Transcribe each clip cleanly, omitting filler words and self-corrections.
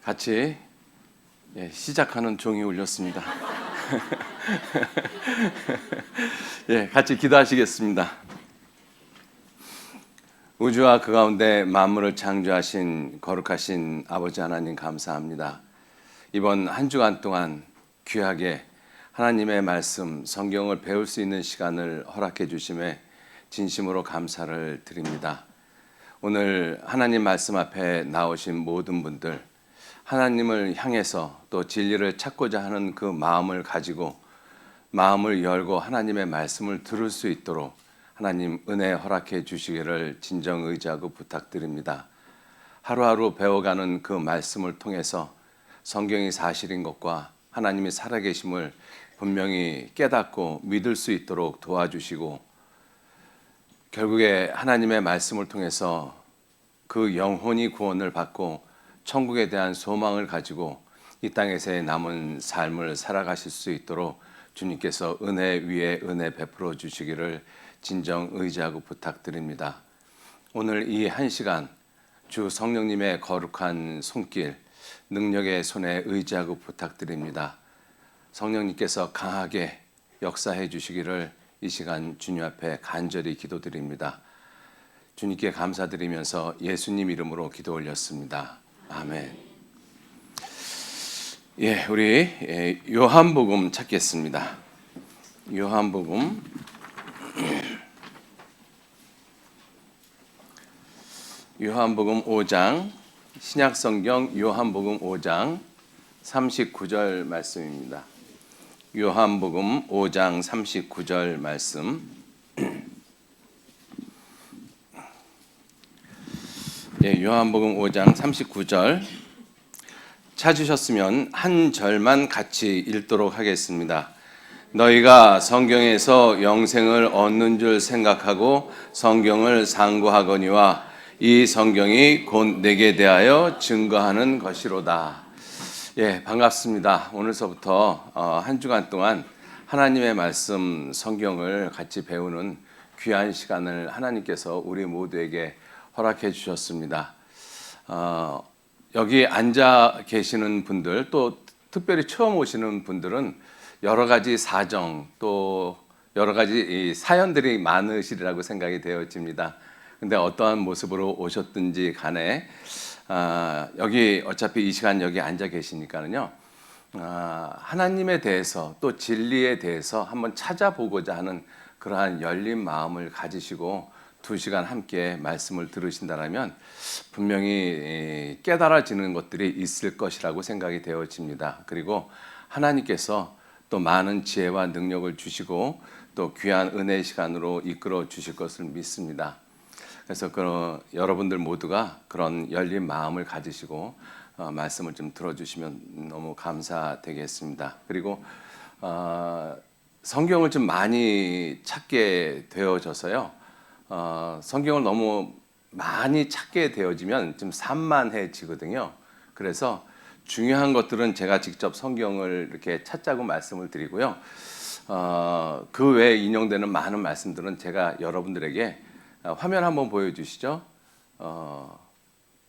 같이 시작하는 종이 울렸습니다. 같이 기도하시겠습니다. 우주와 그 가운데 만물을 창조하신 거룩하신 아버지 하나님 감사합니다. 이번 한 주간 동안 귀하게 하나님의 말씀, 성경을 배울 수 있는 시간을 허락해 주심에 진심으로 감사를 드립니다. 오늘 하나님 말씀 앞에 나오신 모든 분들, 하나님을 향해서 또 진리를 찾고자 하는 그 마음을 가지고 마음을 열고 하나님의 말씀을 들을 수 있도록 하나님 은혜 허락해 주시기를 진정 의지하고 부탁드립니다. 하루하루 배워가는 그 말씀을 통해서 성경이 사실인 것과 하나님이 살아계심을 분명히 깨닫고 믿을 수 있도록 도와주시고, 결국에 하나님의 말씀을 통해서 그 영혼이 구원을 받고 천국에 대한 소망을 가지고 이 땅에서의 남은 삶을 살아가실 수 있도록 주님께서 은혜 위에 은혜 베풀어 주시기를 진정 의지하고 부탁드립니다. 오늘 이 한 시간 주 성령님의 거룩한 손길, 능력의 손에 의지하고 부탁드립니다. 성령님께서 강하게 역사해 주시기를 이 시간 주님 앞에 간절히 기도드립니다. 주님께 감사드리면서 예수님 이름으로 기도 올렸습니다. 아멘. 우리 요한복음 찾겠습니다. 요한복음 5장, 신약성경 요한복음 5장 39절 말씀입니다. 요한복음 5장 39절 말씀. 요한복음 5장 39절 찾으셨으면 한 절만 같이 읽도록 하겠습니다. 너희가 성경에서 영생을 얻는 줄 생각하고 성경을 상고하거니와 이 성경이 곧 내게 대하여 증거하는 것이로다. 반갑습니다. 오늘서부터 한 주간 동안 하나님의 말씀 성경을 같이 배우는 귀한 시간을 하나님께서 우리 모두에게 허락해 주셨습니다. 여기 앉아 계시는 분들, 또 특별히 처음 오시는 분들은 여러 가지 사정, 또 여러 가지 사연들이 많으시리라고 생각이 되어집니다. 근데 어떠한 모습으로 오셨든지 간에 여기 어차피 이 시간 여기 앉아 계시니까는요, 하나님에 대해서 또 진리에 대해서 한번 찾아보고자 하는 그러한 열린 마음을 가지시고 2시간 함께 말씀을 들으신다면 분명히 깨달아지는 것들이 있을 것이라고 생각이 되어집니다. 그리고 하나님께서 또 많은 지혜와 능력을 주시고 또 귀한 은혜의 시간으로 이끌어 주실 것을 믿습니다. 그래서 여러분들 모두가 그런 열린 마음을 가지시고 말씀을 좀 들어주시면 너무 감사되겠습니다. 그리고 성경을 좀 많이 찾게 되어져서요, 성경을 너무 많이 찾게 되어지면 좀 산만해지거든요. 그래서 중요한 것들은 제가 직접 성경을 이렇게 찾자고 말씀을 드리고요, 그 외에 인용되는 많은 말씀들은 제가 여러분들에게 화면 한번 보여주시죠.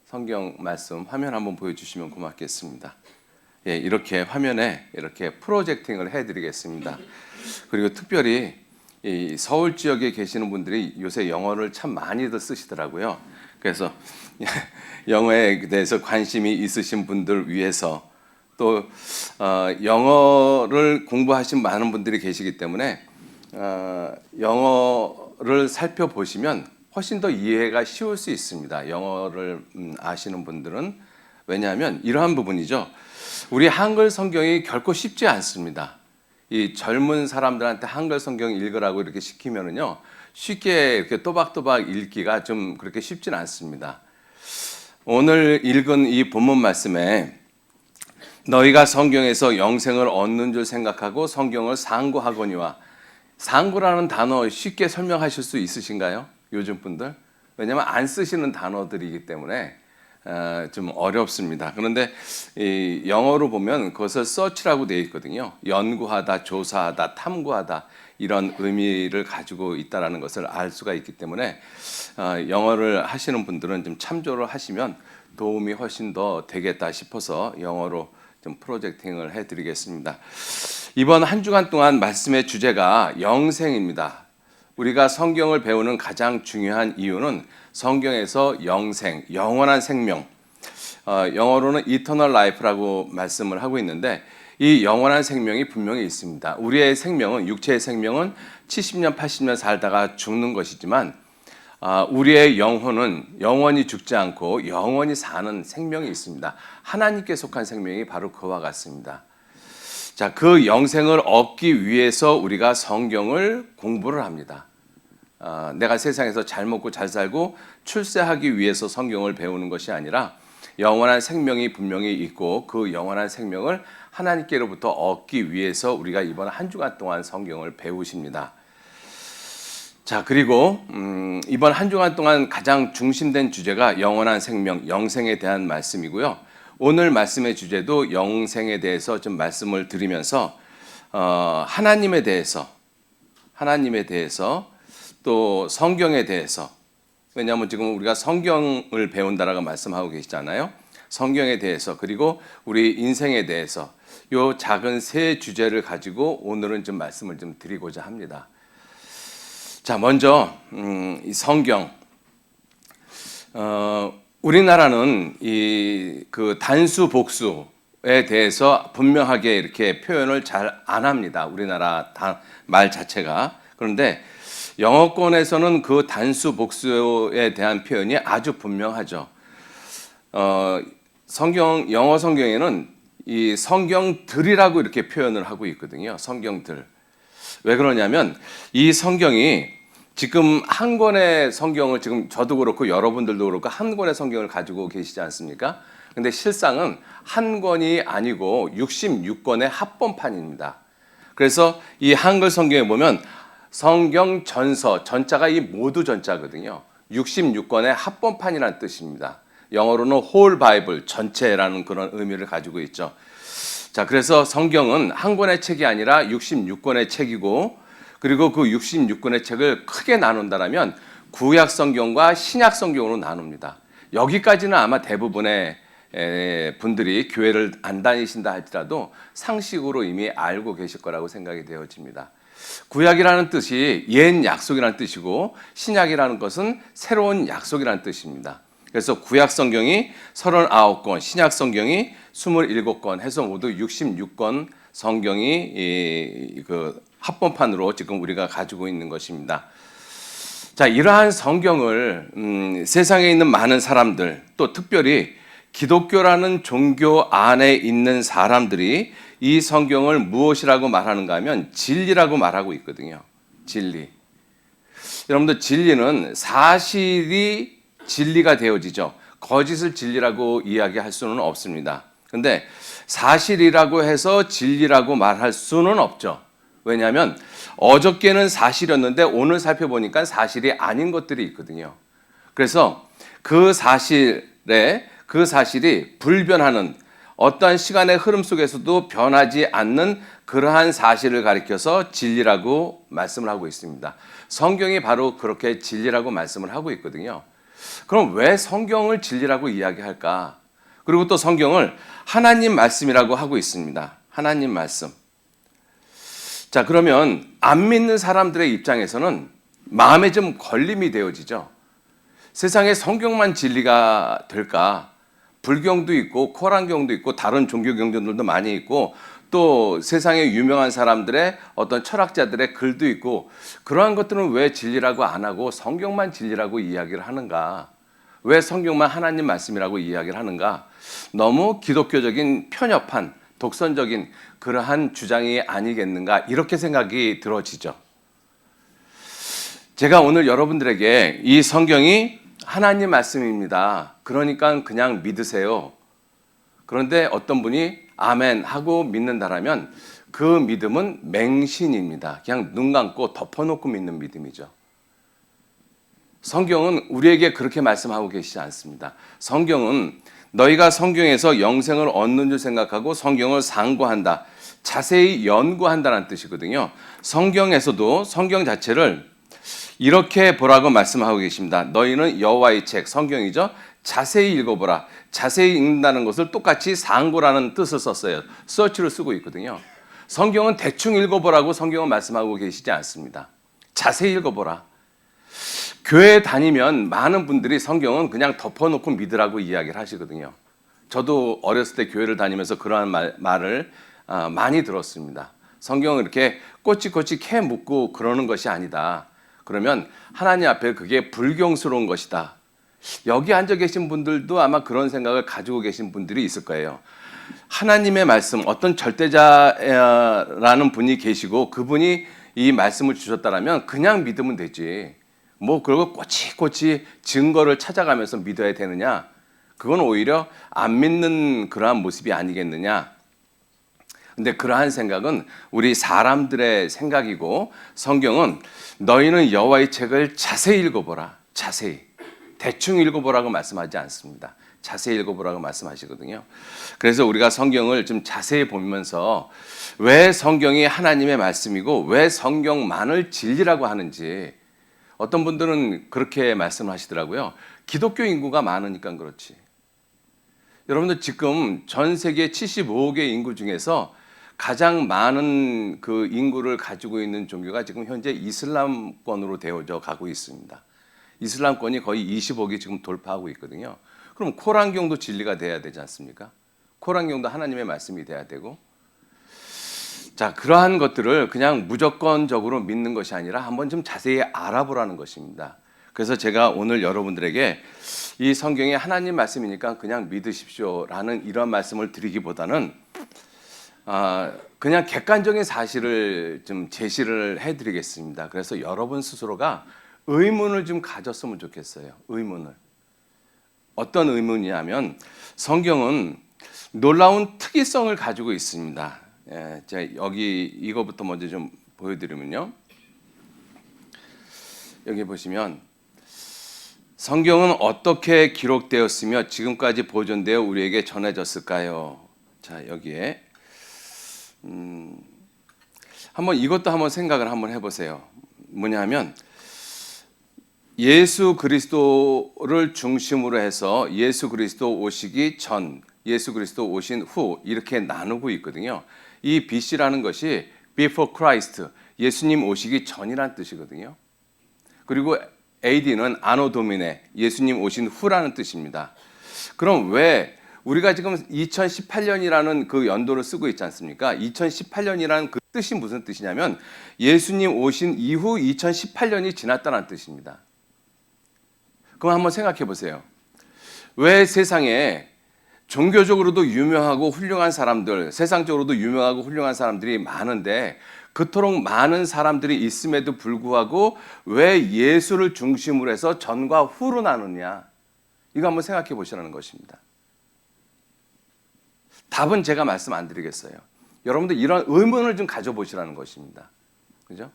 성경 말씀 화면 한번 보여주시면 고맙겠습니다. 이렇게 화면에 이렇게 프로젝팅을 해드리겠습니다. 그리고 특별히 이 서울 지역에 계시는 분들이 요새 영어를 참 많이들 쓰시더라고요. 그래서 영어에 대해서 관심이 있으신 분들 위해서 또 영어를 공부하신 많은 분들이 계시기 때문에 영어를 살펴보시면 훨씬 더 이해가 쉬울 수 있습니다. 영어를 아시는 분들은. 왜냐하면 이러한 부분이죠. 우리 한글 성경이 결코 쉽지 않습니다. 이 젊은 사람들한테 한글 성경 읽으라고 이렇게 시키면은요, 쉽게 이렇게 또박또박 읽기가 좀 그렇게 쉽진 않습니다. 오늘 읽은 이 본문 말씀에 너희가 성경에서 영생을 얻는 줄 생각하고 성경을 상고하거니와, 상고라는 단어 쉽게 설명하실 수 있으신가요? 요즘 분들? 왜냐하면 안 쓰시는 단어들이기 때문에 좀 어렵습니다. 그런데 이 영어로 보면 그것을 search라고 되어 있거든요. 연구하다, 조사하다, 탐구하다 이런 의미를 가지고 있다라는 것을 알 수가 있기 때문에 영어를 하시는 분들은 좀 참조를 하시면 도움이 훨씬 더 되겠다 싶어서 영어로 좀 프로젝팅을 해드리겠습니다. 이번 한 주간 동안 말씀의 주제가 영생입니다. 우리가 성경을 배우는 가장 중요한 이유는 성경에서 영생, 영원한 생명, 영어로는 eternal life라고 말씀을 하고 있는데 이 영원한 생명이 분명히 있습니다. 우리의 생명은, 육체의 생명은 70년, 80년 살다가 죽는 것이지만 우리의 영혼은 영원히 죽지 않고 영원히 사는 생명이 있습니다. 하나님께 속한 생명이 바로 그와 같습니다. 자, 그 영생을 얻기 위해서 우리가 성경을 공부를 합니다. 내가 세상에서 잘 먹고 잘 살고 출세하기 위해서 성경을 배우는 것이 아니라 영원한 생명이 분명히 있고 그 영원한 생명을 하나님께로부터 얻기 위해서 우리가 이번 한 주간 동안 성경을 배우십니다. 자, 그리고 이번 한 주간 동안 가장 중심된 주제가 영원한 생명, 영생에 대한 말씀이고요. 오늘 말씀의 주제도 영생에 대해서 좀 말씀을 드리면서 하나님에 대해서 또 성경에 대해서, 왜냐하면 지금 우리가 성경을 배운다라고 말씀하고 계시잖아요. 성경에 대해서, 그리고 우리 인생에 대해서 요 작은 세 주제를 가지고 오늘은 좀 말씀을 좀 드리고자 합니다. 자, 먼저 이 성경. 우리나라는 그 단수 복수에 대해서 분명하게 이렇게 표현을 잘 안 합니다. 우리나라 말 자체가. 그런데 영어권에서는 그 단수 복수에 대한 표현이 아주 분명하죠. 영어 성경에는 이 성경들이라고 이렇게 표현을 하고 있거든요. 성경들. 왜 그러냐면 이 성경이 지금 한 권의 성경을, 지금 저도 그렇고 여러분들도 그렇고 한 권의 성경을 가지고 계시지 않습니까? 근데 실상은 한 권이 아니고 66권의 합본판입니다. 그래서 이 한글 성경에 보면 성경 전서, 전자가 이 모두 전자거든요. 66권의 합본판이라는 뜻입니다. 영어로는 whole Bible, 전체라는 그런 의미를 가지고 있죠. 자, 그래서 성경은 한 권의 책이 아니라 66권의 책이고, 그리고 그 66권의 책을 크게 나눈다라면 구약 성경과 신약 성경으로 나눕니다. 여기까지는 아마 대부분의 분들이 교회를 안 다니신다 할지라도 상식으로 이미 알고 계실 거라고 생각이 되어집니다. 구약이라는 뜻이 옛 약속이라는 뜻이고 신약이라는 것은 새로운 약속이라는 뜻입니다. 그래서 구약 성경이 39권, 신약 성경이 27권 해서 모두 66권 성경이 그 합본판으로 지금 우리가 가지고 있는 것입니다. 자, 이러한 성경을 세상에 있는 많은 사람들, 또 특별히 기독교라는 종교 안에 있는 사람들이 이 성경을 무엇이라고 말하는가 하면 진리라고 말하고 있거든요. 진리. 여러분들, 진리는 사실이 진리가 되어지죠. 거짓을 진리라고 이야기할 수는 없습니다. 근데 사실이라고 해서 진리라고 말할 수는 없죠. 왜냐하면 어저께는 사실이었는데 오늘 살펴보니까 사실이 아닌 것들이 있거든요. 그래서 그 사실이 불변하는, 어떠한 시간의 흐름 속에서도 변하지 않는 그러한 사실을 가리켜서 진리라고 말씀을 하고 있습니다. 성경이 바로 그렇게 진리라고 말씀을 하고 있거든요. 그럼 왜 성경을 진리라고 이야기할까? 그리고 또 성경을 하나님 말씀이라고 하고 있습니다. 하나님 말씀. 자, 그러면 안 믿는 사람들의 입장에서는 마음에 좀 걸림이 되어지죠. 세상에 성경만 진리가 될까? 불경도 있고 코란경도 있고 다른 종교 경전들도 많이 있고 또 세상에 유명한 사람들의 어떤 철학자들의 글도 있고, 그러한 것들은 왜 진리라고 안 하고 성경만 진리라고 이야기를 하는가? 왜 성경만 하나님 말씀이라고 이야기를 하는가? 너무 기독교적인 편협한 독선적인 그러한 주장이 아니겠는가, 이렇게 생각이 들어지죠. 제가 오늘 여러분들에게 이 성경이 하나님 말씀입니다. 그러니까 그냥 믿으세요. 그런데 어떤 분이 아멘 하고 믿는다라면 그 믿음은 맹신입니다. 그냥 눈 감고 덮어놓고 믿는 믿음이죠. 성경은 우리에게 그렇게 말씀하고 계시지 않습니다. 성경은 너희가 성경에서 영생을 얻는 줄 생각하고 성경을 상고한다, 자세히 연구한다는 뜻이거든요. 성경에서도 성경 자체를 이렇게 보라고 말씀하고 계십니다. 너희는 여호와의 책, 성경이죠. 자세히 읽어보라. 자세히 읽는다는 것을 똑같이 상고라는 뜻을 썼어요. search를 쓰고 있거든요. 성경은 대충 읽어보라고 성경은 말씀하고 계시지 않습니다. 자세히 읽어보라. 교회 다니면 많은 분들이 성경은 그냥 덮어놓고 믿으라고 이야기를 하시거든요. 저도 어렸을 때 교회를 다니면서 그러한 말을 많이 들었습니다. 성경을 이렇게 꼬치꼬치 캐 묻고 그러는 것이 아니다. 그러면 하나님 앞에 그게 불경스러운 것이다. 여기 앉아 계신 분들도 아마 그런 생각을 가지고 계신 분들이 있을 거예요. 하나님의 말씀, 어떤 절대자라는 분이 계시고 그분이 이 말씀을 주셨다라면 그냥 믿으면 되지. 뭐 그리고 꼬치꼬치 증거를 찾아가면서 믿어야 되느냐? 그건 오히려 안 믿는 그러한 모습이 아니겠느냐? 근데 그러한 생각은 우리 사람들의 생각이고, 성경은 너희는 여호와의 책을 자세히 읽어보라. 자세히. 대충 읽어보라고 말씀하지 않습니다. 자세히 읽어보라고 말씀하시거든요. 그래서 우리가 성경을 좀 자세히 보면서 왜 성경이 하나님의 말씀이고 왜 성경만을 진리라고 하는지, 어떤 분들은 그렇게 말씀하시더라고요. 기독교 인구가 많으니까 그렇지. 여러분들 지금 전 세계 75억의 인구 중에서 가장 많은 그 인구를 가지고 있는 종교가 지금 현재 이슬람권으로 되어져 가고 있습니다. 이슬람권이 거의 20억이 지금 돌파하고 있거든요. 그럼 코란경도 진리가 돼야 되지 않습니까? 코란경도 하나님의 말씀이 돼야 되고, 자, 그러한 것들을 그냥 무조건적으로 믿는 것이 아니라 한번 좀 자세히 알아보라는 것입니다. 그래서 제가 오늘 여러분들에게 이 성경이 하나님 말씀이니까 그냥 믿으십시오라는 이런 말씀을 드리기보다는 그냥 객관적인 사실을 좀 제시를 해드리겠습니다. 그래서 여러분 스스로가 의문을 좀 가졌으면 좋겠어요. 의문을. 어떤 의문이냐면 성경은 놀라운 특이성을 가지고 있습니다. 제가 여기 이거부터 먼저 좀 보여드리면요. 여기 보시면 성경은 어떻게 기록되었으며 지금까지 보존되어 우리에게 전해졌을까요? 자, 여기에 한번 이것도 한번 생각을 한번 해보세요. 뭐냐면 예수 그리스도를 중심으로 해서 예수 그리스도 오시기 전, 예수 그리스도 오신 후 이렇게 나누고 있거든요. 이 BC라는 것이 before Christ, 예수님 오시기 전이란 뜻이거든요. 그리고 AD는 아노 도미네, 예수님 오신 후라는 뜻입니다. 그럼 왜 우리가 지금 2018년이라는 그 연도를 쓰고 있지 않습니까? 2018년이라는 그 뜻이 무슨 뜻이냐면 예수님 오신 이후 2018년이 지났다는 뜻입니다. 그럼 한번 생각해 보세요. 왜 세상에 종교적으로도 유명하고 훌륭한 사람들, 세상적으로도 유명하고 훌륭한 사람들이 많은데 그토록 많은 사람들이 있음에도 불구하고 왜 예수를 중심으로 해서 전과 후로 나누냐? 이거 한번 생각해 보시라는 것입니다. 답은 제가 말씀 안 드리겠어요. 여러분들 이런 의문을 좀 가져보시라는 것입니다. 그죠?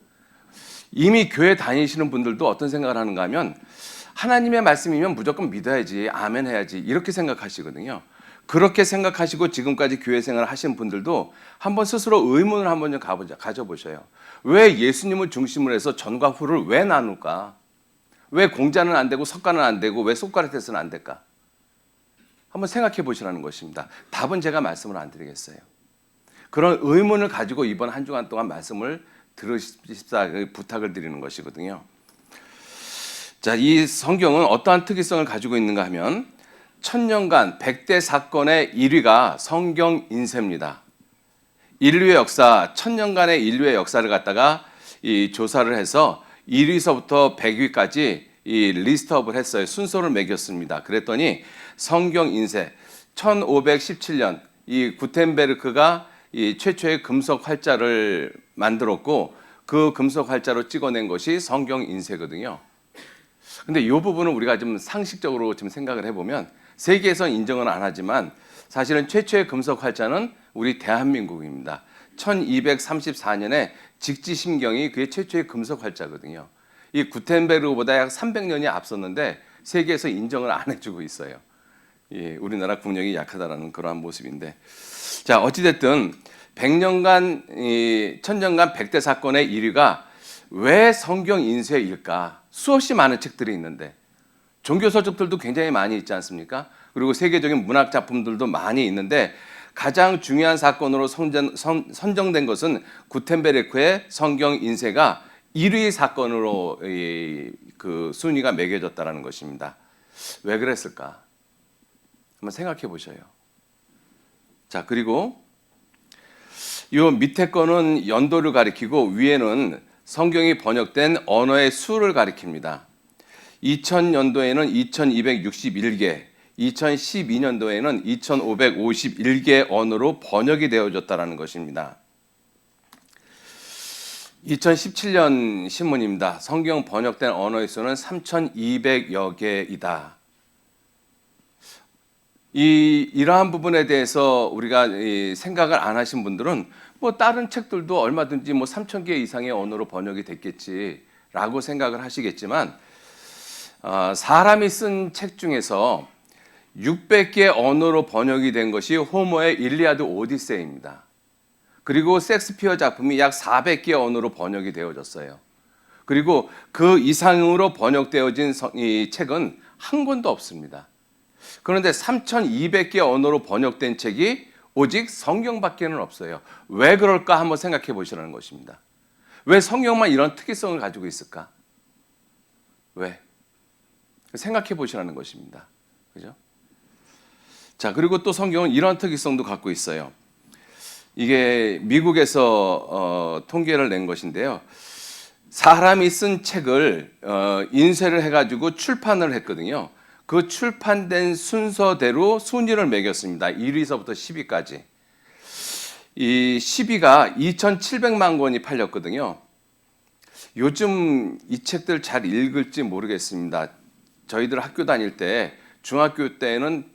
이미 교회 다니시는 분들도 어떤 생각을 하는가 하면 하나님의 말씀이면 무조건 믿어야지, 아멘 해야지 이렇게 생각하시거든요. 그렇게 생각하시고 지금까지 교회 생활을 하신 분들도 한번 스스로 의문을 한번 좀 가져보셔요. 왜 예수님을 중심으로 해서 전과 후를 왜 나눌까? 왜 공자는 안 되고 석가는 안 되고 왜 소크라테스는 안 될까? 한번 생각해 보시라는 것입니다. 답은 제가 말씀을 안 드리겠어요. 그런 의문을 가지고 이번 한 주간 동안 말씀을 들으십사 부탁을 드리는 것이거든요. 자, 이 성경은 어떠한 특이성을 가지고 있는가 하면 천년간 100대 사건의 1위가 성경 인쇄입니다. 인류의 역사, 천년간의 인류의 역사를 갖다가 이 조사를 해서 1위서부터 100위까지 이 리스트업을 했어요. 순서를 매겼습니다. 그랬더니 성경 인쇄 1517년 이 구텐베르크가 이 최초의 금속 활자를 만들었고 그 금속 활자로 찍어낸 것이 성경 인쇄거든요. 근데 이 부분은 우리가 좀 상식적으로 좀 생각을 해보면 세계에서 인정은 안 하지만 사실은 최초의 금속 활자는 우리 대한민국입니다. 1234년에 직지심경이 그게 최초의 금속 활자거든요. 이 구텐베르그보다 약 300년이 앞섰는데 세계에서 인정을 안 해주고 있어요. 예, 우리나라 국력이 약하다라는 그러한 모습인데, 자 어찌됐든 100년간 천년간 100대 사건의 1위가 왜 성경 인쇄일까? 수없이 많은 책들이 있는데 종교 서적들도 굉장히 많이 있지 않습니까? 그리고 세계적인 문학 작품들도 많이 있는데 가장 중요한 사건으로 선정된 것은 구텐베르크의 성경 인쇄가 1위 사건으로 그 순위가 매겨졌다는 것입니다. 왜 그랬을까? 한번 생각해 보셔요. 자, 그리고 이 밑에 거는 연도를 가리키고 위에는 성경이 번역된 언어의 수를 가리킵니다. 2000년도에는 2261개, 2012년도에는 2551개 언어로 번역이 되어졌다는 것입니다. 2017년 신문입니다. 성경 번역된 언어의 수는 3200여 개이다. 이러한 부분에 대해서 우리가 생각을 안 하신 분들은 뭐 다른 책들도 얼마든지 뭐 3000개 이상의 언어로 번역이 됐겠지라고 생각을 하시겠지만 사람이 쓴 책 중에서 600개 언어로 번역이 된 것이 호머의 일리아드 오디세이입니다. 그리고 셰익스피어 작품이 약 400개 언어로 번역이 되어졌어요. 그리고 그 이상으로 번역되어진 이 책은 한 권도 없습니다. 그런데 3200개 언어로 번역된 책이 오직 성경밖에는 없어요. 왜 그럴까 한번 생각해 보시라는 것입니다. 왜 성경만 이런 특이성을 가지고 있을까? 왜? 생각해 보시라는 것입니다. 그죠? 자, 그리고 또 성경은 이런 특이성도 갖고 있어요. 이게 미국에서 통계를 낸 것인데요. 사람이 쓴 책을 인쇄를 해가지고 출판을 했거든요. 그 출판된 순서대로 순위를 매겼습니다. 1위서부터 10위까지. 이 10위가 2,700만 권이 팔렸거든요. 요즘 이 책들 잘 읽을지 모르겠습니다. 저희들 학교 다닐 때, 중학교 때는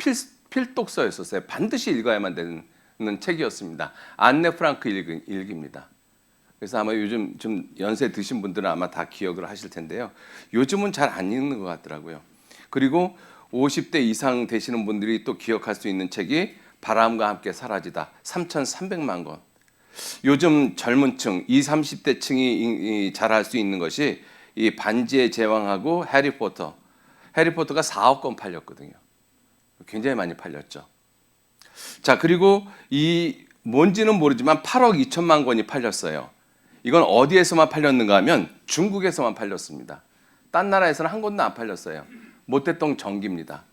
필독서였었어요. 반드시 읽어야만 되는 책이었습니다. 안네 프랑크 일기입니다. 그래서 아마 요즘 좀 연세 드신 분들은 아마 다 기억을 하실 텐데요. 요즘은 잘 안 읽는 것 같더라고요. 그리고 50대 이상 되시는 분들이 또 기억할 수 있는 책이 바람과 함께 사라지다. 3,300만 권. 요즘 젊은 층, 20, 30대 층이 잘 알 수 있는 것이 이 반지의 제왕하고 해리포터. 해리포터가 4억 권 팔렸거든요. 굉장히 많이 팔렸죠. 자, 그리고 이 뭔지는 모르지만 8억 2천만 권이 팔렸어요. 이건 어디에서만 팔렸는가 하면 중국에서만 팔렸습니다. 딴 나라에서는 한 권도 안 팔렸어요. 모태똥 전기입니다.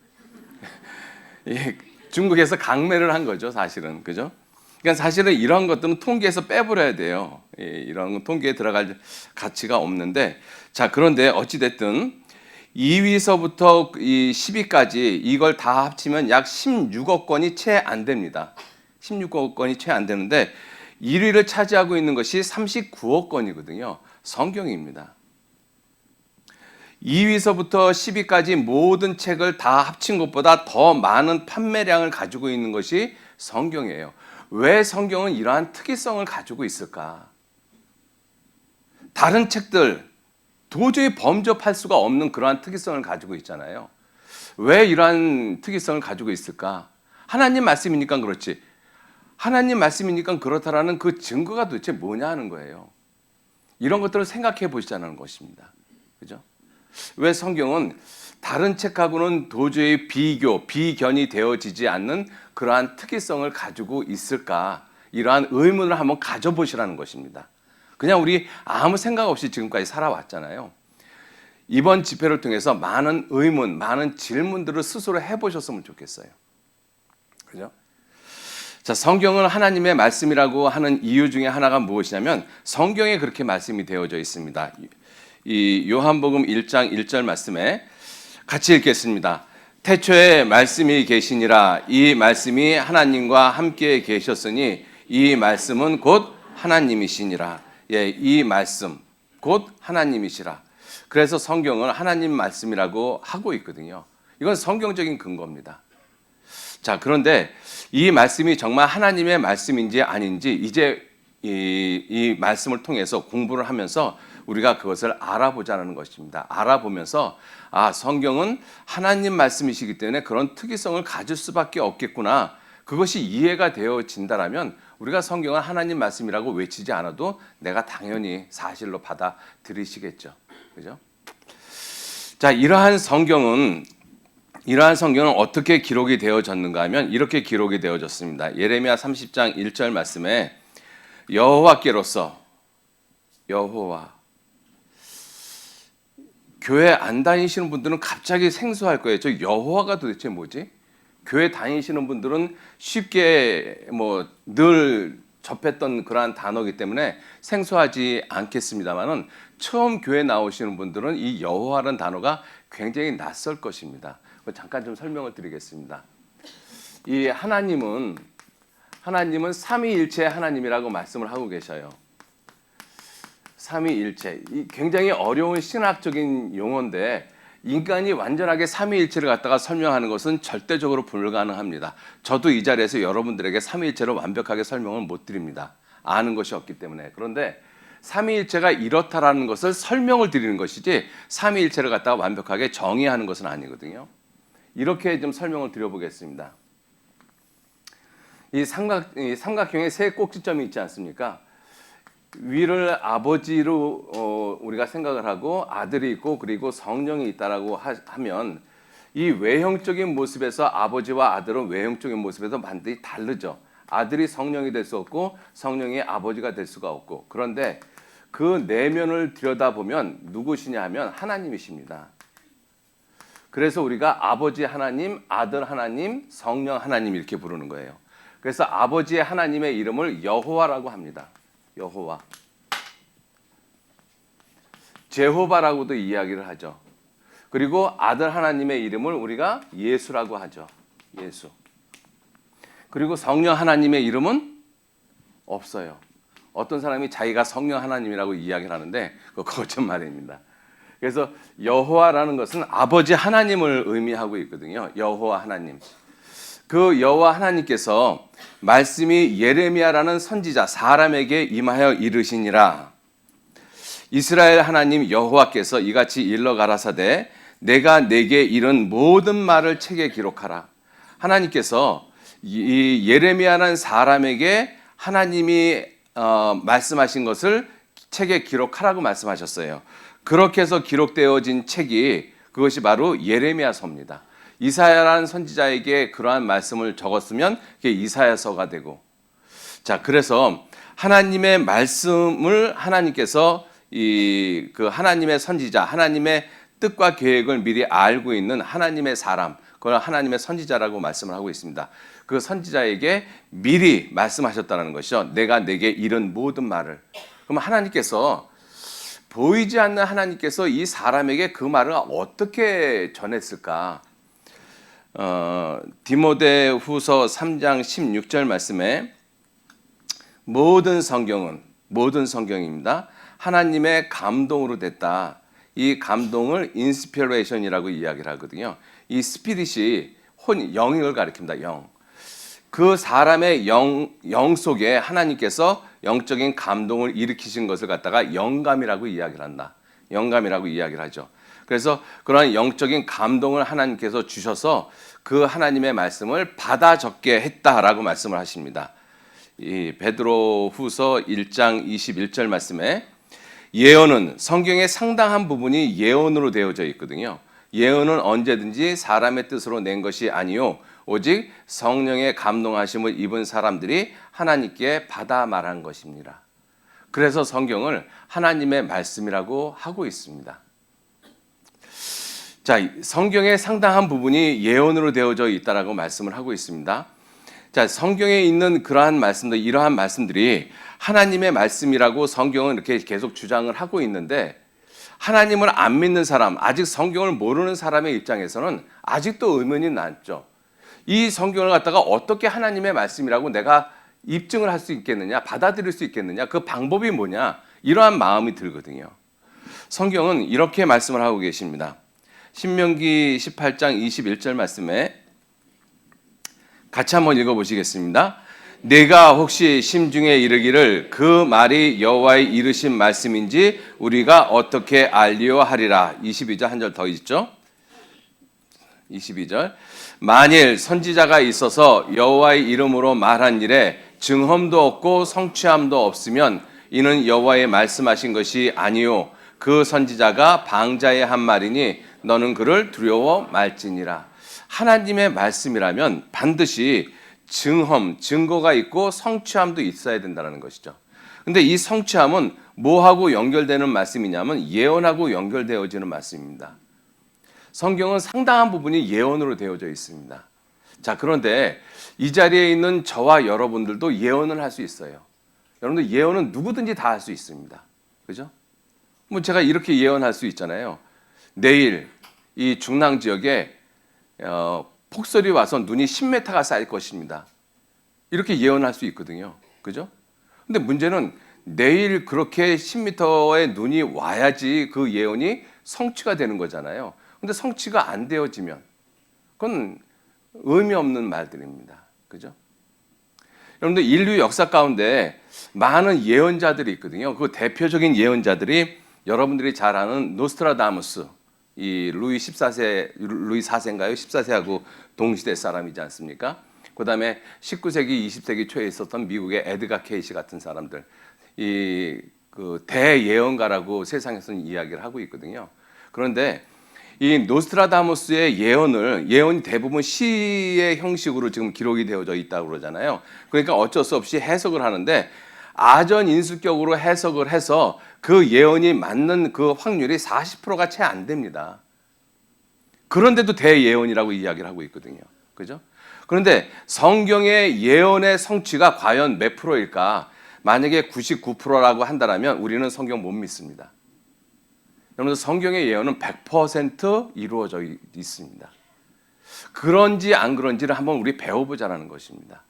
예, 중국에서 강매를 한 거죠, 사실은. 그죠? 그러니까 사실은 이런 것들은 통계에서 빼버려야 돼요. 예, 이런 통계에 들어갈 가치가 없는데, 자, 그런데 어찌됐든 2위서부터 이 10위까지 이걸 다 합치면 약 16억 권이 채 안 됩니다. 16억 권이 채 안 되는데 1위를 차지하고 있는 것이 39억 권이거든요. 성경입니다. 2위서부터 10위까지 모든 책을 다 합친 것보다 더 많은 판매량을 가지고 있는 것이 성경이에요. 왜 성경은 이러한 특이성을 가지고 있을까? 다른 책들 도저히 범접할 수가 없는 그러한 특이성을 가지고 있잖아요. 왜 이러한 특이성을 가지고 있을까? 하나님 말씀이니까 그렇지. 하나님 말씀이니까 그렇다라는 그 증거가 도대체 뭐냐 하는 거예요. 이런 것들을 생각해 보시자는 것입니다. 그죠? 왜 성경은 다른 책하고는 도저히 비견이 되어지지 않는 그러한 특이성을 가지고 있을까? 이러한 의문을 한번 가져보시라는 것입니다. 그냥 우리 아무 생각 없이 지금까지 살아왔잖아요. 이번 집회를 통해서 많은 의문, 많은 질문들을 스스로 해보셨으면 좋겠어요. 그죠? 자, 성경은 하나님의 말씀이라고 하는 이유 중에 하나가 무엇이냐면 성경에 그렇게 말씀이 되어져 있습니다. 이 요한복음 1장 1절 말씀에 같이 읽겠습니다. 태초에 말씀이 계시니라. 이 말씀이 하나님과 함께 계셨으니 이 말씀은 곧 하나님이시니라. 예, 이 말씀 곧 하나님이시라. 그래서 성경은 하나님 말씀이라고 하고 있거든요. 이건 성경적인 근거입니다. 자, 그런데 이 말씀이 정말 하나님의 말씀인지 아닌지 이제 이 말씀을 통해서 공부를 하면서 우리가 그것을 알아보자는 것입니다. 알아보면서 성경은 하나님 말씀이시기 때문에 그런 특이성을 가질 수밖에 없겠구나. 그것이 이해가 되어진다라면 우리가 성경은 하나님 말씀이라고 외치지 않아도 내가 당연히 사실로 받아들이시겠죠. 그죠? 자, 이러한 성경은 어떻게 기록이 되어졌는가 하면 이렇게 기록이 되어졌습니다. 예레미야 30장 1절 말씀에 여호와께로서, 여호와, 교회 안 다니시는 분들은 갑자기 생소할 거예요. 저 여호와가 도대체 뭐지? 교회 다니시는 분들은 쉽게 늘 접했던 그러한 단어이기 때문에 생소하지 않겠습니다만은 처음 교회 나오시는 분들은 이 여호와라는 단어가 굉장히 낯설 것입니다. 잠깐 좀 설명을 드리겠습니다. 이 하나님은 삼위일체 하나님이라고 말씀을 하고 계셔요. 삼위일체. 굉장히 어려운 신학적인 용어인데 인간이 완전하게 삼위일체를 갖다가 설명하는 것은 절대적으로 불가능합니다. 저도 이 자리에서 여러분들에게 삼위일체를 완벽하게 설명을 못 드립니다. 아는 것이 없기 때문에. 그런데 삼위일체가 이렇다라는 것을 설명을 드리는 것이지 삼위일체를 갖다가 완벽하게 정의하는 것은 아니거든요. 이렇게 좀 설명을 드려보겠습니다. 이 삼각형에 세 꼭지점이 있지 않습니까? 위를 아버지로 우리가 생각을 하고 아들이 있고 그리고 성령이 있다라고 하면 이 외형적인 모습에서 아버지와 아들은 외형적인 모습에서 반드시 다르죠. 아들이 성령이 될 수 없고 성령이 아버지가 될 수가 없고, 그런데 그 내면을 들여다보면 누구시냐 하면 하나님이십니다. 그래서 우리가 아버지 하나님, 아들 하나님, 성령 하나님 이렇게 부르는 거예요. 그래서 아버지의 하나님의 이름을 여호와라고 합니다. 여호와. 제호바라고도 이야기를 하죠. 그리고 아들 하나님의 이름을 우리가 예수라고 하죠. 예수. 그리고 성령 하나님의 이름은 없어요. 어떤 사람이 자기가 성령 하나님이라고 이야기를 하는데 그거 거짓 말입니다. 그래서 여호와라는 것은 아버지 하나님을 의미하고 있거든요. 여호와 하나님. 그 여호와 하나님께서 말씀이 예레미야라는 선지자 사람에게 임하여 이르시니라. 이스라엘 하나님 여호와께서 이같이 일러 가라사대 내가 내게 이른 모든 말을 책에 기록하라. 하나님께서 이 예레미야라는 사람에게 하나님이 말씀하신 것을 책에 기록하라고 말씀하셨어요. 그렇게 해서 기록되어진 책이 그것이 바로 예레미야서입니다. 이사야라는 선지자에게 그러한 말씀을 적었으면 그게 이사야서가 되고, 자, 그래서 하나님의 말씀을 하나님께서 그 하나님의 선지자, 하나님의 뜻과 계획을 미리 알고 있는 하나님의 사람, 그걸 하나님의 선지자라고 말씀을 하고 있습니다. 그 선지자에게 미리 말씀하셨다는 것이죠. 내가 내게 이른 모든 말을. 그럼 하나님께서, 보이지 않는 하나님께서 이 사람에게 그 말을 어떻게 전했을까? 디모데후서 3장 16절 말씀에 모든 성경입니다. 하나님의 감동으로 됐다. 이 감동을 인스피레이션이라고 이야기를 하거든요. 이 스피릿이 영을 가리킵니다. 영. 그 사람의 영 속에 하나님께서 영적인 감동을 일으키신 것을 갖다가 영감이라고 이야기를 한다. 영감이라고 이야기를 하죠. 그래서 그런 영적인 감동을 하나님께서 주셔서 그 하나님의 말씀을 받아 적게 했다라고 말씀을 하십니다. 이 베드로후서 1장 21절 말씀에 예언은 성경의 상당한 부분이 예언으로 되어져 있거든요. 예언은 언제든지 사람의 뜻으로 낸 것이 아니요 오직 성령의 감동하심을 입은 사람들이 하나님께 받아 말한 것입니다. 그래서 성경을 하나님의 말씀이라고 하고 있습니다. 자, 성경의 상당한 부분이 예언으로 되어져 있다라고 말씀을 하고 있습니다. 자, 성경에 있는 그러한 말씀들, 이러한 말씀들이 하나님의 말씀이라고 성경은 이렇게 계속 주장을 하고 있는데, 하나님을 안 믿는 사람, 아직 성경을 모르는 사람의 입장에서는 아직도 의문이 남죠. 이 성경을 갖다가 어떻게 하나님의 말씀이라고 내가 입증을 할 수 있겠느냐, 받아들일 수 있겠느냐, 그 방법이 뭐냐, 이러한 마음이 들거든요. 성경은 이렇게 말씀을 하고 계십니다. 신명기 18장 21절 말씀에 같이 한번 읽어보시겠습니다. 내가 혹시 심중에 이르기를 그 말이 여호와의 이르신 말씀인지 우리가 어떻게 알리오 하리라. 22절 한 절 더 있죠. 22절 만일 선지자가 있어서 여호와의 이름으로 말한 일에 증험도 없고 성취함도 없으면 이는 여호와의 말씀하신 것이 아니요 그 선지자가 방자의 한 말이니 너는 그를 두려워 말지니라. 하나님의 말씀이라면 반드시 증거가 있고 성취함도 있어야 된다는 것이죠. 근데 이 성취함은 뭐하고 연결되는 말씀이냐면 예언하고 연결되어지는 말씀입니다. 성경은 상당한 부분이 예언으로 되어져 있습니다. 자, 그런데 이 자리에 있는 저와 여러분들도 예언을 할 수 있어요. 여러분들 예언은 누구든지 다 할 수 있습니다. 그죠? 뭐 제가 이렇게 예언할 수 있잖아요. 내일 이 중랑 지역에 폭설이 와서 눈이 10m가 쌓일 것입니다. 이렇게 예언할 수 있거든요. 그죠? 근데 문제는 내일 그렇게 10m의 눈이 와야지 그 예언이 성취가 되는 거잖아요. 근데 성취가 안 되어지면 그건 의미 없는 말들입니다. 그죠? 여러분들 인류 역사 가운데 많은 예언자들이 있거든요. 그 대표적인 예언자들이 여러분들이 잘 아는 노스트라다무스, 이 루이 4세인가요? 14세하고 동시대 사람이지 않습니까? 그 다음에 19세기, 20세기 초에 있었던 미국의 에드가 케이시 같은 사람들, 그 대예언가라고 세상에서는 이야기를 하고 있거든요. 그런데 이 노스트라다무스의 예언이 대부분 시의 형식으로 지금 기록이 되어져 있다고 그러잖아요. 그러니까 어쩔 수 없이 해석을 하는데 아전인수격으로 해석을 해서 그 예언이 맞는 그 확률이 40%가 채 안 됩니다. 그런데도 대예언이라고 이야기를 하고 있거든요. 그죠? 그런데 성경의 예언의 성취가 과연 몇 프로일까? 만약에 99%라고 한다면 우리는 성경 못 믿습니다. 여러분 성경의 예언은 100% 이루어져 있습니다. 그런지 안 그런지를 한번 우리 배워보자라는 것입니다.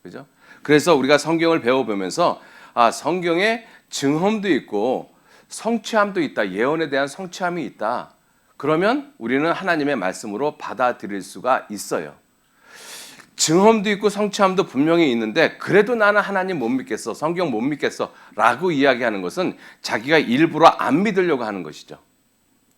그죠? 그래서 우리가 성경을 배워보면서 성경에 증험도 있고 성취함도 있다. 예언에 대한 성취함이 있다. 그러면 우리는 하나님의 말씀으로 받아들일 수가 있어요. 증험도 있고 성취함도 분명히 있는데 그래도 나는 하나님 못 믿겠어. 성경 못 믿겠어. 라고 이야기하는 것은 자기가 일부러 안 믿으려고 하는 것이죠.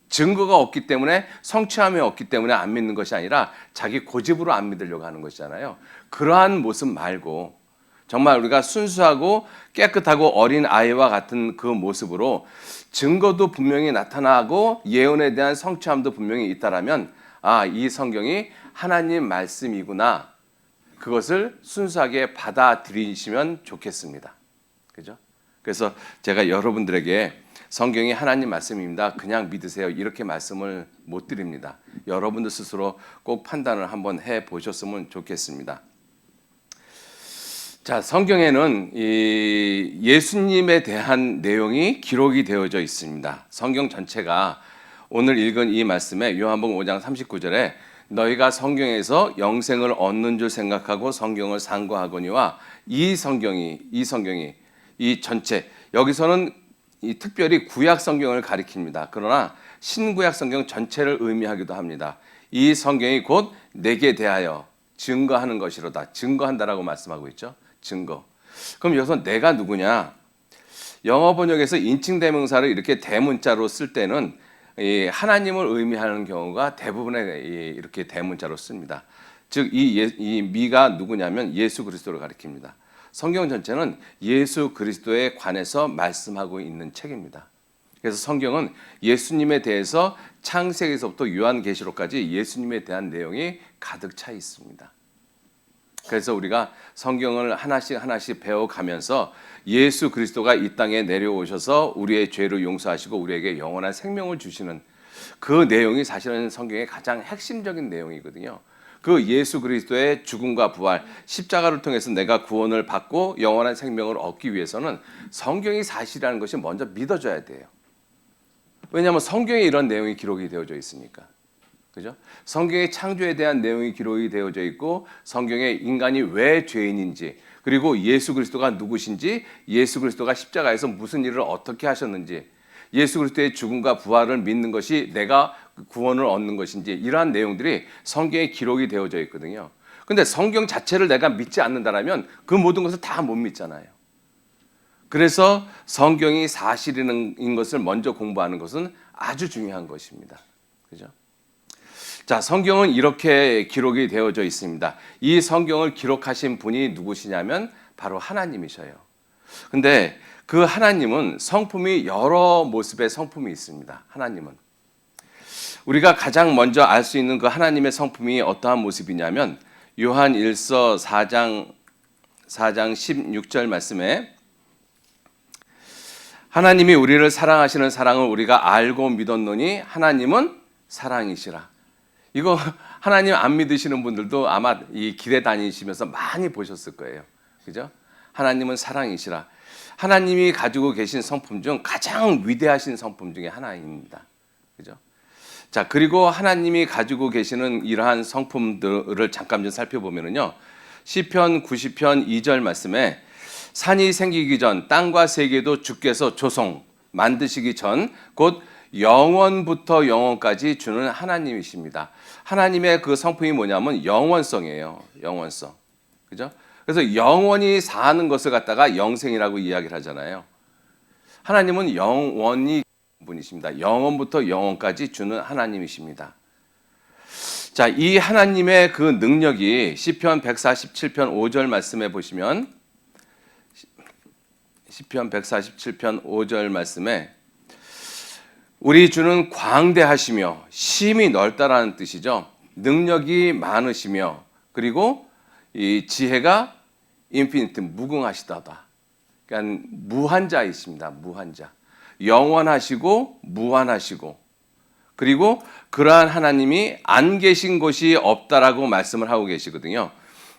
증거가 없기 때문에 성취함이 없기 때문에 안 믿는 것이 아니라 자기 고집으로 안 믿으려고 하는 것이잖아요. 그러한 모습 말고 정말 우리가 순수하고 깨끗하고 어린 아이와 같은 그 모습으로 증거도 분명히 나타나고 예언에 대한 성취함도 분명히 있다라면 이 성경이 하나님 말씀이구나. 그것을 순수하게 받아들이시면 좋겠습니다. 그죠? 그래서 제가 여러분들에게 성경이 하나님 말씀입니다. 그냥 믿으세요. 이렇게 말씀을 못 드립니다. 여러분들 스스로 꼭 판단을 한번 해 보셨으면 좋겠습니다. 자, 성경에는 이 예수님에 대한 내용이 기록이 되어져 있습니다. 성경 전체가 오늘 읽은 이 말씀에 요한복음 5장 39절에 너희가 성경에서 영생을 얻는 줄 생각하고 성경을 상고하거니와 이 성경이 이 전체 여기서는 이 특별히 구약 성경을 가리킵니다. 그러나 신구약 성경 전체를 의미하기도 합니다. 이 성경이 곧 내게 대하여 증거하는 것이로다. 증거한다라고 말씀하고 있죠. 증거. 그럼 여기서 내가 누구냐? 영어 번역에서 인칭 대명사를 이렇게 대문자로 쓸 때는 이 하나님을 의미하는 경우가 대부분의 이렇게 대문자로 씁니다. 즉 이 미가 누구냐면 예수 그리스도를 가리킵니다. 성경 전체는 예수 그리스도에 관해서 말씀하고 있는 책입니다. 그래서 성경은 예수님에 대해서 창세기에서부터 요한계시록까지 예수님에 대한 내용이 가득 차 있습니다. 그래서 우리가 성경을 하나씩 배워가면서 예수 그리스도가 이 땅에 내려오셔서 우리의 죄를 용서하시고 우리에게 영원한 생명을 주시는 그 내용이 사실은 성경의 가장 핵심적인 내용이거든요. 그 예수 그리스도의 죽음과 부활, 십자가를 통해서 내가 구원을 받고 영원한 생명을 얻기 위해서는 성경이 사실이라는 것이 먼저 믿어져야 돼요. 왜냐하면 성경에 이런 내용이 기록이 되어져 있으니까. 그죠? 성경의 창조에 대한 내용이 기록이 되어져 있고 성경에 인간이 왜 죄인인지 그리고 예수 그리스도가 누구신지 예수 그리스도가 십자가에서 무슨 일을 어떻게 하셨는지 예수 그리스도의 죽음과 부활을 믿는 것이 내가 구원을 얻는 것인지 이러한 내용들이 성경에 기록이 되어져 있거든요. 근데 성경 자체를 내가 믿지 않는다라면 그 모든 것을 다 못 믿잖아요. 그래서 성경이 사실인 것을 먼저 공부하는 것은 아주 중요한 것입니다. 그죠? 자, 성경은 이렇게 기록이 되어져 있습니다. 이 성경을 기록하신 분이 누구시냐면 바로 하나님이셔요. 근데 그 하나님은 성품이 여러 모습의 성품이 있습니다. 하나님은. 우리가 가장 먼저 알 수 있는 그 하나님의 성품이 어떠한 모습이냐면 요한 1서 4장 16절 말씀에 하나님이 우리를 사랑하시는 사랑을 우리가 알고 믿었노니 하나님은 사랑이시라. 이거 하나님 안 믿으시는 분들도 아마 이 길에 다니시면서 많이 보셨을 거예요. 그죠? 하나님은 사랑이시라. 하나님이 가지고 계신 성품 중 가장 위대하신 성품 중에 하나입니다. 그죠? 자, 그리고 하나님이 가지고 계시는 이러한 성품들을 잠깐 좀 살펴보면요. 시편 90편 2절 말씀에 산이 생기기 전 땅과 세계도 주께서 조성 만드시기 전 곧 영원부터 영원까지 주는 하나님이십니다. 하나님의 그 성품이 뭐냐면 영원성이에요. 영원성. 그죠? 그래서 영원히 사는 것을 갖다가 영생이라고 이야기를 하잖아요. 하나님은 영원히 분이십니다. 영원부터 영원까지 주는 하나님이십니다. 자, 이 하나님의 그 능력이 시편 147편 5절 말씀에 보시면 시편 147편 5절 말씀에 우리 주는 광대하시며 심이 넓다라는 뜻이죠. 능력이 많으시며 그리고 이 지혜가 인피니트 무궁하시다다. 그러니까 무한자이십니다. 무한자. 영원하시고 무한하시고 그리고 그러한 하나님이 안 계신 곳이 없다라고 말씀을 하고 계시거든요.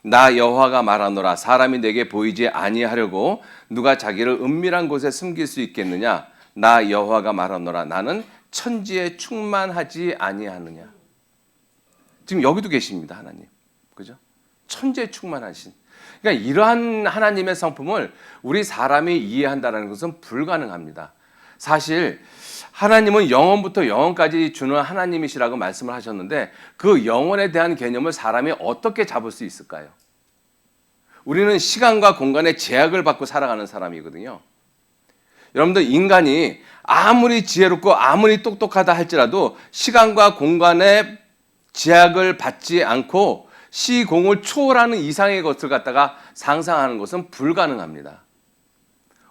나 여호와가 말하노라 사람이 내게 보이지 아니하려고 누가 자기를 은밀한 곳에 숨길 수 있겠느냐. 나 여호와가 말하노라 나는 천지에 충만하지 아니하느냐. 지금 여기도 계십니다. 하나님. 그죠? 천지에 충만하신. 그러니까 이러한 하나님의 성품을 우리 사람이 이해한다는 것은 불가능합니다. 사실 하나님은 영원부터 영원까지 주는 하나님이시라고 말씀을 하셨는데 그 영원에 대한 개념을 사람이 어떻게 잡을 수 있을까요? 우리는 시간과 공간의 제약을 받고 살아가는 사람이거든요. 여러분들 인간이 아무리 지혜롭고 아무리 똑똑하다 할지라도 시간과 공간의 제약을 받지 않고 시공을 초월하는 이상의 것을 갖다가 상상하는 것은 불가능합니다.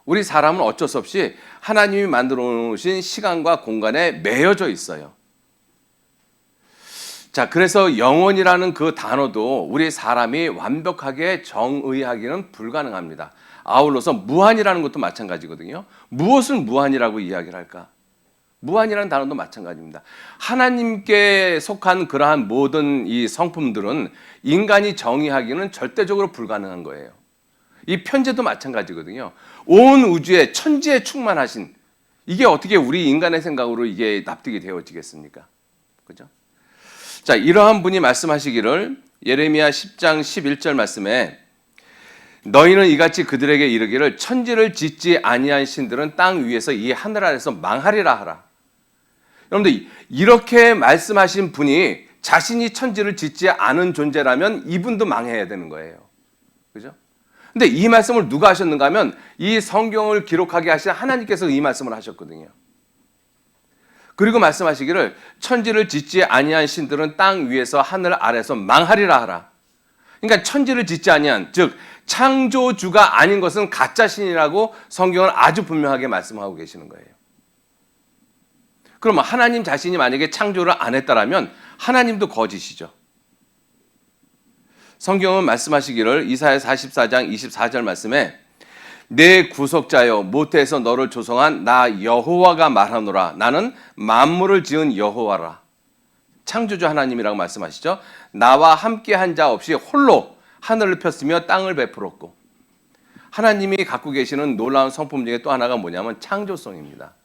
우리 사람은 어쩔 수 없이 하나님이 만들어 놓으신 시간과 공간에 매여져 있어요. 자, 그래서 영원이라는 그 단어도 우리 사람이 완벽하게 정의하기는 불가능합니다. 아울러서 무한이라는 것도 마찬가지거든요. 무엇을 무한이라고 이야기를 할까? 무한이라는 단어도 마찬가지입니다. 하나님께 속한 그러한 모든 이 성품들은 인간이 정의하기는 절대적으로 불가능한 거예요. 이 편재도 마찬가지거든요. 온 우주에 천지에 충만하신 이게 어떻게 우리 인간의 생각으로 이게 납득이 되어지겠습니까? 그죠? 자, 이러한 분이 말씀하시기를 예레미야 10장 11절 말씀에 너희는 이같이 그들에게 이르기를 천지를 짓지 아니한 신들은 땅 위에서 이 하늘 아래서 망하리라 하라. 여러분들 이렇게 말씀하신 분이 자신이 천지를 짓지 않은 존재라면 이분도 망해야 되는 거예요. 그죠? 근데 이 말씀을 누가 하셨는가 하면 이 성경을 기록하게 하신 하나님께서 이 말씀을 하셨거든요. 그리고 말씀하시기를 천지를 짓지 아니한 신들은 땅 위에서 하늘 아래서 망하리라 하라. 그러니까 천지를 짓지 아니한 즉 창조주가 아닌 것은 가짜 신이라고 성경은 아주 분명하게 말씀하고 계시는 거예요. 그러면 하나님 자신이 만약에 창조를 안 했다라면 하나님도 거짓이죠. 성경은 말씀하시기를 이사야 44장 24절 말씀에 내 구속자여 모태에서 너를 조성한 나 여호와가 말하노라. 나는 만물을 지은 여호와라. 창조주 하나님이라고 말씀하시죠. 나와 함께한 자 없이 홀로 하늘을 폈으며 땅을 베풀었고. 하나님이 갖고 계시는 놀라운 성품 중에 또 하나가 뭐냐면 창조성입니다.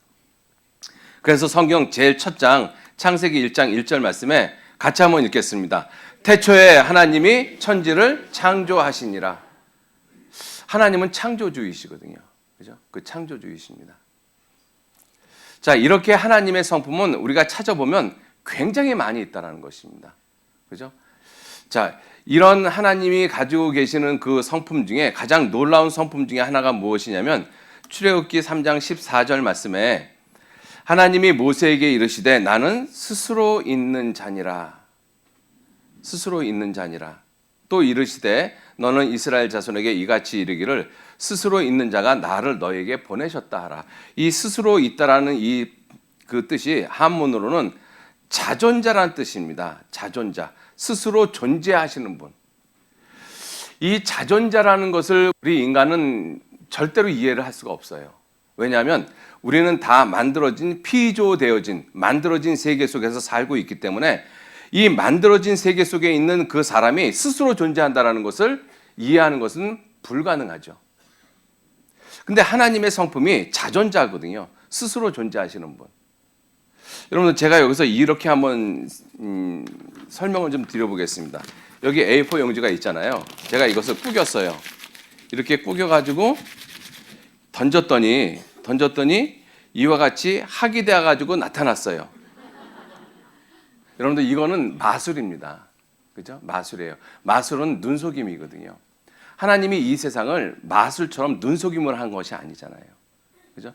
그래서 성경 제일 첫 장 창세기 1장 1절 말씀에 같이 한번 읽겠습니다. 태초에 하나님이 천지를 창조하시니라. 하나님은 창조주이시거든요. 그죠? 그 창조주이십니다. 자, 이렇게 하나님의 성품은 우리가 찾아보면 굉장히 많이 있다는 것입니다. 그죠? 자, 이런 하나님이 가지고 계시는 그 성품 중에 가장 놀라운 성품 중에 하나가 무엇이냐면 출애굽기 3장 14절 말씀에 하나님이 모세에게 이르시되 나는 스스로 있는 자니라. 스스로 있는 자니라. 또 이르시되 너는 이스라엘 자손에게 이같이 이르기를 스스로 있는 자가 나를 너에게 보내셨다 하라. 이 스스로 있다라는 이 그 뜻이 한문으로는 자존자라는 뜻입니다. 자존자. 스스로 존재하시는 분. 이 자존자라는 것을 우리 인간은 절대로 이해를 할 수가 없어요. 왜냐하면 우리는 다 만들어진 세계 속에서 살고 있기 때문에 이 만들어진 세계 속에 있는 그 사람이 스스로 존재한다는 것을 이해하는 것은 불가능하죠. 근데 하나님의 성품이 자존자거든요. 스스로 존재하시는 분. 여러분, 제가 여기서 이렇게 한번 설명을 좀 드려보겠습니다. 여기 A4 용지가 있잖아요. 제가 이것을 구겼어요. 이렇게 구겨가지고 던졌더니 이와 같이 학이 되어가지고 나타났어요. 여러분들, 이거는 마술입니다. 그죠? 마술이에요. 마술은 눈속임이거든요. 하나님이 이 세상을 마술처럼 눈속임을 한 것이 아니잖아요. 그죠?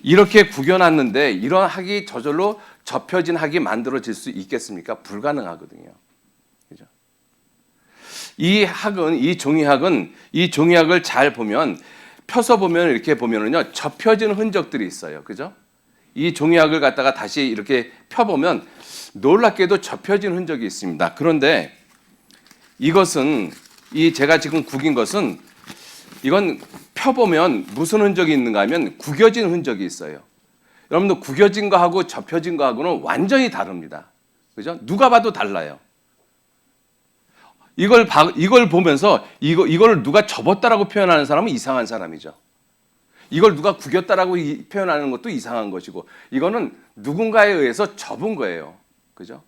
이렇게 구겨놨는데 이런 학이 저절로 접혀진 학이 만들어질 수 있겠습니까? 불가능하거든요. 그죠? 이 종이학을 잘 보면, 펴서 보면 이렇게 보면은요, 접혀진 흔적들이 있어요. 그죠? 이 종이학을 갖다가 다시 이렇게 펴보면 놀랍게도 접혀진 흔적이 있습니다. 그런데 이것은, 제가 지금 구긴 것은, 이건 펴보면 무슨 흔적이 있는가 하면 구겨진 흔적이 있어요. 여러분들, 구겨진 거하고 접혀진 거하고는 완전히 다릅니다. 그죠? 누가 봐도 달라요. 이걸 보면서 이걸 누가 접었다라고 표현하는 사람은 이상한 사람이죠. 이걸 누가 구겼다라고 표현하는 것도 이상한 것이고, 이거는 누군가에 의해서 접은 거예요. 그죠?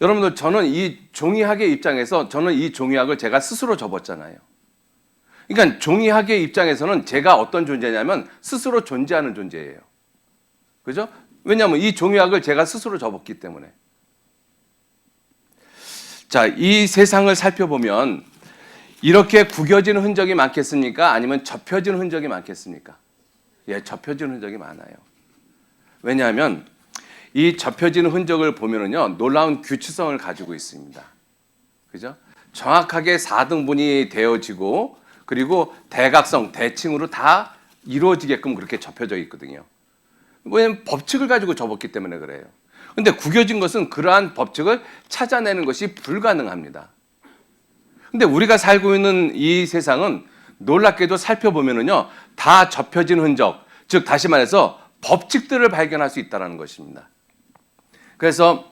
여러분들, 저는 이 종이학의 입장에서 저는 이 종이학을 제가 스스로 접었잖아요. 그러니까 종이학의 입장에서는 제가 어떤 존재냐면 스스로 존재하는 존재예요. 그죠? 왜냐하면 이 종이학을 제가 스스로 접었기 때문에. 자, 이 세상을 살펴보면 이렇게 구겨진 흔적이 많겠습니까? 아니면 접혀진 흔적이 많겠습니까? 예, 접혀진 흔적이 많아요. 왜냐하면 이 접혀진 흔적을 보면은요, 놀라운 규칙성을 가지고 있습니다. 그죠? 정확하게 4등분이 되어지고, 그리고 대각성, 대칭으로 다 이루어지게끔 그렇게 접혀져 있거든요. 왜냐하면 법칙을 가지고 접었기 때문에 그래요. 근데 구겨진 것은 그러한 법칙을 찾아내는 것이 불가능합니다. 근데 우리가 살고 있는 이 세상은 놀랍게도 살펴보면은요, 다 접혀진 흔적, 즉 다시 말해서 법칙들을 발견할 수 있다는 것입니다. 그래서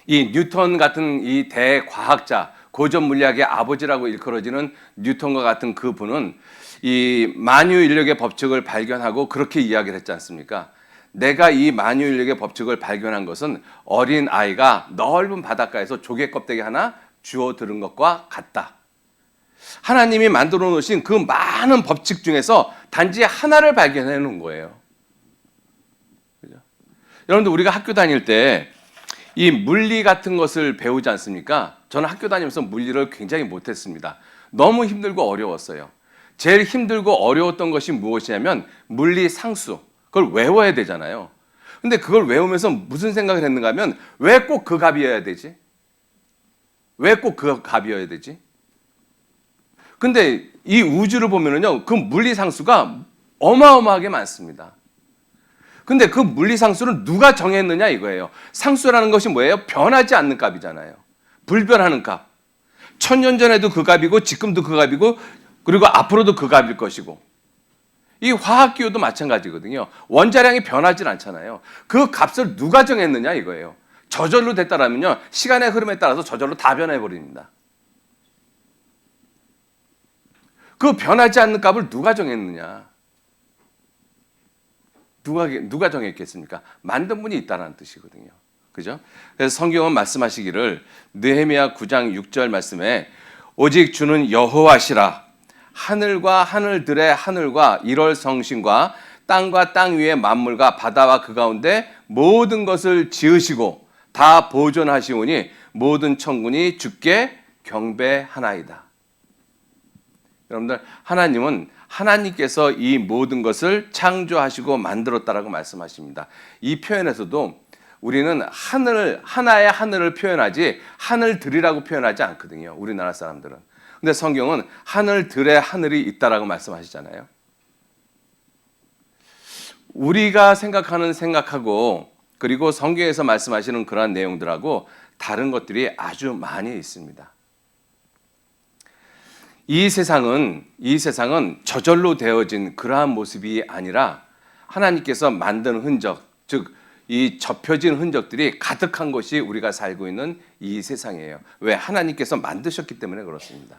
이 뉴턴 같은 이 대과학자, 고전 물리학의 아버지라고 일컬어지는 뉴턴과 같은 그분은 이 만유인력의 법칙을 발견하고 그렇게 이야기를 했지 않습니까? 내가 이 만유인력의 법칙을 발견한 것은 어린 아이가 넓은 바닷가에서 조개 껍데기 하나 주워 들은 것과 같다. 하나님이 만들어 놓으신 그 많은 법칙 중에서 단지 하나를 발견해 놓은 거예요. 그죠? 여러분들, 우리가 학교 다닐 때 이 물리 같은 것을 배우지 않습니까? 저는 학교 다니면서 물리를 굉장히 못했습니다. 너무 힘들고 어려웠어요. 제일 힘들고 어려웠던 것이 무엇이냐면 물리 상수. 그걸 외워야 되잖아요. 근데 그걸 외우면서 무슨 생각을 했는가 하면 왜 꼭 그 값이어야 되지? 왜 꼭 그 값이어야 되지? 근데 이 우주를 보면은요, 그 물리 상수가 어마어마하게 많습니다. 근데 그 물리 상수를 누가 정했느냐 이거예요. 상수라는 것이 뭐예요? 변하지 않는 값이잖아요. 불변하는 값. 1000년 전에도 그 값이고 지금도 그 값이고 그리고 앞으로도 그 값일 것이고. 이 화학기호도 마찬가지거든요. 원자량이 변하지 않잖아요. 그 값을 누가 정했느냐 이거예요. 저절로 됐다라면요, 시간의 흐름에 따라서 저절로 다 변해버립니다. 그 변하지 않는 값을 누가 정했느냐? 누가 정했겠습니까? 만든 분이 있다는 뜻이거든요. 그죠? 그래서 성경은 말씀하시기를 느헤미야 9장 6절 말씀에 오직 주는 여호와시라. 하늘과 하늘들의 하늘과 일월 성신과 땅과 땅 위의 만물과 바다와 그 가운데 모든 것을 지으시고 다 보존하시오니 모든 천군이 주께 경배하나이다. 여러분들, 하나님께서 이 모든 것을 창조하시고 만들었다라고 말씀하십니다. 이 표현에서도 우리는 하나의 하늘을 표현하지 하늘들이라고 표현하지 않거든요. 우리나라 사람들은. 근데 성경은 하늘들에 하늘이 있다라고 말씀하시잖아요. 우리가 생각하는 생각하고 그리고 성경에서 말씀하시는 그러한 내용들하고 다른 것들이 아주 많이 있습니다. 이 세상은 저절로 되어진 그러한 모습이 아니라 하나님께서 만든 흔적, 즉 이 접혀진 흔적들이 가득한 것이 우리가 살고 있는 이 세상이에요. 왜? 하나님께서 만드셨기 때문에 그렇습니다.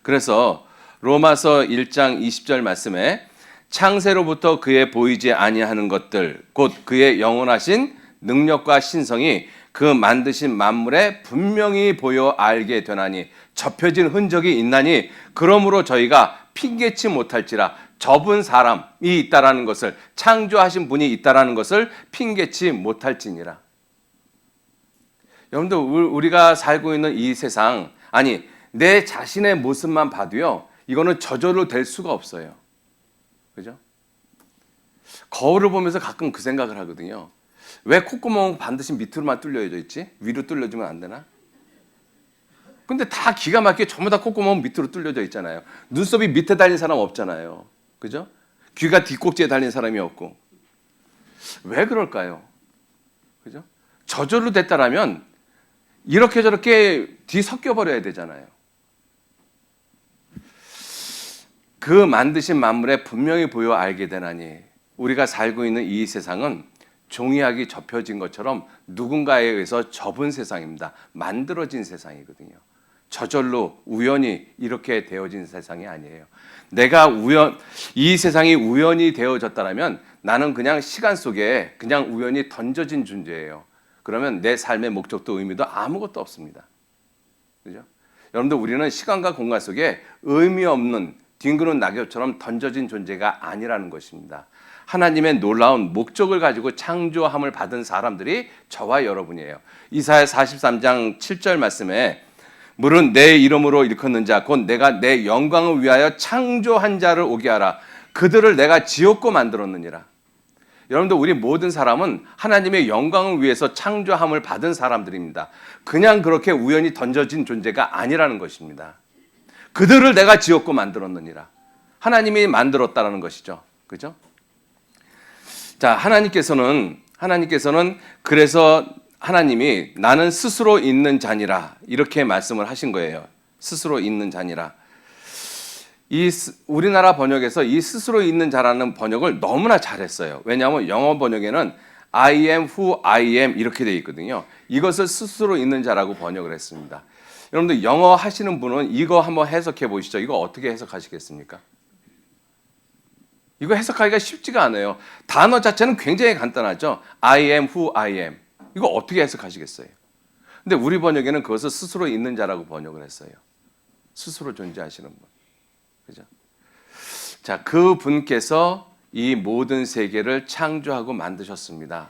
그래서 로마서 1장 20절 말씀에 창세로부터 그의 보이지 아니하는 것들 곧 그의 영원하신 능력과 신성이 그 만드신 만물에 분명히 보여 알게 되나니 접혀진 흔적이 있나니 그러므로 저희가 핑계치 못할지라 접은 사람이 있다라는 것을 창조하신 분이 있다라는 것을 핑계치 못할지니라. 여러분들 우리가 살고 있는 이 세상 아니 내 자신의 모습만 봐도요 이거는 저절로 될 수가 없어요. 그죠? 거울을 보면서 가끔 그 생각을 하거든요. 왜 콧구멍은 반드시 밑으로만 뚫려져 있지? 위로 뚫려주면 안 되나? 근데 다 기가 막히게 전부 다 콧구멍은 밑으로 뚫려져 있잖아요. 눈썹이 밑에 달린 사람 없잖아요. 그죠? 귀가 뒷꼭지에 달린 사람이 없고. 왜 그럴까요? 그죠? 저절로 됐다라면 이렇게 저렇게 뒤섞여 버려야 되잖아요. 그 만드신 만물에 분명히 보여 알게 되나니 우리가 살고 있는 이 세상은 종이학이 접혀진 것처럼 누군가에 의해서 접은 세상입니다. 만들어진 세상이거든요. 저절로 우연히 이렇게 되어진 세상이 아니에요. 이 세상이 우연히 되어졌다면 나는 그냥 시간 속에 그냥 우연히 던져진 존재예요. 그러면 내 삶의 목적도 의미도 아무것도 없습니다. 그죠? 여러분들 우리는 시간과 공간 속에 의미 없는 뒹구는 낙엽처럼 던져진 존재가 아니라는 것입니다. 하나님의 놀라운 목적을 가지고 창조함을 받은 사람들이 저와 여러분이에요. 이사야 43장 7절 말씀에 물은 내 이름으로 일컫는 자 곧 내가 내 영광을 위하여 창조한 자를 오게 하라. 그들을 내가 지었고 만들었느니라. 여러분들 우리 모든 사람은 하나님의 영광을 위해서 창조함을 받은 사람들입니다. 그냥 그렇게 우연히 던져진 존재가 아니라는 것입니다. 그들을 내가 지었고 만들었느니라. 하나님이 만들었다라는 것이죠. 그죠? 자, 하나님께서는 그래서 하나님이 나는 스스로 있는 자니라 이렇게 말씀을 하신 거예요. 스스로 있는 자니라. 우리나라 번역에서 이 스스로 있는 자라는 번역을 너무나 잘했어요. 왜냐하면 영어 번역에는 I am who I am 이렇게 되어 있거든요. 이것을 스스로 있는 자라고 번역을 했습니다. 여러분들 영어 하시는 분은 이거 한번 해석해 보시죠. 이거 어떻게 해석하시겠습니까? 이거 해석하기가 쉽지가 않아요. 단어 자체는 굉장히 간단하죠. I am who I am. 이거 어떻게 해석하시겠어요? 근데 우리 번역에는 그것을 스스로 있는 자라고 번역을 했어요. 스스로 존재하시는 분. 그죠? 자, 그 분께서 이 모든 세계를 창조하고 만드셨습니다.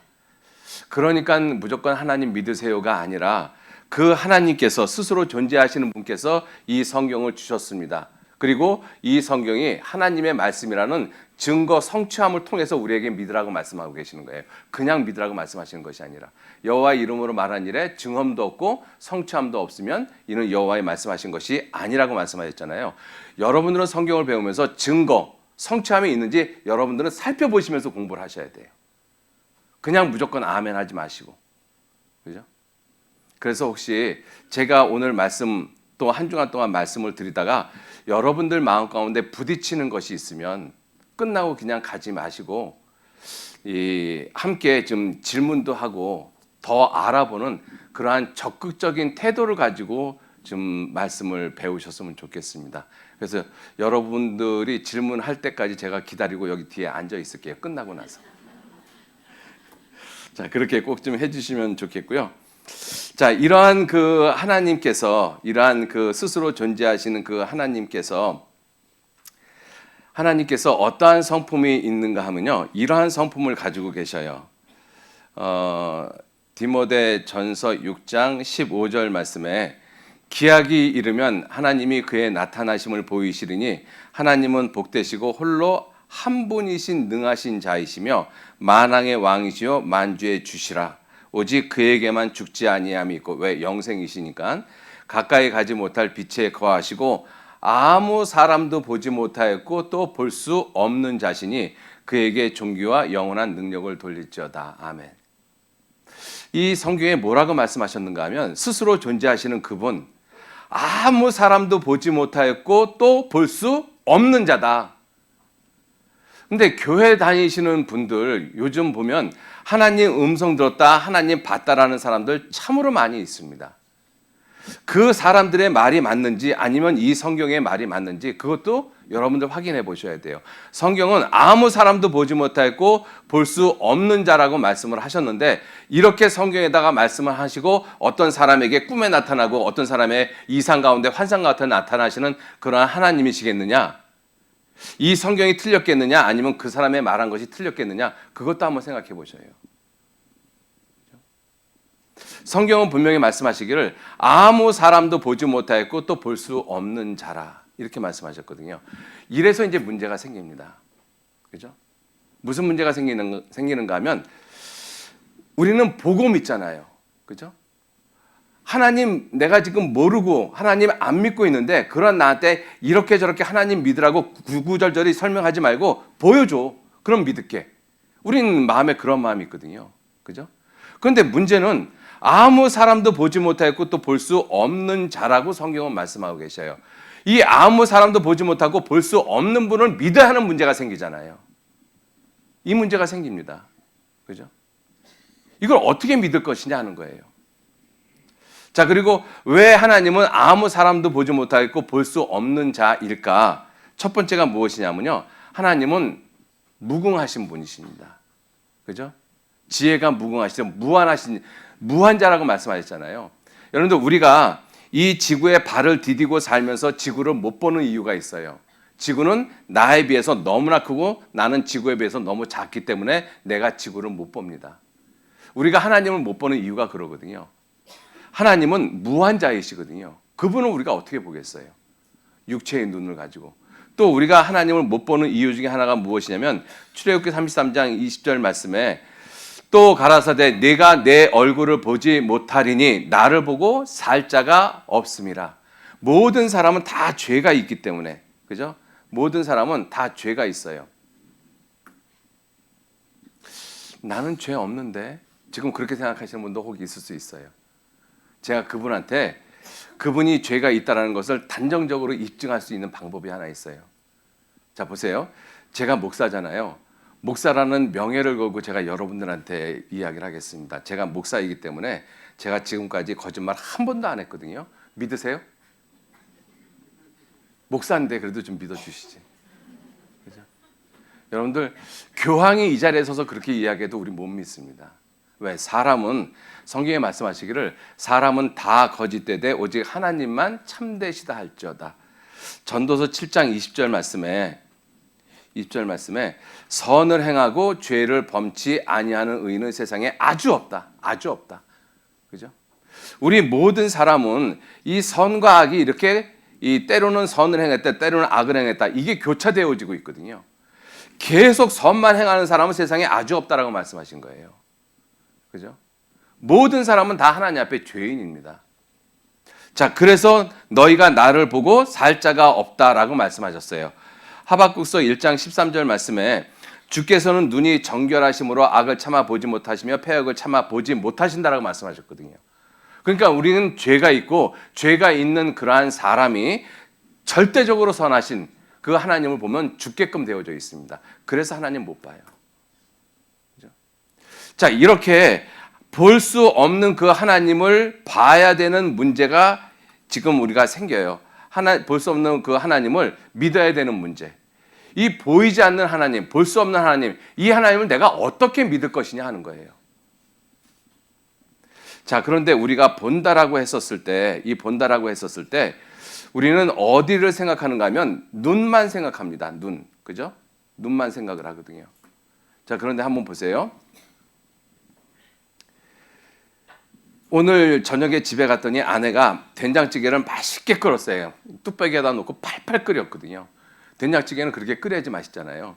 그러니까 무조건 하나님 믿으세요가 아니라 그 하나님께서 스스로 존재하시는 분께서 이 성경을 주셨습니다. 그리고 이 성경이 하나님의 말씀이라는 증거 성취함을 통해서 우리에게 믿으라고 말씀하고 계시는 거예요. 그냥 믿으라고 말씀하시는 것이 아니라 여호와의 이름으로 말한 일에 증언도 없고 성취함도 없으면 이는 여호와의 말씀하신 것이 아니라고 말씀하셨잖아요. 여러분들은 성경을 배우면서 증거, 성취함이 있는지 여러분들은 살펴보시면서 공부를 하셔야 돼요. 그냥 무조건 아멘 하지 마시고. 그죠? 그래서 혹시 제가 오늘 말씀 또 한 주간 동안 말씀을 드리다가 여러분들 마음 가운데 부딪히는 것이 있으면 끝나고 그냥 가지 마시고 함께 좀 질문도 하고 더 알아보는 그러한 적극적인 태도를 가지고 좀 말씀을 배우셨으면 좋겠습니다. 그래서 여러분들이 질문할 때까지 제가 기다리고 여기 뒤에 앉아 있을게요. 끝나고 나서. 자, 그렇게 꼭 좀 해주시면 좋겠고요. 자, 이러한 그 하나님께서, 이러한 그 스스로 존재하시는 그 하나님께서 어떠한 성품이 있는가 하면요, 이러한 성품을 가지고 계셔요. 디모데전서 6장 15절 말씀에 기약이 이르면 하나님이 그의 나타나심을 보이시리니 하나님은 복되시고 홀로 한 분이신 능하신 자이시며 만왕의 왕이시요 만주의 주시라. 오직 그에게만 죽지 아니함이 있고, 왜? 영생이시니까 가까이 가지 못할 빛에 거하시고 아무 사람도 보지 못하였고 또 볼 수 없는 자신이 그에게 존귀와 영원한 능력을 돌릴지어다. 아멘. 이 성경에 뭐라고 말씀하셨는가 하면 스스로 존재하시는 그분, 아무 사람도 보지 못하였고 또 볼 수 없는 자다. 근데 교회 다니시는 분들 요즘 보면 하나님 음성 들었다, 하나님 봤다라는 사람들 참으로 많이 있습니다. 그 사람들의 말이 맞는지 아니면 이 성경의 말이 맞는지 그것도 여러분들 확인해 보셔야 돼요. 성경은 아무 사람도 보지 못했고 볼 수 없는 자라고 말씀을 하셨는데, 이렇게 성경에다가 말씀을 하시고 어떤 사람에게 꿈에 나타나고 어떤 사람의 이상 가운데 환상 같은 나타나시는 그러한 하나님이시겠느냐? 이 성경이 틀렸겠느냐? 아니면 그 사람의 말한 것이 틀렸겠느냐? 그것도 한번 생각해 보셔요. 성경은 분명히 말씀하시기를 아무 사람도 보지 못하였고 또 볼 수 없는 자라, 이렇게 말씀하셨거든요. 이래서 이제 문제가 생깁니다. 그죠? 무슨 문제가 생기는가 하면 우리는 보고 믿잖아요. 그죠? 하나님 내가 지금 모르고 하나님 안 믿고 있는데, 그런 나한테 이렇게 저렇게 하나님 믿으라고 구구절절히 설명하지 말고 보여줘. 그럼 믿을게. 우리는 마음에 그런 마음이 있거든요. 그죠? 그런데 문제는 아무 사람도 보지 못하였고 또 볼 수 없는 자라고 성경은 말씀하고 계셔요. 이 아무 사람도 보지 못하고 볼 수 없는 분을 믿어야 하는 문제가 생기잖아요. 이 문제가 생깁니다. 그죠? 이걸 어떻게 믿을 것이냐 하는 거예요. 자, 그리고 왜 하나님은 아무 사람도 보지 못하겠고 볼 수 없는 자일까? 첫 번째가 무엇이냐면요, 하나님은 무궁하신 분이십니다. 그죠? 지혜가 무궁하시죠. 무한자라고 말씀하셨잖아요. 여러분들, 우리가 이 지구에 발을 디디고 살면서 지구를 못 보는 이유가 있어요. 지구는 나에 비해서 너무나 크고 나는 지구에 비해서 너무 작기 때문에 내가 지구를 못 봅니다. 우리가 하나님을 못 보는 이유가 그러거든요. 하나님은 무한자이시거든요. 그분은 우리가 어떻게 보겠어요? 육체의 눈을 가지고. 또 우리가 하나님을 못 보는 이유 중에 하나가 무엇이냐면 출애굽기 33장 20절 말씀에 또 가라사대 네가 내 얼굴을 보지 못하리니 나를 보고 살 자가 없음이라. 모든 사람은 다 죄가 있기 때문에, 그죠? 모든 사람은 다 죄가 있어요. 나는 죄 없는데, 지금 그렇게 생각하시는 분도 혹 있을 수 있어요. 제가 그분한테 그분이 죄가 있다는 것을 단정적으로 입증할 수 있는 방법이 하나 있어요. 자, 보세요. 제가 목사잖아요. 목사라는 명예를 걸고 제가 여러분들한테 이야기를 하겠습니다. 제가 목사이기 때문에 제가 지금까지 거짓말 한 번도 안 했거든요. 믿으세요? 목사인데 그래도 좀 믿어주시지. 그죠? 여러분들, 교황이 이 자리에 서서 그렇게 이야기해도 우리 못 믿습니다. 왜? 사람은, 성경에 말씀하시기를 사람은 다 거짓되되 오직 하나님만 참되시다 할지어다. 전도서 7장 20절 말씀에 선을 행하고 죄를 범치 아니하는 의인은 세상에 아주 없다. 아주 없다. 그죠? 우리 모든 사람은 이 선과 악이 이렇게 때로는 선을 행했다, 때로는 악을 행했다, 이게 교차되어지고 있거든요. 계속 선만 행하는 사람은 세상에 아주 없다라고 말씀하신 거예요. 그죠? 모든 사람은 다 하나님 앞에 죄인입니다. 자, 그래서 너희가 나를 보고 살 자가 없다라고 말씀하셨어요. 하박국서 1장 13절 말씀에 주께서는 눈이 정결하심으로 악을 참아 보지 못하시며 패역을 참아 보지 못하신다라고 말씀하셨거든요. 그러니까 우리는 죄가 있고 죄가 있는 그러한 사람이 절대적으로 선하신 그 하나님을 보면 죽게끔 되어져 있습니다. 그래서 하나님 못 봐요. 그죠? 자, 이렇게 볼 수 없는 그 하나님을 봐야 되는 문제가 지금 우리가 생겨요. 볼 수 없는 그 하나님을 믿어야 되는 문제. 이 보이지 않는 하나님, 볼 수 없는 하나님, 이 하나님을 내가 어떻게 믿을 것이냐 하는 거예요. 자, 그런데 우리가 본다라고 했었을 때, 우리는 어디를 생각하는가 하면 눈만 생각합니다. 눈. 그죠? 눈만 생각을 하거든요. 자, 그런데 한번 보세요. 오늘 저녁에 집에 갔더니 아내가 된장찌개를 맛있게 끓였어요. 뚝배기에다 놓고 팔팔 끓였거든요. 된장찌개는 그렇게 끓여야지 맛있잖아요.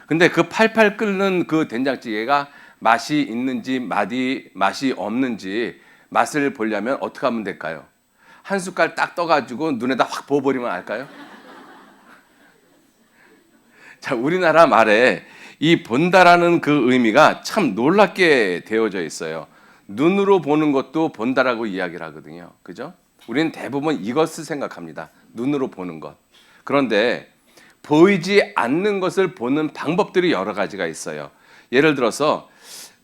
근데 그 팔팔 끓는 그 된장찌개가 맛이 있는지 맛이 없는지 맛을 보려면 어떻게 하면 될까요? 한 숟갈 딱 떠가지고 눈에다 확 부어버리면 알까요? 자, 우리나라 말에 이 본다라는 그 의미가 참 놀랍게 되어져 있어요. 눈으로 보는 것도 본다라고 이야기를 하거든요. 그죠? 우리는 대부분 이것을 생각합니다. 눈으로 보는 것. 그런데 보이지 않는 것을 보는 방법들이 여러 가지가 있어요. 예를 들어서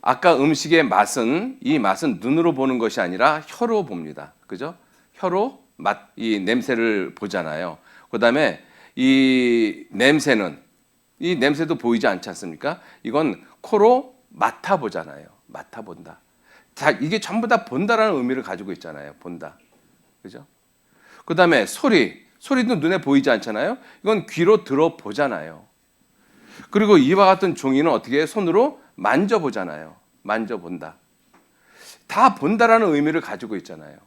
아까 음식의 맛은 이 맛은 눈으로 보는 것이 아니라 혀로 봅니다. 그죠? 혀로 이 냄새를 보잖아요. 그다음에 이 냄새도 보이지 않지 않습니까? 이건 코로 맡아보잖아요. 맡아본다. 자, 이게 전부 다 본다라는 의미를 가지고 있잖아요. 본다. 그죠? 그 다음에 소리도 눈에 보이지 않잖아요. 이건 귀로 들어보잖아요. 그리고 이와 같은 종이는 어떻게 손으로 만져보잖아요. 만져본다. 다 본다라는 의미를 가지고 있잖아요.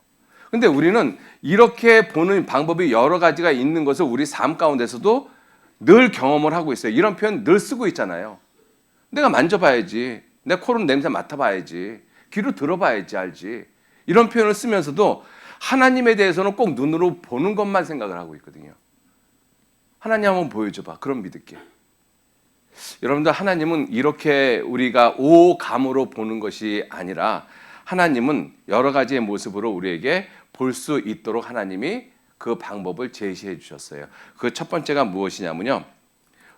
근데 우리는 이렇게 보는 방법이 여러 가지가 있는 것을 우리 삶 가운데서도 늘 경험을 하고 있어요. 이런 표현 늘 쓰고 있잖아요. 내가 만져봐야지. 내 코로 냄새 맡아봐야지. 귀로 들어봐야지 알지. 이런 표현을 쓰면서도 하나님에 대해서는 꼭 눈으로 보는 것만 생각을 하고 있거든요. 하나님 한번 보여줘봐. 그럼 믿을게. 여러분들, 하나님은 이렇게 우리가 오감으로 보는 것이 아니라 하나님은 여러 가지의 모습으로 우리에게 볼 수 있도록 하나님이 그 방법을 제시해 주셨어요. 그 첫 번째가 무엇이냐면요.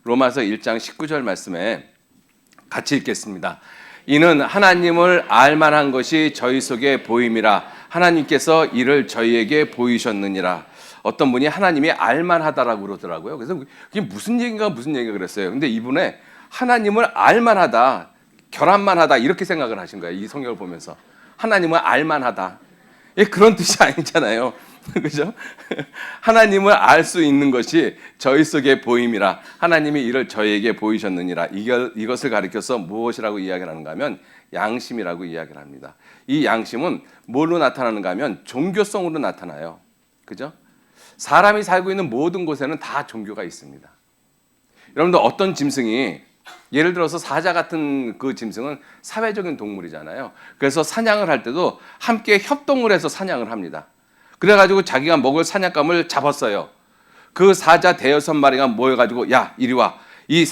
로마서 1장 19절 말씀에 같이 읽겠습니다. 이는 하나님을 알만한 것이 저희 속에 보임이라 하나님께서 이를 저희에게 보이셨느니라. 어떤 분이 하나님이 알만하다라고 그러더라고요. 그래서 그게 무슨 얘기인가 그랬어요. 근데 이분의 하나님을 알만하다, 결함만하다 이렇게 생각을 하신 거예요. 이 성경을 보면서 하나님을 알만하다. 그런 뜻이 아니잖아요. 그죠? 하나님을 알 수 있는 것이 저희 속에 보임이라 하나님이 이를 저희에게 보이셨느니라. 이것을 가리켜서 무엇이라고 이야기를 하는가 하면 양심이라고 이야기를 합니다. 이 양심은 뭘로 나타나는가 하면 종교성으로 나타나요. 그죠? 사람이 살고 있는 모든 곳에는 다 종교가 있습니다. 여러분들, 어떤 짐승이 예를 들어서 사자 같은 그 짐승은 사회적인 동물이잖아요. 그래서 사냥을 할 때도 함께 협동을 해서 사냥을 합니다. 그래가지고 자기가 먹을 사냥감을 잡았어요. 그 사자 대여섯 마리가 모여가지고 야 이리 와. 이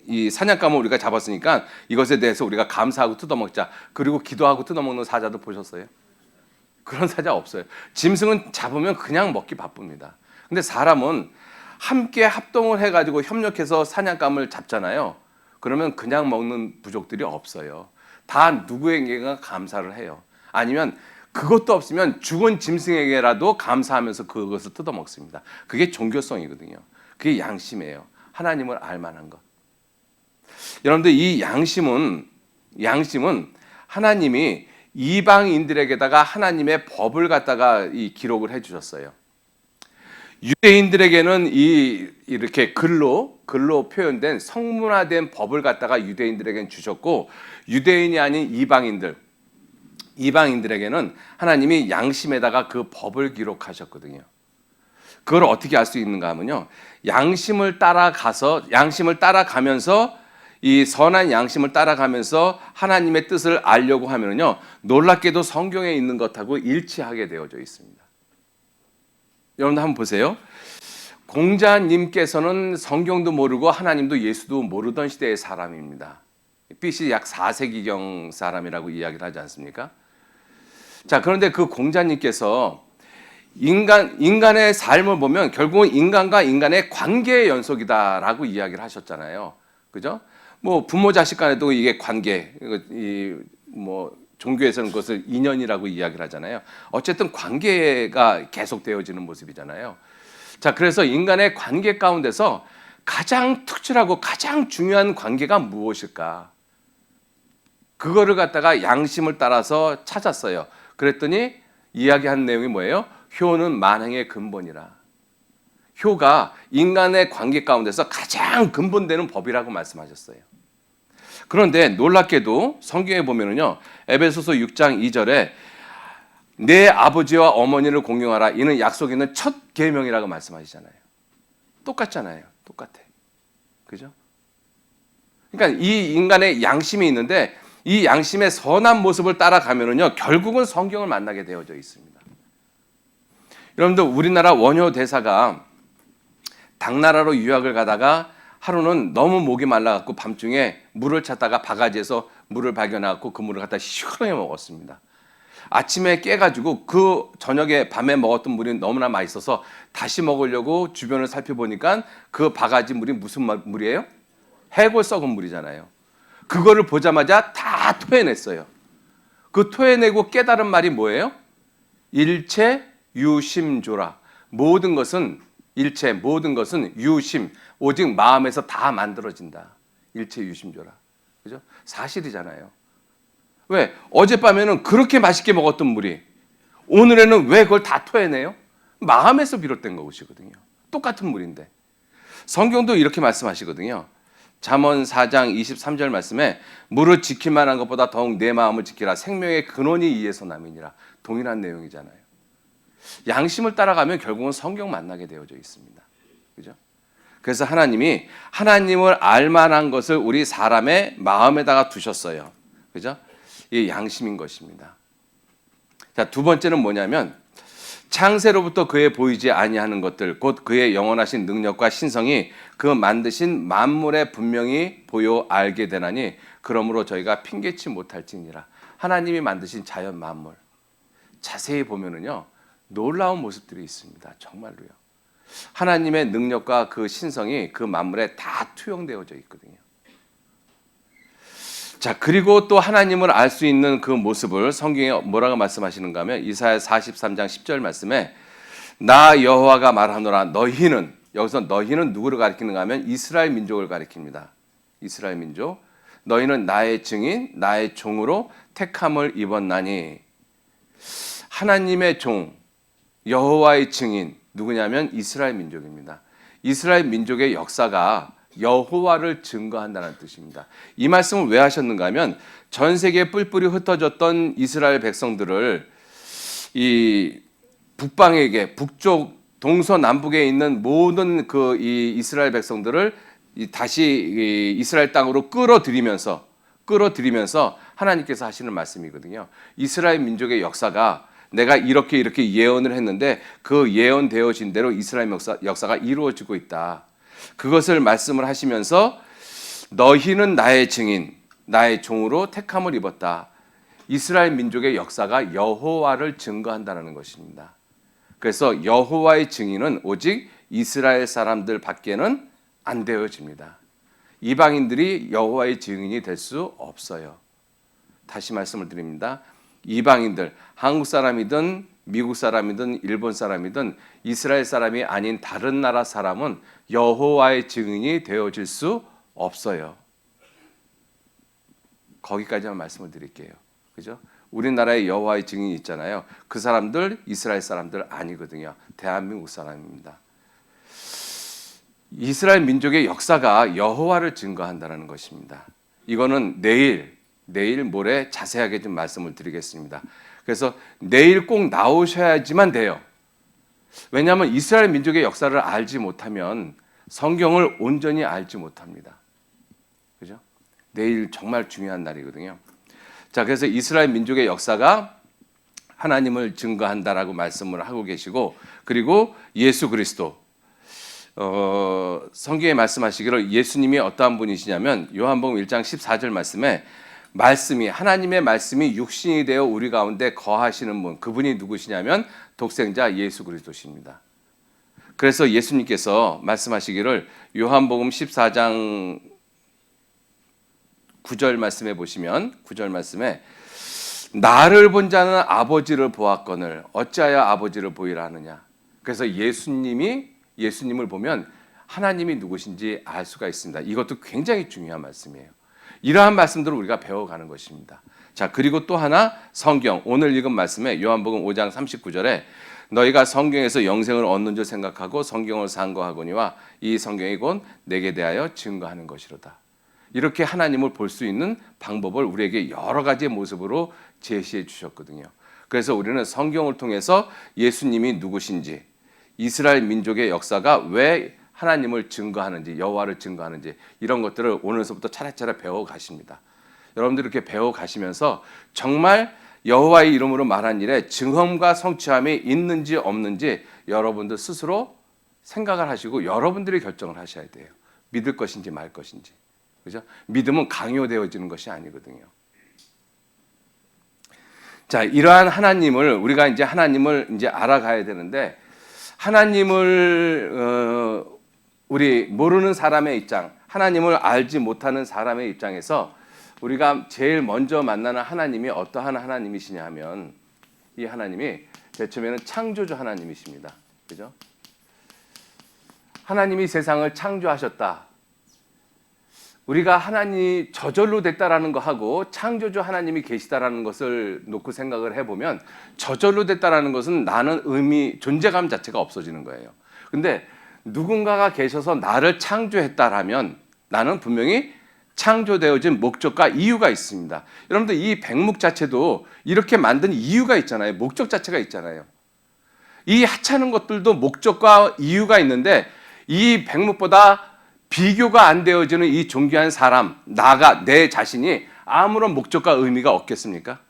이 사냥감을 우리가 잡았으니까 이것에 대해서 우리가 감사하고 뜯어먹자. 그리고 기도하고 뜯어먹는 사자도 보셨어요? 그런 사자 없어요. 짐승은 잡으면 그냥 먹기 바쁩니다. 근데 사람은 함께 합동을 해가지고 협력해서 사냥감을 잡잖아요. 그러면 그냥 먹는 부족들이 없어요. 다 누구에게가 감사를 해요. 아니면 그것도 없으면 죽은 짐승에게라도 감사하면서 그것을 뜯어먹습니다. 그게 종교성이거든요. 그게 양심이에요. 하나님을 알만한 것. 여러분들, 이 양심은 하나님이 이방인들에게다가 하나님의 법을 갖다가 이 기록을 해주셨어요. 유대인들에게는 이렇게 글로 표현된 성문화된 법을 갖다가 유대인들에게는 주셨고, 유대인이 아닌 이방인들에게는 하나님이 양심에다가 그 법을 기록하셨거든요. 그걸 어떻게 알 수 있는가 하면요, 양심을 따라가면서 이 선한 양심을 따라가면서 하나님의 뜻을 알려고 하면요, 놀랍게도 성경에 있는 것하고 일치하게 되어져 있습니다. 여러분들 한번 보세요. 공자님께서는 성경도 모르고 하나님도 예수도 모르던 시대의 사람입니다. BC 약 4세기경 사람이라고 이야기를 하지 않습니까? 자, 그런데 그 공자님께서 인간의 삶을 보면 결국은 인간과 인간의 관계의 연속이다라고 이야기를 하셨잖아요. 그죠? 뭐 부모 자식 간에도 이게 관계, 종교에서는 그것을 인연이라고 이야기를 하잖아요. 어쨌든 관계가 계속되어지는 모습이잖아요. 자, 그래서 인간의 관계 가운데서 가장 특출하고 가장 중요한 관계가 무엇일까? 그거를 갖다가 양심을 따라서 찾았어요. 그랬더니 이야기한 내용이 뭐예요? 효는 만행의 근본이라. 효가 인간의 관계 가운데서 가장 근본되는 법이라고 말씀하셨어요. 그런데 놀랍게도 성경에 보면은요, 에베소서 6장 2절에 내 아버지와 어머니를 공경하라. 이는 약속 있는 첫 계명이라고 말씀하시잖아요. 똑같잖아요. 똑같아. 그죠? 그러니까 이 인간의 양심이 있는데 이 양심의 선한 모습을 따라가면은요, 결국은 성경을 만나게 되어져 있습니다. 여러분들, 우리나라 원효 대사가 당나라로 유학을 가다가 하루는 너무 목이 말라갖고 밤중에 물을 찾다가 바가지에서 물을 발견해갖고 그 물을 갖다 시원하게 먹었습니다. 아침에 깨가지고 그 저녁에 밤에 먹었던 물이 너무나 맛있어서 다시 먹으려고 주변을 살펴보니까 그 바가지 물이 무슨 물이에요? 해골 썩은 물이잖아요. 그거를 보자마자 다 토해냈어요. 그 토해내고 깨달은 말이 뭐예요? 일체 유심조라. 모든 것은 일체, 모든 것은 유심, 오직 마음에서 다 만들어진다. 일체 유심조라. 그죠? 사실이잖아요. 왜? 어젯밤에는 그렇게 맛있게 먹었던 물이 오늘에는 왜 그걸 다 토해내요? 마음에서 비롯된 것이거든요. 똑같은 물인데. 성경도 이렇게 말씀하시거든요. 잠언 4장 23절 말씀에 무릇 지킬 만한 것보다 더욱 내 마음을 지키라. 생명의 근원이 이에서 남이니라. 동일한 내용이잖아요. 양심을 따라가면 결국은 성경 만나게 되어져 있습니다. 그죠? 그래서 하나님이 하나님을 알 만한 것을 우리 사람의 마음에다가 두셨어요. 그죠? 이 양심인 것입니다. 자, 두 번째는 뭐냐면 창세로부터 그의 보이지 아니하는 것들 곧 그의 영원하신 능력과 신성이 그 만드신 만물에 분명히 보여 알게 되나니 그러므로 저희가 핑계치 못할지니라. 하나님이 만드신 자연 만물 자세히 보면은요, 놀라운 모습들이 있습니다. 정말로요. 하나님의 능력과 그 신성이 그 만물에 다 투영되어져 있거든요. 자, 그리고 또 하나님을 알 수 있는 그 모습을 성경에 뭐라고 말씀하시는가 하면 이사야 43장 10절 말씀에 나 여호와가 말하노라. 너희는, 여기서 너희는 누구를 가리키는가 하면 이스라엘 민족을 가리킵니다. 이스라엘 민족. 너희는 나의 증인, 나의 종으로 택함을 입었나니. 하나님의 종, 여호와의 증인 누구냐면 이스라엘 민족입니다. 이스라엘 민족의 역사가 여호와를 증거한다는 뜻입니다. 이 말씀을 왜 하셨는가 하면 전 세계에 뿔뿔이 흩어졌던 이스라엘 백성들을 이 북방에게, 북쪽 동서남북에 있는 모든 그 이 이스라엘 백성들을 다시 이 이스라엘 땅으로 끌어들이면서 하나님께서 하시는 말씀이거든요. 이스라엘 민족의 역사가 내가 이렇게 예언을 했는데 그 예언되어진 대로 이스라엘 역사가 이루어지고 있다. 그것을 말씀을 하시면서 너희는 나의 증인, 나의 종으로 택함을 입었다. 이스라엘 민족의 역사가 여호와를 증거한다는 것입니다. 그래서 여호와의 증인은 오직 이스라엘 사람들 밖에는 안 되어집니다. 이방인들이 여호와의 증인이 될 수 없어요. 다시 말씀을 드립니다. 이방인들, 한국 사람이든 미국 사람이든 일본 사람이든 이스라엘 사람이 아닌 다른 나라 사람은 여호와의 증인이 되어질 수 없어요. 거기까지만 말씀을 드릴게요. 그죠? 우리나라에 여호와의 증인이 있잖아요. 그 사람들 이스라엘 사람들 아니거든요. 대한민국 사람입니다. 이스라엘 민족의 역사가 여호와를 증거한다는 것입니다. 이거는 내일 모레 자세하게 좀 말씀을 드리겠습니다. 그래서 내일 꼭 나오셔야지만 돼요. 왜냐하면 이스라엘 민족의 역사를 알지 못하면 성경을 온전히 알지 못합니다. 그죠? 내일 정말 중요한 날이거든요. 자, 그래서 이스라엘 민족의 역사가 하나님을 증거한다라고 말씀을 하고 계시고, 그리고 예수 그리스도, 성경에 말씀하시기를 예수님이 어떠한 분이시냐면 요한복음 1장 14절 말씀에 하나님의 말씀이 육신이 되어 우리 가운데 거하시는 분, 그분이 누구시냐면 독생자 예수 그리스도십니다. 그래서 예수님께서 말씀하시기를 요한복음 14장 9절 말씀에 보시면 9절 말씀에 나를 본 자는 아버지를 보았거늘 어찌하여 아버지를 보이라 하느냐. 그래서 예수님을 보면 하나님이 누구신지 알 수가 있습니다. 이것도 굉장히 중요한 말씀이에요. 이러한 말씀들을 우리가 배워가는 것입니다. 자, 그리고 또 하나 성경 오늘 읽은 말씀에 요한복음 5장 39절에 너희가 성경에서 영생을 얻는 줄 생각하고 성경을 상고하거니와 이 성경이 곧 내게 대하여 증거하는 것이로다. 이렇게 하나님을 볼 수 있는 방법을 우리에게 여러 가지의 모습으로 제시해 주셨거든요. 그래서 우리는 성경을 통해서 예수님이 누구신지, 이스라엘 민족의 역사가 왜 하나님을 증거하는지, 여호와를 증거하는지 이런 것들을 오늘서부터 차례차례 배워 가십니다. 여러분들 이렇게 배워 가시면서 정말 여호와의 이름으로 말한 일에 증언과 성취함이 있는지 없는지 여러분들 스스로 생각을 하시고 여러분들이 결정을 하셔야 돼요. 믿을 것인지 말 것인지. 그죠? 믿음은 강요되어지는 것이 아니거든요. 자, 이러한 하나님을 우리가 이제 하나님을 이제 알아가야 되는데 하나님을 우리 모르는 사람의 입장, 하나님을 알지 못하는 사람의 입장에서 우리가 제일 먼저 만나는 하나님이 어떠한 하나님이시냐 하면 이 하나님이 대초에는 창조주 하나님이십니다. 그죠? 하나님이 세상을 창조하셨다. 우리가 하나님이 저절로 됐다라는 거 하고 창조주 하나님이 계시다라는 것을 놓고 생각을 해보면 저절로 됐다라는 것은 나는 존재감 자체가 없어지는 거예요. 근데 누군가가 계셔서 나를 창조했다라면 나는 분명히 창조되어진 목적과 이유가 있습니다. 여러분들 이 백목 자체도 이렇게 만든 이유가 있잖아요. 목적 자체가 있잖아요. 이 하찮은 것들도 목적과 이유가 있는데 이 백목보다 비교가 안 되어지는 이 존귀한 사람, 내 자신이 아무런 목적과 의미가 없겠습니까?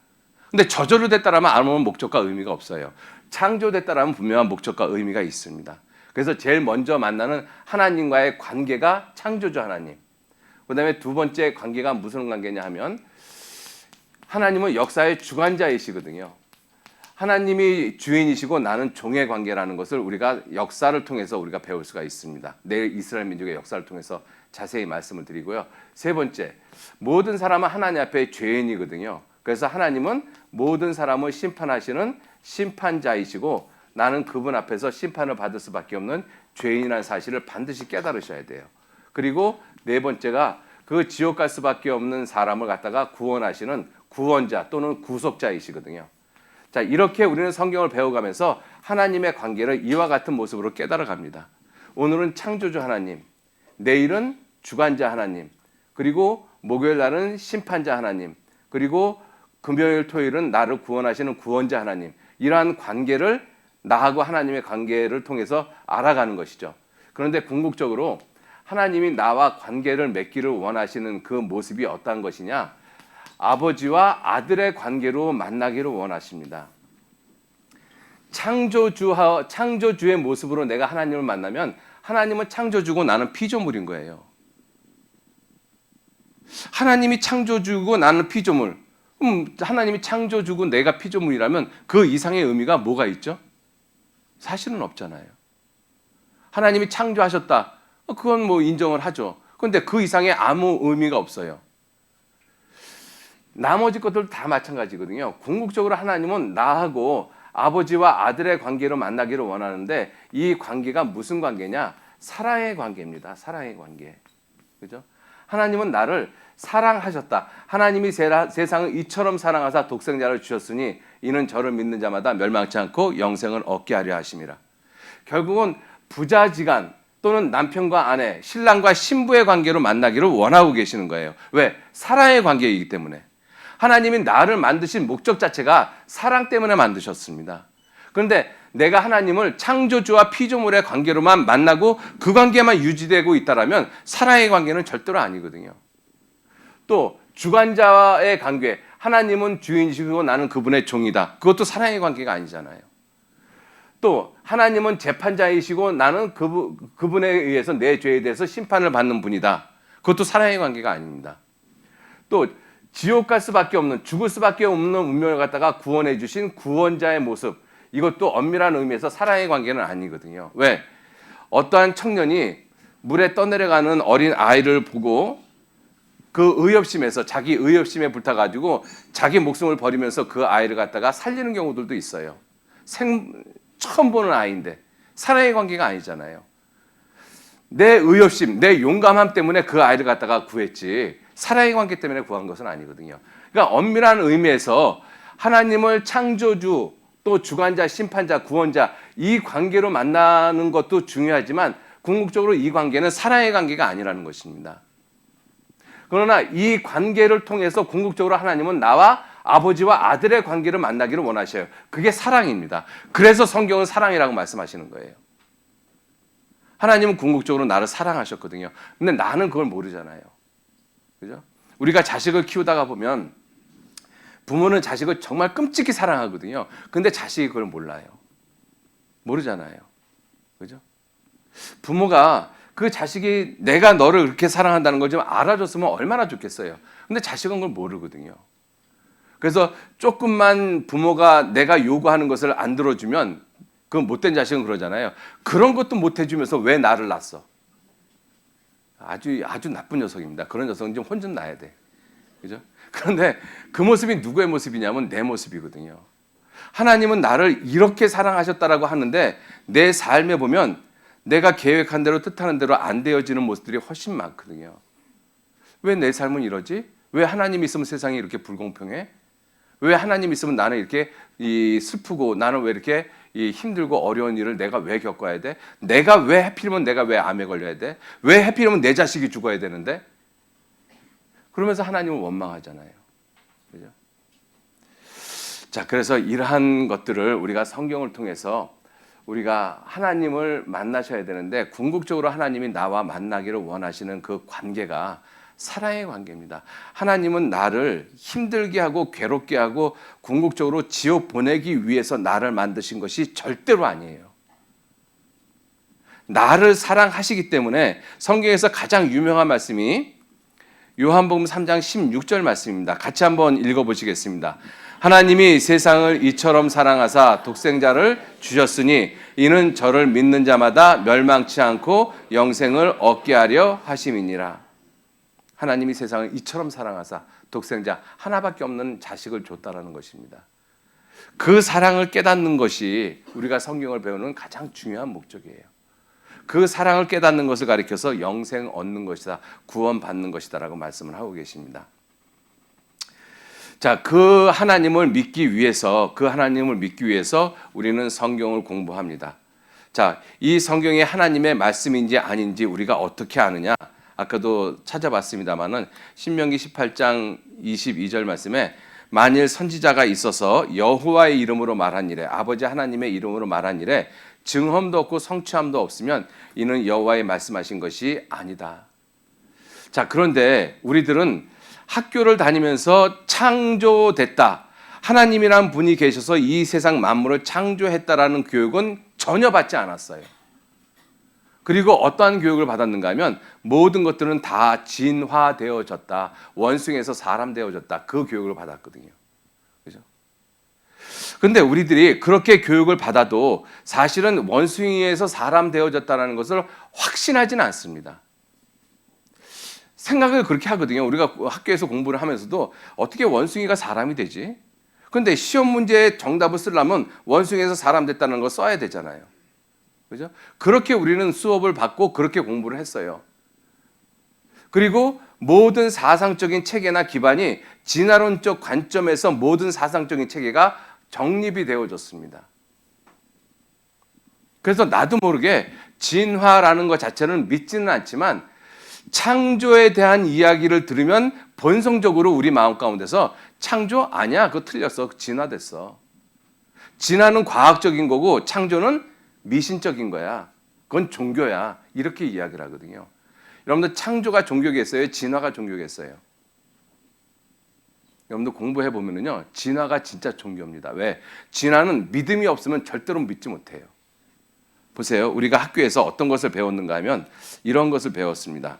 근데 저절로 됐다라면 아무런 목적과 의미가 없어요. 창조됐다라면 분명한 목적과 의미가 있습니다. 그래서 제일 먼저 만나는 하나님과의 관계가 창조주 하나님. 그 다음에 두 번째 관계가 무슨 관계냐 하면 하나님은 역사의 주관자이시거든요. 하나님이 주인이시고 나는 종의 관계라는 것을 우리가 역사를 통해서 우리가 배울 수가 있습니다. 내일 이스라엘 민족의 역사를 통해서 자세히 말씀을 드리고요. 세 번째, 모든 사람은 하나님 앞에 죄인이거든요. 그래서 하나님은 모든 사람을 심판하시는 심판자이시고 나는 그분 앞에서 심판을 받을 수밖에 없는 죄인이라는 사실을 반드시 깨달으셔야 돼요. 그리고 네 번째가 그 지옥 갈 수밖에 없는 사람을 갖다가 구원하시는 구원자 또는 구속자이시거든요. 자, 이렇게 우리는 성경을 배워가면서 하나님의 관계를 이와 같은 모습으로 깨달아갑니다. 오늘은 창조주 하나님, 내일은 주관자 하나님, 그리고 목요일 날은 심판자 하나님, 그리고 금요일 토요일은 나를 구원하시는 구원자 하나님. 이러한 관계를 나하고 하나님의 관계를 통해서 알아가는 것이죠. 그런데 궁극적으로 하나님이 나와 관계를 맺기를 원하시는 그 모습이 어떠한 것이냐? 아버지와 아들의 관계로 만나기를 원하십니다. 창조주의 모습으로 내가 하나님을 만나면 하나님은 창조주고 나는 피조물인 거예요. 하나님이 창조주고 나는 피조물. 하나님이 창조주고 내가 피조물이라면 그 이상의 의미가 뭐가 있죠? 사실은 없잖아요. 하나님이 창조하셨다. 그건 뭐 인정을 하죠. 그런데 그 이상의 아무 의미가 없어요. 나머지 것들 다 마찬가지거든요. 궁극적으로 하나님은 나하고 아버지와 아들의 관계로 만나기를 원하는데 이 관계가 무슨 관계냐? 사랑의 관계입니다. 사랑의 관계. 그죠? 하나님은 나를 사랑하셨다. 하나님이 세상을 이처럼 사랑하사 독생자를 주셨으니 이는 저를 믿는 자마다 멸망치 않고 영생을 얻게 하려 하심이라. 결국은 부자지간 또는 남편과 아내, 신랑과 신부의 관계로 만나기를 원하고 계시는 거예요. 왜? 사랑의 관계이기 때문에. 하나님이 나를 만드신 목적 자체가 사랑 때문에 만드셨습니다. 그런데 내가 하나님을 창조주와 피조물의 관계로만 만나고 그 관계만 유지되고 있다라면 사랑의 관계는 절대로 아니거든요. 또 주관자와의 관계, 하나님은 주인이시고 나는 그분의 종이다. 그것도 사랑의 관계가 아니잖아요. 또 하나님은 재판자이시고 나는 그분에 의해서 내 죄에 대해서 심판을 받는 분이다. 그것도 사랑의 관계가 아닙니다. 또 지옥 갈 수밖에 없는, 죽을 수밖에 없는 운명을 갖다가 구원해 주신 구원자의 모습, 이것도 엄밀한 의미에서 사랑의 관계는 아니거든요. 왜? 어떠한 청년이 물에 떠내려가는 어린 아이를 보고 그 의협심에서 자기 의협심에 불타가지고 자기 목숨을 버리면서 그 아이를 갖다가 살리는 경우들도 있어요. 처음 보는 아이인데 사랑의 관계가 아니잖아요. 내 의협심, 내 용감함 때문에 그 아이를 갖다가 구했지 사랑의 관계 때문에 구한 것은 아니거든요. 그러니까 엄밀한 의미에서 하나님을 창조주, 또 주관자, 심판자, 구원자 이 관계로 만나는 것도 중요하지만 궁극적으로 이 관계는 사랑의 관계가 아니라는 것입니다. 그러나 이 관계를 통해서 궁극적으로 하나님은 나와 아버지와 아들의 관계를 만나기를 원하셔요. 그게 사랑입니다. 그래서 성경은 사랑이라고 말씀하시는 거예요. 하나님은 궁극적으로 나를 사랑하셨거든요. 근데 나는 그걸 모르잖아요. 그죠? 우리가 자식을 키우다가 보면 부모는 자식을 정말 끔찍히 사랑하거든요. 근데 자식이 그걸 몰라요. 모르잖아요. 그죠? 부모가 그 자식이 내가 너를 그렇게 사랑한다는 걸 좀 알아줬으면 얼마나 좋겠어요. 근데 자식은 그걸 모르거든요. 그래서 조금만 부모가 내가 요구하는 것을 안 들어주면 그 못된 자식은 그러잖아요. 그런 것도 못 해주면서 왜 나를 낳았어? 아주 나쁜 녀석입니다. 그런 녀석은 좀 혼 좀 나야 돼. 그죠? 그런데 그 모습이 누구의 모습이냐면 내 모습이거든요. 하나님은 나를 이렇게 사랑하셨다라고 하는데 내 삶에 보면 내가 계획한 대로 뜻하는 대로 안 되어지는 모습들이 훨씬 많거든요. 왜 내 삶은 이러지? 왜 하나님이 있으면 세상이 이렇게 불공평해? 왜 하나님이 있으면 나는 이렇게 슬프고 나는 왜 이렇게 힘들고 어려운 일을 내가 왜 겪어야 돼? 내가 왜 하필이면 내가 왜 암에 걸려야 돼? 왜 하필이면 내 자식이 죽어야 되는데? 그러면서 하나님은 원망하잖아요. 그죠? 자, 그래서 이러한 것들을 우리가 성경을 통해서 우리가 하나님을 만나셔야 되는데 궁극적으로 하나님이 나와 만나기를 원하시는 그 관계가 사랑의 관계입니다. 하나님은 나를 힘들게 하고 괴롭게 하고 궁극적으로 지옥 보내기 위해서 나를 만드신 것이 절대로 아니에요. 나를 사랑하시기 때문에 성경에서 가장 유명한 말씀이 요한복음 3장 16절 말씀입니다. 같이 한번 읽어보시겠습니다. 하나님이 세상을 이처럼 사랑하사 독생자를 주셨으니 이는 저를 믿는 자마다 멸망치 않고 영생을 얻게 하려 하심이니라. 하나님이 세상을 이처럼 사랑하사 독생자 하나밖에 없는 자식을 줬다라는 것입니다. 그 사랑을 깨닫는 것이 우리가 성경을 배우는 가장 중요한 목적이에요. 그 사랑을 깨닫는 것을 가리켜서 영생 얻는 것이다, 구원받는 것이다라고 말씀을 하고 계십니다. 자, 그 하나님을 믿기 위해서 우리는 성경을 공부합니다. 자, 이 성경이 하나님의 말씀인지 아닌지 우리가 어떻게 아느냐? 아까도 찾아봤습니다만은 신명기 18장 22절 말씀에 만일 선지자가 있어서 여호와의 이름으로 말한 일에, 아버지 하나님의 이름으로 말한 일에 증언도 없고 성취함도 없으면 이는 여호와의 말씀하신 것이 아니다. 자, 그런데 우리들은 학교를 다니면서 창조됐다, 하나님이란 분이 계셔서 이 세상 만물을 창조했다라는 교육은 전혀 받지 않았어요. 그리고 어떠한 교육을 받았는가 하면 모든 것들은 다 진화되어졌다, 원숭이에서 사람 되어졌다, 그 교육을 받았거든요. 그죠? 근데 우리들이 그렇게 교육을 받아도 사실은 원숭이에서 사람 되어졌다는 것을 확신하지는 않습니다. 생각을 그렇게 하거든요. 우리가 학교에서 공부를 하면서도 어떻게 원숭이가 사람이 되지? 근데 시험 문제의 정답을 쓰려면 원숭이에서 사람 됐다는 걸 써야 되잖아요. 그죠? 그렇게 우리는 수업을 받고 그렇게 공부를 했어요. 그리고 모든 사상적인 체계나 기반이 진화론적 관점에서 모든 사상적인 체계가 정립이 되어졌습니다. 그래서 나도 모르게 진화라는 것 자체는 믿지는 않지만 창조에 대한 이야기를 들으면 본성적으로 우리 마음 가운데서 창조 아니야, 그거 틀렸어, 진화됐어. 진화는 과학적인 거고 창조는 미신적인 거야, 그건 종교야, 이렇게 이야기를 하거든요. 여러분들 창조가 종교겠어요? 진화가 종교겠어요? 여러분들 공부해 보면은요, 진화가 진짜 종교입니다. 왜? 진화는 믿음이 없으면 절대로 믿지 못해요. 보세요, 우리가 학교에서 어떤 것을 배웠는가 하면 이런 것을 배웠습니다.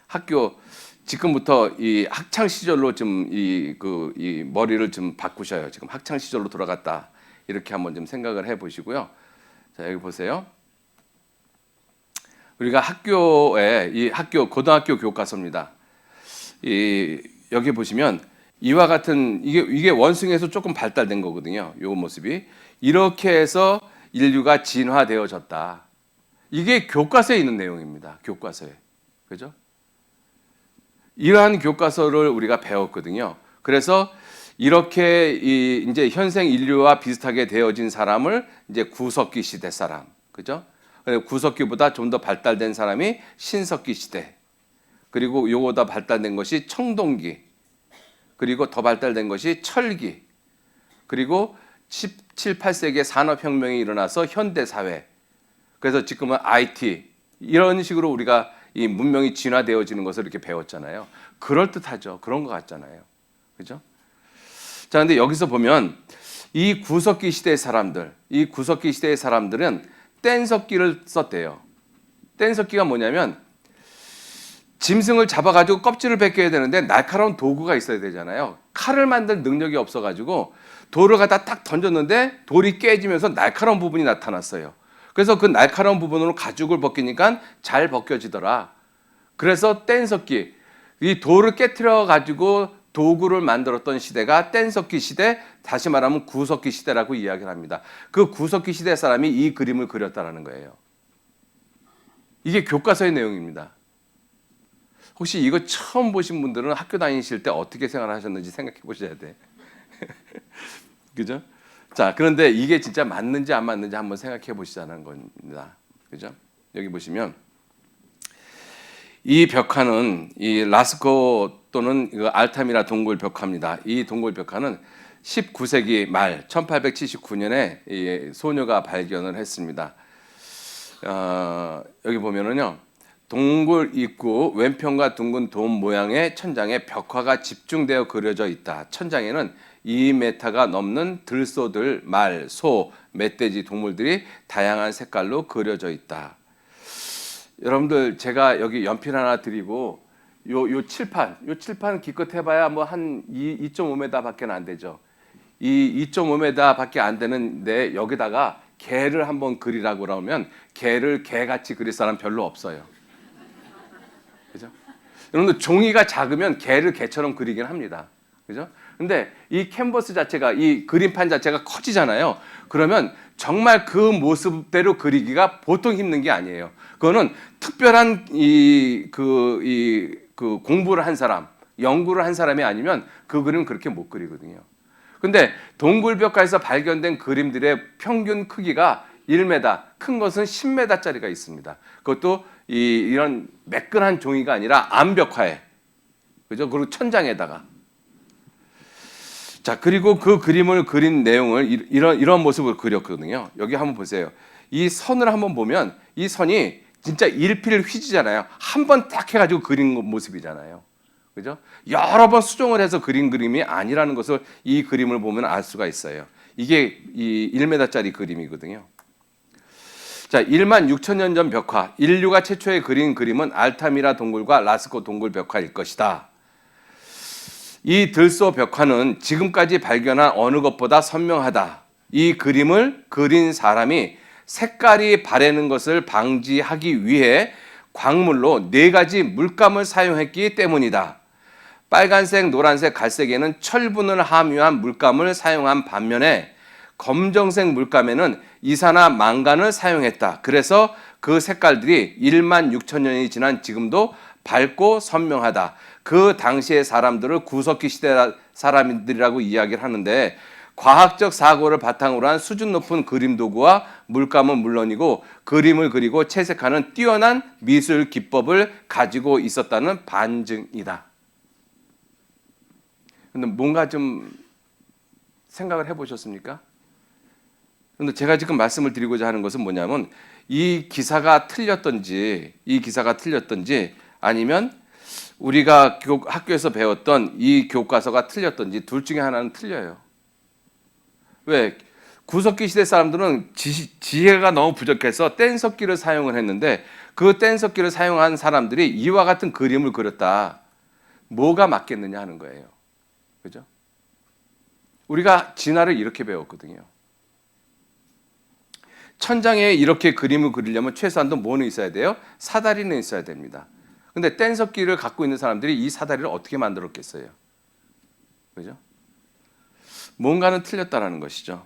학교 지금부터 이 학창 시절로 좀 이 머리를 좀 바꾸셔요. 지금 학창 시절로 돌아갔다, 이렇게 한번 좀 생각을 해 보시고요. 자, 여기 보세요. 우리가 학교에 고등학교 교과서입니다. 여기 보시면 이와 같은 이게 원숭이에서 조금 발달된 거거든요. 이 모습이 이렇게 해서 인류가 진화되어졌다. 이게 교과서에 있는 내용입니다. 교과서에. 그죠? 이러한 교과서를 우리가 배웠거든요. 그래서 이렇게 이제 현생 인류와 비슷하게 되어진 사람을 이제 구석기 시대 사람, 그죠? 구석기보다 좀 더 발달된 사람이 신석기 시대. 그리고 요거다 발달된 것이 청동기, 그리고 더 발달된 것이 철기, 그리고 17, 8세기에 산업혁명이 일어나서 현대사회, 그래서 지금은 IT, 이런 식으로 우리가 이 문명이 진화되어지는 것을 이렇게 배웠잖아요. 그럴듯하죠. 그런 것 같잖아요. 그죠? 자, 근데 여기서 보면 이 구석기 시대의 사람들, 이 구석기 시대의 사람들은 뗀석기를 썼대요. 뗀석기가 뭐냐면 짐승을 잡아가지고 껍질을 벗겨야 되는데 날카로운 도구가 있어야 되잖아요. 칼을 만들 능력이 없어가지고 돌을 갖다 딱 던졌는데 돌이 깨지면서 날카로운 부분이 나타났어요. 그래서 그 날카로운 부분으로 가죽을 벗기니까 잘 벗겨지더라. 그래서 뗀석기, 이 돌을 깨트려 가지고 도구를 만들었던 시대가 뗀석기 시대, 다시 말하면 구석기 시대라고 이야기를 합니다. 그 구석기 시대 사람이 이 그림을 그렸다라는 거예요. 이게 교과서의 내용입니다. 혹시 이거 처음 보신 분들은 학교 다니실 때 어떻게 생활하셨는지 생각해 보셔야 돼. 그죠? 자, 그런데 이게 진짜 맞는지 안 맞는지 한번 생각해 보시자는 겁니다. 그죠? 여기 보시면 이 벽화는 이 라스코 또는 알타미라 동굴 벽화입니다. 이 동굴 벽화는 19세기 말 1879년에 이 소녀가 발견을 했습니다. 여기 보면은요. 동굴 입구 왼편과 둥근 돔 모양의 천장에 벽화가 집중되어 그려져 있다. 천장에는 2m가 넘는 들소들, 말, 소, 멧돼지 동물들이 다양한 색깔로 그려져 있다. 여러분들 제가 여기 연필 하나 드리고 요 칠판 기껏 해봐야 뭐 한 2.5m밖에 안 되죠. 이 2.5m밖에 안 되는데 여기다가 개를 한번 그리라고 그러면 개를 개같이 그릴 사람 별로 없어요. 그죠? 여러분들 종이가 작으면 개를 개처럼 그리긴 합니다. 그죠? 근데 이 캔버스 자체가 이 그림판 자체가 커지잖아요. 그러면 정말 그 모습대로 그리기가 보통 힘든 게 아니에요. 그거는 특별한 공부를 한 사람, 연구를 한 사람이 아니면 그 그림은 그렇게 못 그리거든요. 근데 동굴벽화에서 발견된 그림들의 평균 크기가 1m, 큰 것은 10m짜리가 있습니다. 그것도 이런 매끈한 종이가 아니라 암벽화에, 그죠? 그리고 천장에다가. 자, 그리고 그 그림을 그린 내용을 이런 모습으로 그렸거든요. 여기 한번 보세요. 이 선을 한번 보면 이 선이 진짜 일필 휘지잖아요. 한 번 딱 해가지고 그린 모습이잖아요. 그죠? 여러 번 수정을 해서 그린 그림이 아니라는 것을 이 그림을 보면 알 수가 있어요. 이게 이 1m짜리 그림이거든요. 자, 1만 6천 년 전 벽화, 인류가 최초에 그린 그림은 알타미라 동굴과 라스코 동굴 벽화일 것이다. 이 들소 벽화는 지금까지 발견한 어느 것보다 선명하다. 이 그림을 그린 사람이 색깔이 바래는 것을 방지하기 위해 광물로 4가지 물감을 사용했기 때문이다. 빨간색, 노란색, 갈색에는 철분을 함유한 물감을 사용한 반면에 검정색 물감에는 이산화 망간을 사용했다. 그래서 그 색깔들이 1만 6천 년이 지난 지금도 밝고 선명하다. 그 당시의 사람들을 구석기 시대 사람들이라고 이야기를 하는데 과학적 사고를 바탕으로 한 수준 높은 그림 도구와 물감은 물론이고 그림을 그리고 채색하는 뛰어난 미술 기법을 가지고 있었다는 반증이다. 근데 뭔가 좀 생각을 해보셨습니까? 근데 제가 지금 말씀을 드리고자 하는 것은 뭐냐면 이 기사가 틀렸던지 아니면 우리가 학교에서 배웠던 이 교과서가 틀렸던지 둘 중에 하나는 틀려요. 왜? 구석기 시대 사람들은 지혜가 너무 부족해서 뗀석기를 사용을 했는데 그 뗀석기를 사용한 사람들이 이와 같은 그림을 그렸다. 뭐가 맞겠느냐 하는 거예요. 그죠? 우리가 진화를 이렇게 배웠거든요. 천장에 이렇게 그림을 그리려면 최소한도 뭐는 있어야 돼요? 사다리는 있어야 됩니다. 근데 뗀석기를 갖고 있는 사람들이 이 사다리를 어떻게 만들었겠어요? 그죠? 뭔가는 틀렸다라는 것이죠.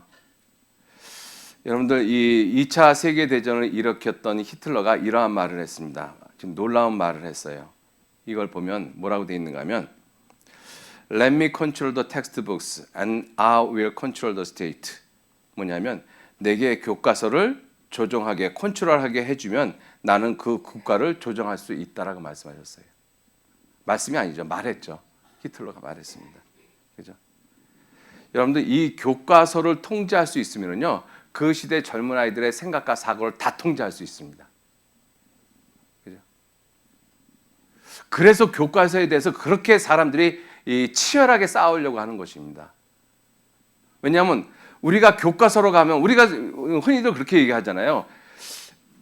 여러분들 이 2차 세계대전을 일으켰던 히틀러가 이러한 말을 했습니다. 지금 놀라운 말을 했어요. 이걸 보면 뭐라고 되어 있는가 하면 Let me control the textbooks and I will control the state. 뭐냐면 내게 교과서를 조종하게 컨트롤하게 해주면 나는 그 국가를 조정할 수 있다라고 말씀하셨어요. 말씀이 아니죠. 말했죠. 히틀러가 말했습니다. 그죠? 여러분들 이 교과서를 통제할 수 있으면요, 그 시대 젊은 아이들의 생각과 사고를 다 통제할 수 있습니다. 그죠? 그래서 교과서에 대해서 그렇게 사람들이 치열하게 싸우려고 하는 것입니다. 왜냐하면 우리가 교과서로 가면 우리가 흔히들 그렇게 얘기하잖아요.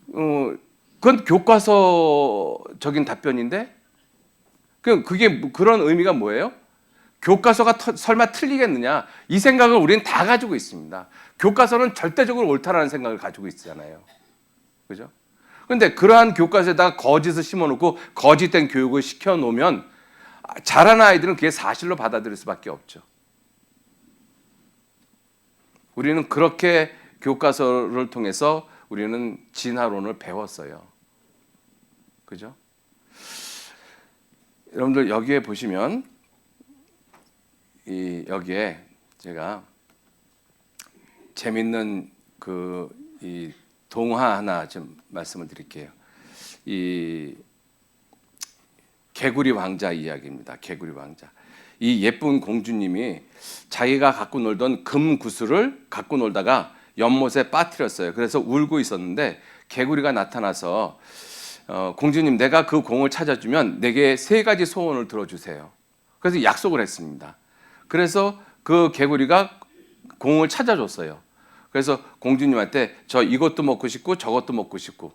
그건 교과서적인 답변인데 그게 그런 의미가 뭐예요? 교과서가 설마 틀리겠느냐? 이 생각을 우리는 다 가지고 있습니다. 교과서는 절대적으로 옳다라는 생각을 가지고 있잖아요. 그죠? 그런데 그러한 교과서에다가 거짓을 심어놓고 거짓된 교육을 시켜놓으면 자라는 아이들은 그게 사실로 받아들일 수밖에 없죠. 우리는 그렇게 교과서를 통해서 우리는 진화론을 배웠어요. 그죠? 여러분들 여기에 보시면 여기에 제가 재밌는 이 동화 하나 좀 말씀을 드릴게요. 이 개구리 왕자 이야기입니다. 개구리 왕자. 이 예쁜 공주님이 자기가 갖고 놀던 금 구슬을 갖고 놀다가 연못에 빠뜨렸어요. 그래서 울고 있었는데 개구리가 나타나서 공주님, 내가 그 공을 찾아주면 내게 3가지 소원을 들어주세요. 그래서 약속을 했습니다. 그래서 그 개구리가 공을 찾아줬어요. 그래서 공주님한테 저 이것도 먹고 싶고 저것도 먹고 싶고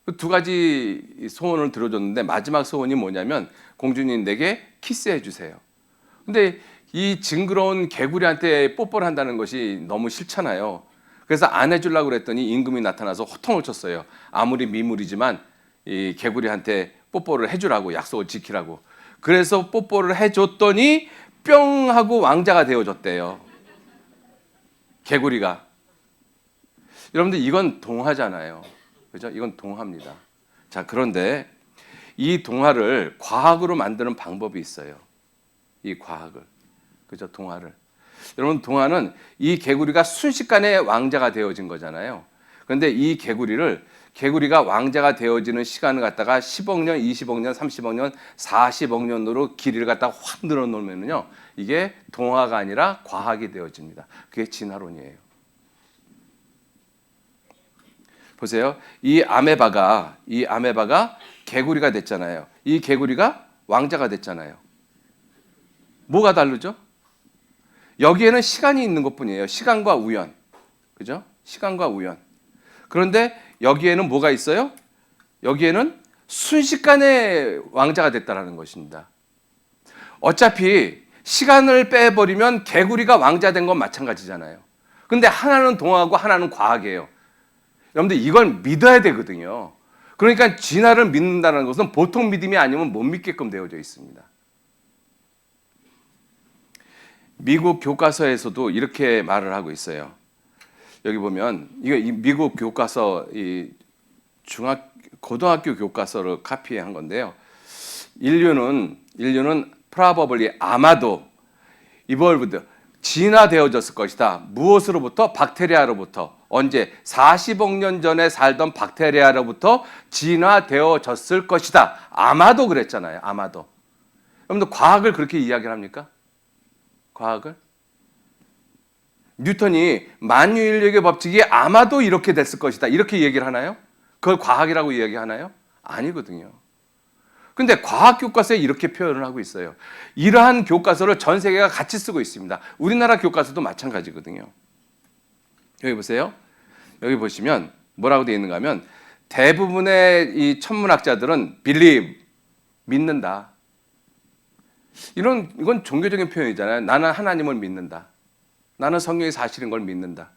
2가지 소원을 들어줬는데 마지막 소원이 뭐냐면 공주님 내게 키스해 주세요. 근데 이 징그러운 개구리한테 뽀뽀를 한다는 것이 너무 싫잖아요. 그래서 안 해주려고 그랬더니 임금이 나타나서 호통을 쳤어요. 아무리 미물이지만 이 개구리한테 뽀뽀를 해주라고, 약속을 지키라고. 그래서 뽀뽀를 해줬더니 뿅 하고 왕자가 되어줬대요. 개구리가. 여러분들 이건 동화잖아요. 그죠? 이건 동화입니다. 자, 그런데 이 동화를 과학으로 만드는 방법이 있어요. 이 과학을. 그죠? 동화를. 여러분, 동화는 이 개구리가 순식간에 왕자가 되어진 거잖아요. 그런데 이 개구리가 왕자가 되어지는 시간을 갖다가 10억 년, 20억 년, 30억 년, 40억 년으로 길이를 갖다가 확 늘어놓으면요, 이게 동화가 아니라 과학이 되어집니다. 그게 진화론이에요. 보세요. 이 아메바가 개구리가 됐잖아요. 이 개구리가 왕자가 됐잖아요. 뭐가 다르죠? 여기에는 시간이 있는 것뿐이에요. 시간과 우연. 그죠? 시간과 우연. 그런데 여기에는 뭐가 있어요? 여기에는 순식간에 왕자가 됐다는 것입니다. 어차피 시간을 빼버리면 개구리가 왕자 된 건 마찬가지잖아요. 근데 하나는 동화고 하나는 과학이에요. 여러분들 이걸 믿어야 되거든요. 그러니까 진화를 믿는다는 것은 보통 믿음이 아니면 못 믿게끔 되어져 있습니다. 미국 교과서에서도 이렇게 말을 하고 있어요. 여기 보면 이거 미국 교과서 고등학교 교과서를 카피한 건데요. 인류는 프라버블리 아마도 이볼브드 진화되어졌을 것이다. 무엇으로부터? 박테리아로부터. 언제? 40억 년 전에 살던 박테리아로부터 진화되어졌을 것이다. 아마도 그랬잖아요. 아마도. 여러분들 과학을 그렇게 이야기를 합니까? 과학을? 뉴턴이 만유인력의 법칙이 아마도 이렇게 됐을 것이다. 이렇게 얘기를 하나요? 그걸 과학이라고 이야기하나요? 아니거든요. 근데 과학 교과서에 이렇게 표현을 하고 있어요. 이러한 교과서를 전 세계가 같이 쓰고 있습니다. 우리나라 교과서도 마찬가지거든요. 여기 보세요. 여기 보시면 뭐라고 되어 있는가 하면 대부분의 이 천문학자들은 believe, 믿는다. 이건 종교적인 표현이잖아요. 나는 하나님을 믿는다. 나는 성경이 사실인 걸 믿는다.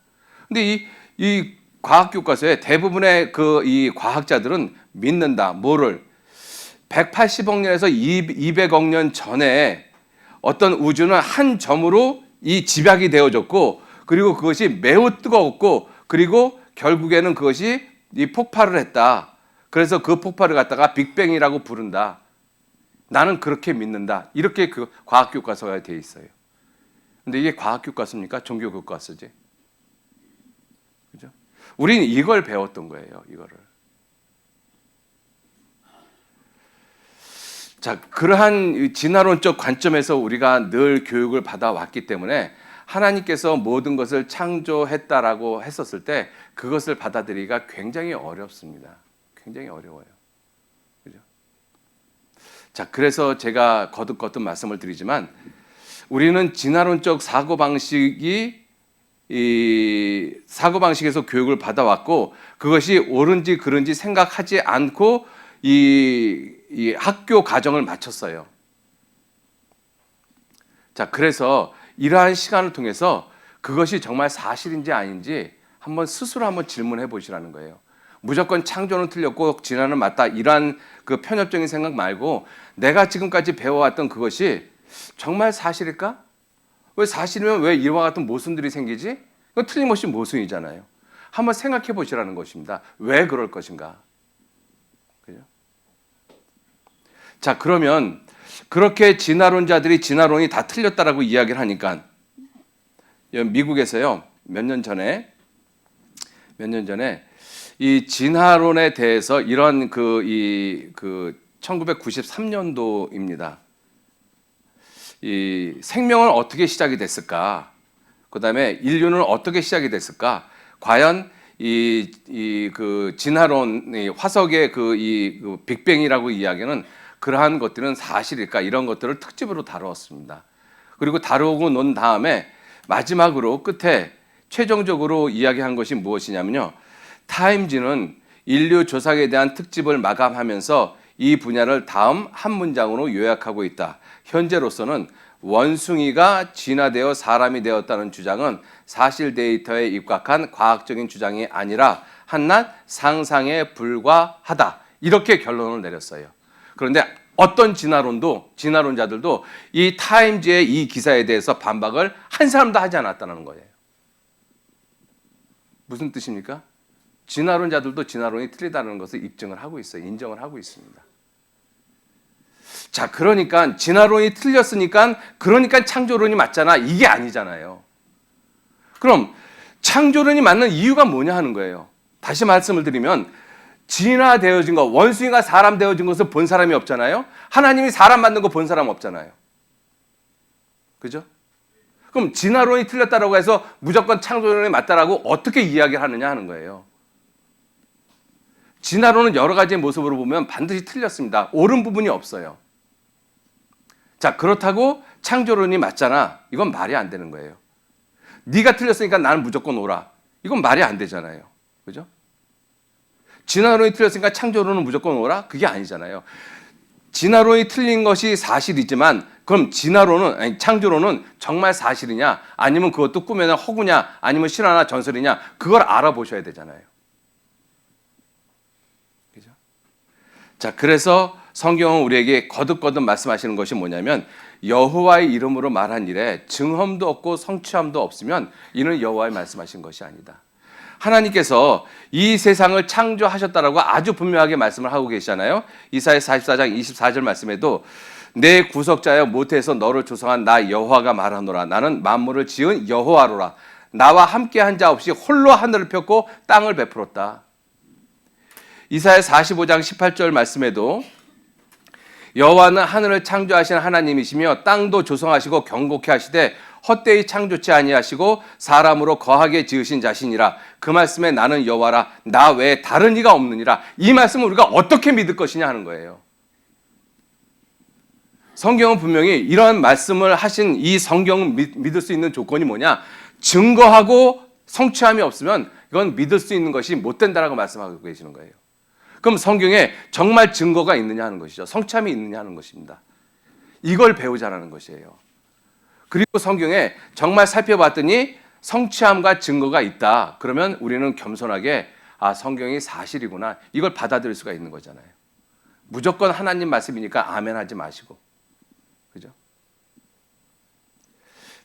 근데 이 과학 교과서에 대부분의 이 과학자들은 믿는다. 뭐를? 180억 년에서 200억 년 전에 어떤 우주는 한 점으로 이 집약이 되어졌고, 그리고 그것이 매우 뜨거웠고, 그리고 결국에는 그것이 이 폭발을 했다. 그래서 그 폭발을 갖다가 빅뱅이라고 부른다. 나는 그렇게 믿는다. 이렇게 그 과학 교과서가 되어 있어요. 근데 이게 과학 교과서입니까? 종교 교과서지. 그죠? 우리는 이걸 배웠던 거예요. 이거를. 자, 그러한 진화론적 관점에서 우리가 늘 교육을 받아왔기 때문에 하나님께서 모든 것을 창조했다라고 했었을 때 그것을 받아들이기가 굉장히 어렵습니다. 굉장히 어려워요. 그죠? 자, 그래서 제가 거듭 말씀을 드리지만 우리는 진화론적 사고방식에서 교육을 받아왔고 그것이 옳은지 그른지 생각하지 않고 이 학교 과정을 마쳤어요. 자, 그래서 이러한 시간을 통해서 그것이 정말 사실인지 아닌지 스스로 한번 질문해 보시라는 거예요. 무조건 창조는 틀렸고 진화는 맞다 이러한 그 편협적인 생각 말고 내가 지금까지 배워왔던 그것이 정말 사실일까? 왜 사실이면 왜 이와 같은 모순들이 생기지? 그건 틀림없이 모순이잖아요. 한번 생각해 보시라는 것입니다. 왜 그럴 것인가? 그죠? 자, 그러면 그렇게 진화론자들이 진화론이 다 틀렸다라고 이야기를 하니까 미국에서요 몇 년 전에 이 진화론에 대해서 이런 1993년도입니다. 이 생명은 어떻게 시작이 됐을까? 그다음에 인류는 어떻게 시작이 됐을까? 과연 그 진화론 화석의 그 빅뱅이라고 이야기는 그러한 것들은 사실일까? 이런 것들을 특집으로 다루었습니다. 그리고 다루고 논 다음에 마지막으로 끝에 최종적으로 이야기한 것이 무엇이냐면요. 타임지는 인류 조상에 대한 특집을 마감하면서 이 분야를 다음 한 문장으로 요약하고 있다. 현재로서는 원숭이가 진화되어 사람이 되었다는 주장은 사실 데이터에 입각한 과학적인 주장이 아니라 한낱 상상에 불과하다. 이렇게 결론을 내렸어요. 그런데 어떤 진화론자들도 이 타임즈의 이 기사에 대해서 반박을 한 사람도 하지 않았다는 거예요. 무슨 뜻입니까? 진화론자들도 진화론이 틀리다는 것을 입증을 하고 있어요. 인정을 하고 있습니다. 자, 그러니까 진화론이 틀렸으니까 그러니까 창조론이 맞잖아. 이게 아니잖아요. 그럼 창조론이 맞는 이유가 뭐냐 하는 거예요. 다시 말씀을 드리면 진화되어진 것, 원숭이가 사람 되어진 것을 본 사람이 없잖아요. 하나님이 사람 만든 거 본 사람 없잖아요. 그죠? 그럼 진화론이 틀렸다라고 해서 무조건 창조론이 맞다라고 어떻게 이야기를 하느냐 하는 거예요. 진화론은 여러 가지의 모습으로 보면 반드시 틀렸습니다. 옳은 부분이 없어요. 자, 그렇다고 창조론이 맞잖아. 이건 말이 안 되는 거예요. 네가 틀렸으니까 나는 무조건 옳아. 이건 말이 안 되잖아요. 그죠? 진화론이 틀렸으니까 창조론은 무조건 옳아? 그게 아니잖아요. 진화론이 틀린 것이 사실이지만 그럼 창조론은 정말 사실이냐? 아니면 그것도 꿈이냐 허구냐? 아니면 실화나 전설이냐? 그걸 알아보셔야 되잖아요. 그죠? 자, 그래서 성경은 우리에게 거듭 말씀하시는 것이 뭐냐면 여호와의 이름으로 말한 일에 증험도 없고 성취함도 없으면 이는 여호와의 말씀하신 것이 아니다. 하나님께서 이 세상을 창조하셨다라고 아주 분명하게 말씀을 하고 계시잖아요. 이사야 44장 24절 말씀에도 내 구속자여 모태에서 너를 조성한 나 여호와가 말하노라. 나는 만물을 지은 여호와로라. 나와 함께한 자 없이 홀로 하늘을 폈고 땅을 베풀었다. 이사야 45장 18절 말씀에도 여호와는 하늘을 창조하신 하나님이시며 땅도 조성하시고 경고케 하시되 헛되이 창조치 아니하시고 사람으로 거하게 지으신 자신이라. 그 말씀에 나는 여호와라. 나 외에 다른 이가 없느니라. 이 말씀을 우리가 어떻게 믿을 것이냐 하는 거예요. 성경은 분명히 이러한 말씀을 하신 이 성경을 믿을 수 있는 조건이 뭐냐? 증거하고 성취함이 없으면 이건 믿을 수 있는 것이 못 된다라고 말씀하고 계시는 거예요. 그럼 성경에 정말 증거가 있느냐 하는 것이죠. 성취함이 있느냐 하는 것입니다. 이걸 배우자라는 것이에요. 그리고 성경에 정말 살펴봤더니 성취함과 증거가 있다. 그러면 우리는 겸손하게 성경이 사실이구나. 이걸 받아들일 수가 있는 거잖아요. 무조건 하나님 말씀이니까 아멘 하지 마시고. 그죠?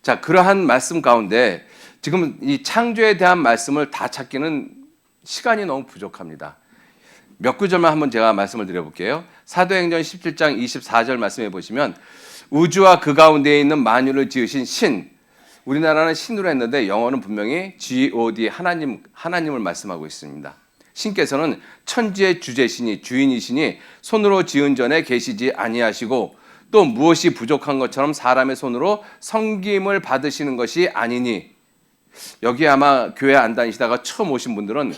자, 그러한 말씀 가운데 지금 이 창조에 대한 말씀을 다 찾기는 시간이 너무 부족합니다. 몇 구절만 한번 제가 말씀을 드려볼게요. 사도행전 17장 24절 말씀해 보시면 우주와 그 가운데에 있는 만유를 지으신 신, 우리나라는 신으로 했는데 영어는 분명히 God 하나님을 말씀하고 있습니다. 신께서는 천지의 주제시니 주인이시니 손으로 지은 전에 계시지 아니하시고 또 무엇이 부족한 것처럼 사람의 손으로 섬김을 받으시는 것이 아니니. 여기 아마 교회 안 다니시다가 처음 오신 분들은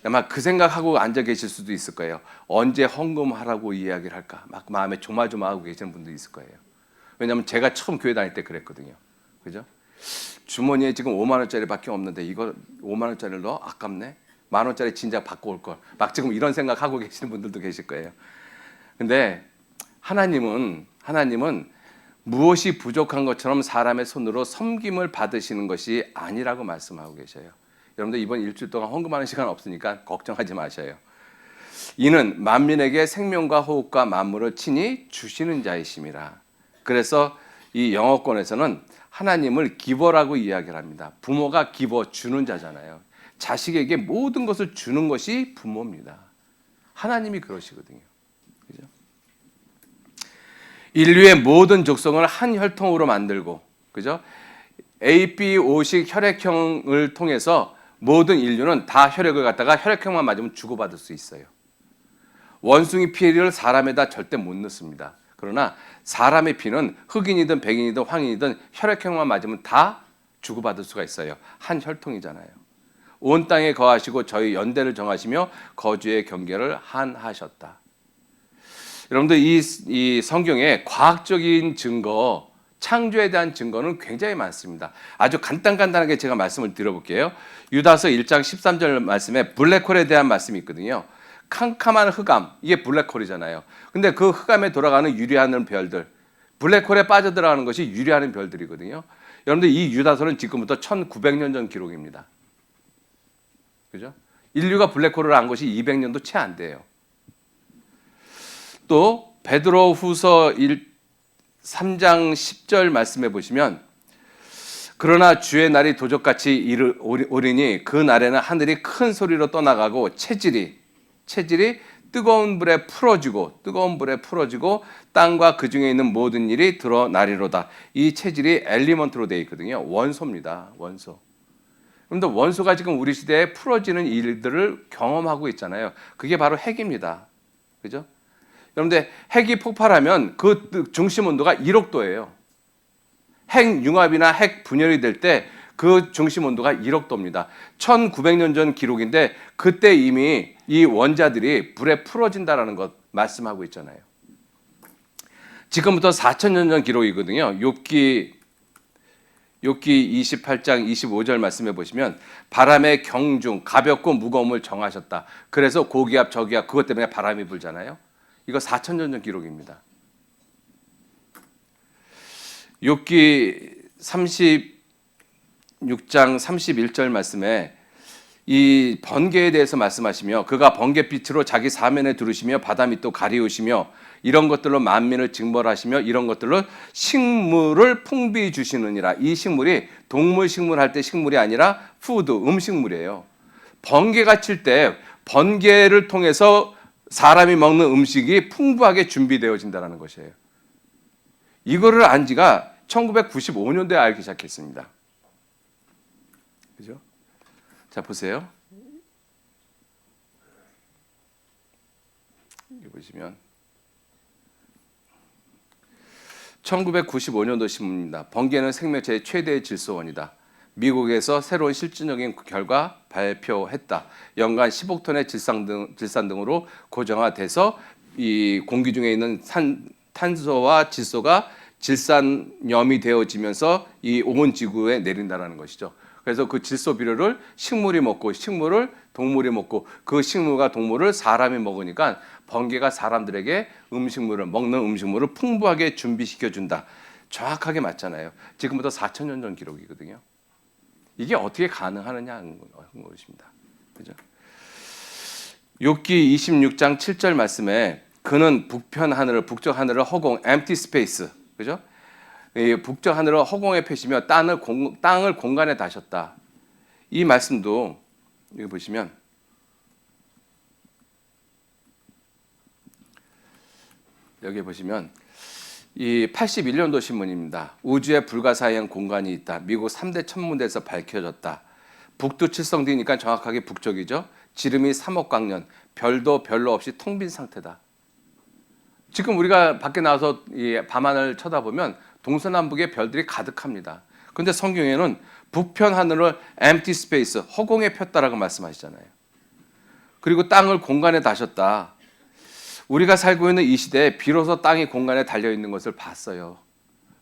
아마 그 생각하고 앉아 계실 수도 있을 거예요. 언제 헌금하라고 이야기를 할까? 막 마음에 조마조마하고 계시는 분도 있을 거예요. 왜냐하면 제가 처음 교회 다닐 때 그랬거든요. 그죠? 주머니에 지금 5만 원짜리밖에 없는데 이거 5만 원짜리를 넣어? 아깝네. 만 원짜리 진작 받고 올 걸. 막 지금 이런 생각하고 계시는 분들도 계실 거예요. 근데 하나님은 무엇이 부족한 것처럼 사람의 손으로 섬김을 받으시는 것이 아니라고 말씀하고 계셔요. 여러분들 이번 일주일 동안 헌금하는 시간 없으니까 걱정하지 마셔요. 이는 만민에게 생명과 호흡과 만물을 친히 주시는 자이심이라. 그래서 이 영어권에서는 하나님을 기버라고 이야기를 합니다. 부모가 기버, 주는 자잖아요. 자식에게 모든 것을 주는 것이 부모입니다. 하나님이 그러시거든요. 그죠? 인류의 모든 족속을 한 혈통으로 만들고, 그죠? ABO식 혈액형을 통해서 모든 인류는 다 혈액을 갖다가 혈액형만 맞으면 주고받을 수 있어요. 원숭이 피를 사람에다 절대 못 넣습니다. 그러나 사람의 피는 흑인이든 백인이든 황인이든 혈액형만 맞으면 다 주고받을 수가 있어요. 한 혈통이잖아요. 온 땅에 거하시고 저희 연대를 정하시며 거주의 경계를 한하셨다. 여러분들 이 성경에 과학적인 증거, 창조에 대한 증거는 굉장히 많습니다. 아주 간단하게 제가 말씀을 드려볼게요. 유다서 1장 13절 말씀에 블랙홀에 대한 말씀이 있거든요. 캄캄한 흑암, 이게 블랙홀이잖아요. 근데 그 흑암에 돌아가는 유리하는 별들, 블랙홀에 빠져들어가는 것이 유리하는 별들이거든요. 여러분들 이 유다서는 지금부터 1900년 전 기록입니다. 그죠? 인류가 블랙홀을 안 것이 200년도 채 안 돼요. 또 베드로 후서 3장 10절 말씀해 보시면 그러나 주의 날이 도적같이 오리니 그 날에는 하늘이 큰 소리로 떠나가고 체질이 뜨거운 불에 풀어지고 땅과 그 중에 있는 모든 일이 드러나리로다. 이 체질이 엘리먼트로 되어 있거든요. 원소입니다. 원소. 그런데 원소가 지금 우리 시대에 풀어지는 일들을 경험하고 있잖아요. 그게 바로 핵입니다. 그죠? 여러분들 핵이 폭발하면 그 중심 온도가 1억 도예요. 핵 융합이나 핵 분열이 될 때 그 중심 온도가 1억 도입니다. 1900년 전 기록인데 그때 이미 이 원자들이 불에 풀어진다라는 것 말씀하고 있잖아요. 지금부터 4000년 전 기록이거든요. 욥기 28장 25절 말씀해 보시면 바람의 경중, 가볍고 무거움을 정하셨다. 그래서 고기압, 저기압 그것 때문에 바람이 불잖아요. 이거 4000년 전 기록입니다. 욥기 36장 31절 말씀에 이 번개에 대해서 말씀하시며 그가 번개빛으로 자기 사면에 두르시며 바다 밑도 가리우시며 이런 것들로 만민을 징벌하시며 이런 것들로 식물을 풍부히 주시느니라. 이 식물이 동물 식물 할 때 식물이 아니라 푸드, 음식물이에요. 번개가 칠 때 번개를 통해서 사람이 먹는 음식이 풍부하게 준비되어진다는 것이에요. 이거를 안 지가 1995년도에 알기 시작했습니다. 그죠? 자, 보세요. 여기 보시면 1995년도 신문입니다. 번개는 생명체의 최대의 질소원이다. 미국에서 새로운 실증적인 결과 발표했다. 연간 10억 톤의 질산 등으로 고정화돼서 이 공기 중에 있는 탄소와 질소가 질산염이 되어지면서 이 온 지구에 내린다는 것이죠. 그래서 그 질소 비료를 식물이 먹고 식물을 동물이 먹고 그 식물과 동물을 사람이 먹으니까 번개가 사람들에게 먹는 음식물을 풍부하게 준비시켜준다. 정확하게 맞잖아요. 지금부터 4000년 전 기록이거든요. 이게 어떻게 가능하느냐 하는 것입니다. 그죠? 욥기 26장 7절 말씀에 그는 북쪽 하늘을 허공, empty space, 그죠? 북쪽 하늘을 허공에 펴시며 땅을 공간에 다셨다. 이 말씀도 여기 보시면 이 81년도 신문입니다. 우주에 불가사의한 공간이 있다. 미국 3대 천문대에서 밝혀졌다. 북두 칠성뒤니까 정확하게 북쪽이죠. 지름이 3억 광년, 별도 별로 없이 텅 빈 상태다. 지금 우리가 밖에 나와서 이 밤하늘 쳐다보면 동서남북의 별들이 가득합니다. 그런데 성경에는 북편 하늘을 empty space, 허공에 폈다라고 말씀하시잖아요. 그리고 땅을 공간에 다셨다. 우리가 살고 있는 이 시대에 비로소 땅이 공간에 달려있는 것을 봤어요.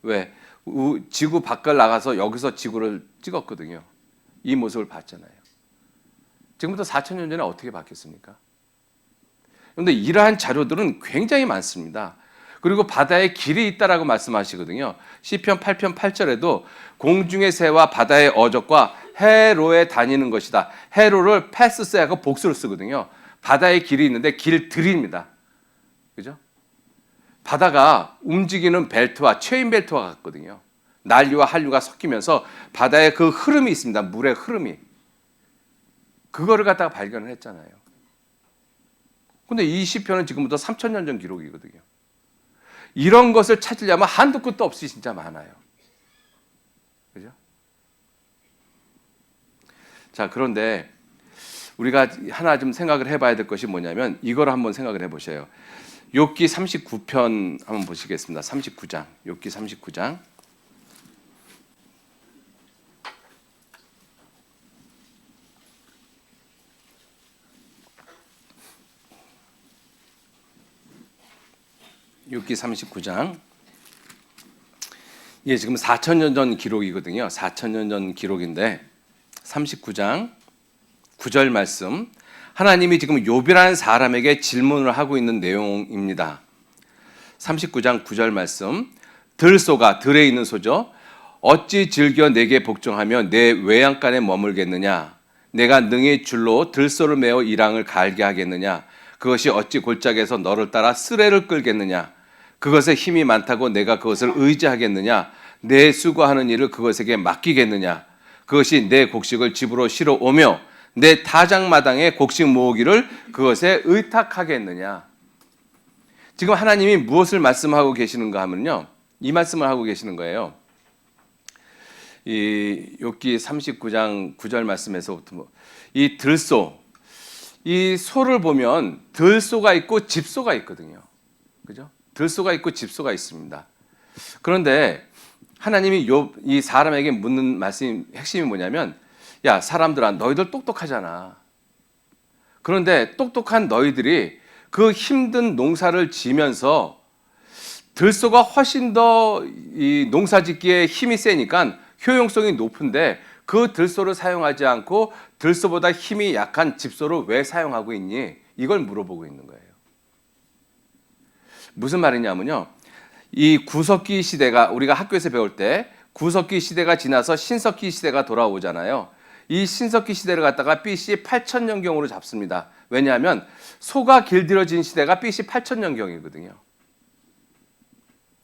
왜? 지구 밖을 나가서 여기서 지구를 찍었거든요. 이 모습을 봤잖아요. 지금부터 4,000년 전에 어떻게 바뀌었습니까? 그런데 이러한 자료들은 굉장히 많습니다. 그리고 바다에 길이 있다라고 말씀하시거든요. 시편 8편 8절에도 공중의 새와 바다의 어족과 해로에 다니는 것이다. 해로를 패스스하고 복수를 쓰거든요. 바다에 길이 있는데 길들입니다. 그죠? 바다가 움직이는 벨트와 체인 벨트와 같거든요. 난류와 한류가 섞이면서 바다에 그 흐름이 있습니다. 물의 흐름이. 그거를 갖다가 발견을 했잖아요. 근데 이 시편은 지금부터 3,000년 전 기록이거든요. 이런 것을 찾으려면 한도 끝도 없이 진짜 많아요. 그죠? 자, 그런데 우리가 하나 좀 생각을 해봐야 될 것이 뭐냐면 이걸 한번 생각을 해보세요. 욥기 39편 한번 보시겠습니다. 39장, 욥기 39장. 욥기 39장. 이게 지금 4,000년 전 기록이거든요. 4,000년 전 기록인데 39장 9절 말씀. 하나님이 지금 욥이라는 사람에게 질문을 하고 있는 내용입니다. 39장 9절 말씀. 들소가, 들에 있는 소죠. 어찌 즐겨 내게 복종하며 내 외양간에 머물겠느냐. 내가 능히 줄로 들소를 메어 이랑을 갈게 하겠느냐. 그것이 어찌 골짜기에서 너를 따라 쓰레를 끌겠느냐. 그것에 힘이 많다고 내가 그것을 의지하겠느냐. 내 수고하는 일을 그것에게 맡기겠느냐. 그것이 내 곡식을 집으로 실어 오며 내 타작마당에 곡식 모으기를 그것에 의탁하겠느냐. 지금 하나님이 무엇을 말씀하고 계시는가 하면요, 이 말씀을 하고 계시는 거예요. 이 욥기 39장 9절 말씀에서부터 이 들소, 이 소를 보면 들소가 있고 집소가 있거든요. 그죠? 들소가 있고 집소가 있습니다. 그런데 하나님이 이 사람에게 묻는 말씀 핵심이 뭐냐면, 야, 사람들아, 너희들 똑똑하잖아. 그런데 똑똑한 너희들이 그 힘든 농사를 지면서 들소가 훨씬 더 이 농사 짓기에 힘이 세니까 효용성이 높은데 그 들소를 사용하지 않고 들소보다 힘이 약한 집소를 왜 사용하고 있니? 이걸 물어보고 있는 거예요. 무슨 말이냐면요, 이 구석기 시대가, 우리가 학교에서 배울 때 구석기 시대가 지나서 신석기 시대가 돌아오잖아요. 이 신석기 시대를 갖다가 BC 8000년경으로 잡습니다. 왜냐하면 소가 길들여진 시대가 BC 8000년경이거든요.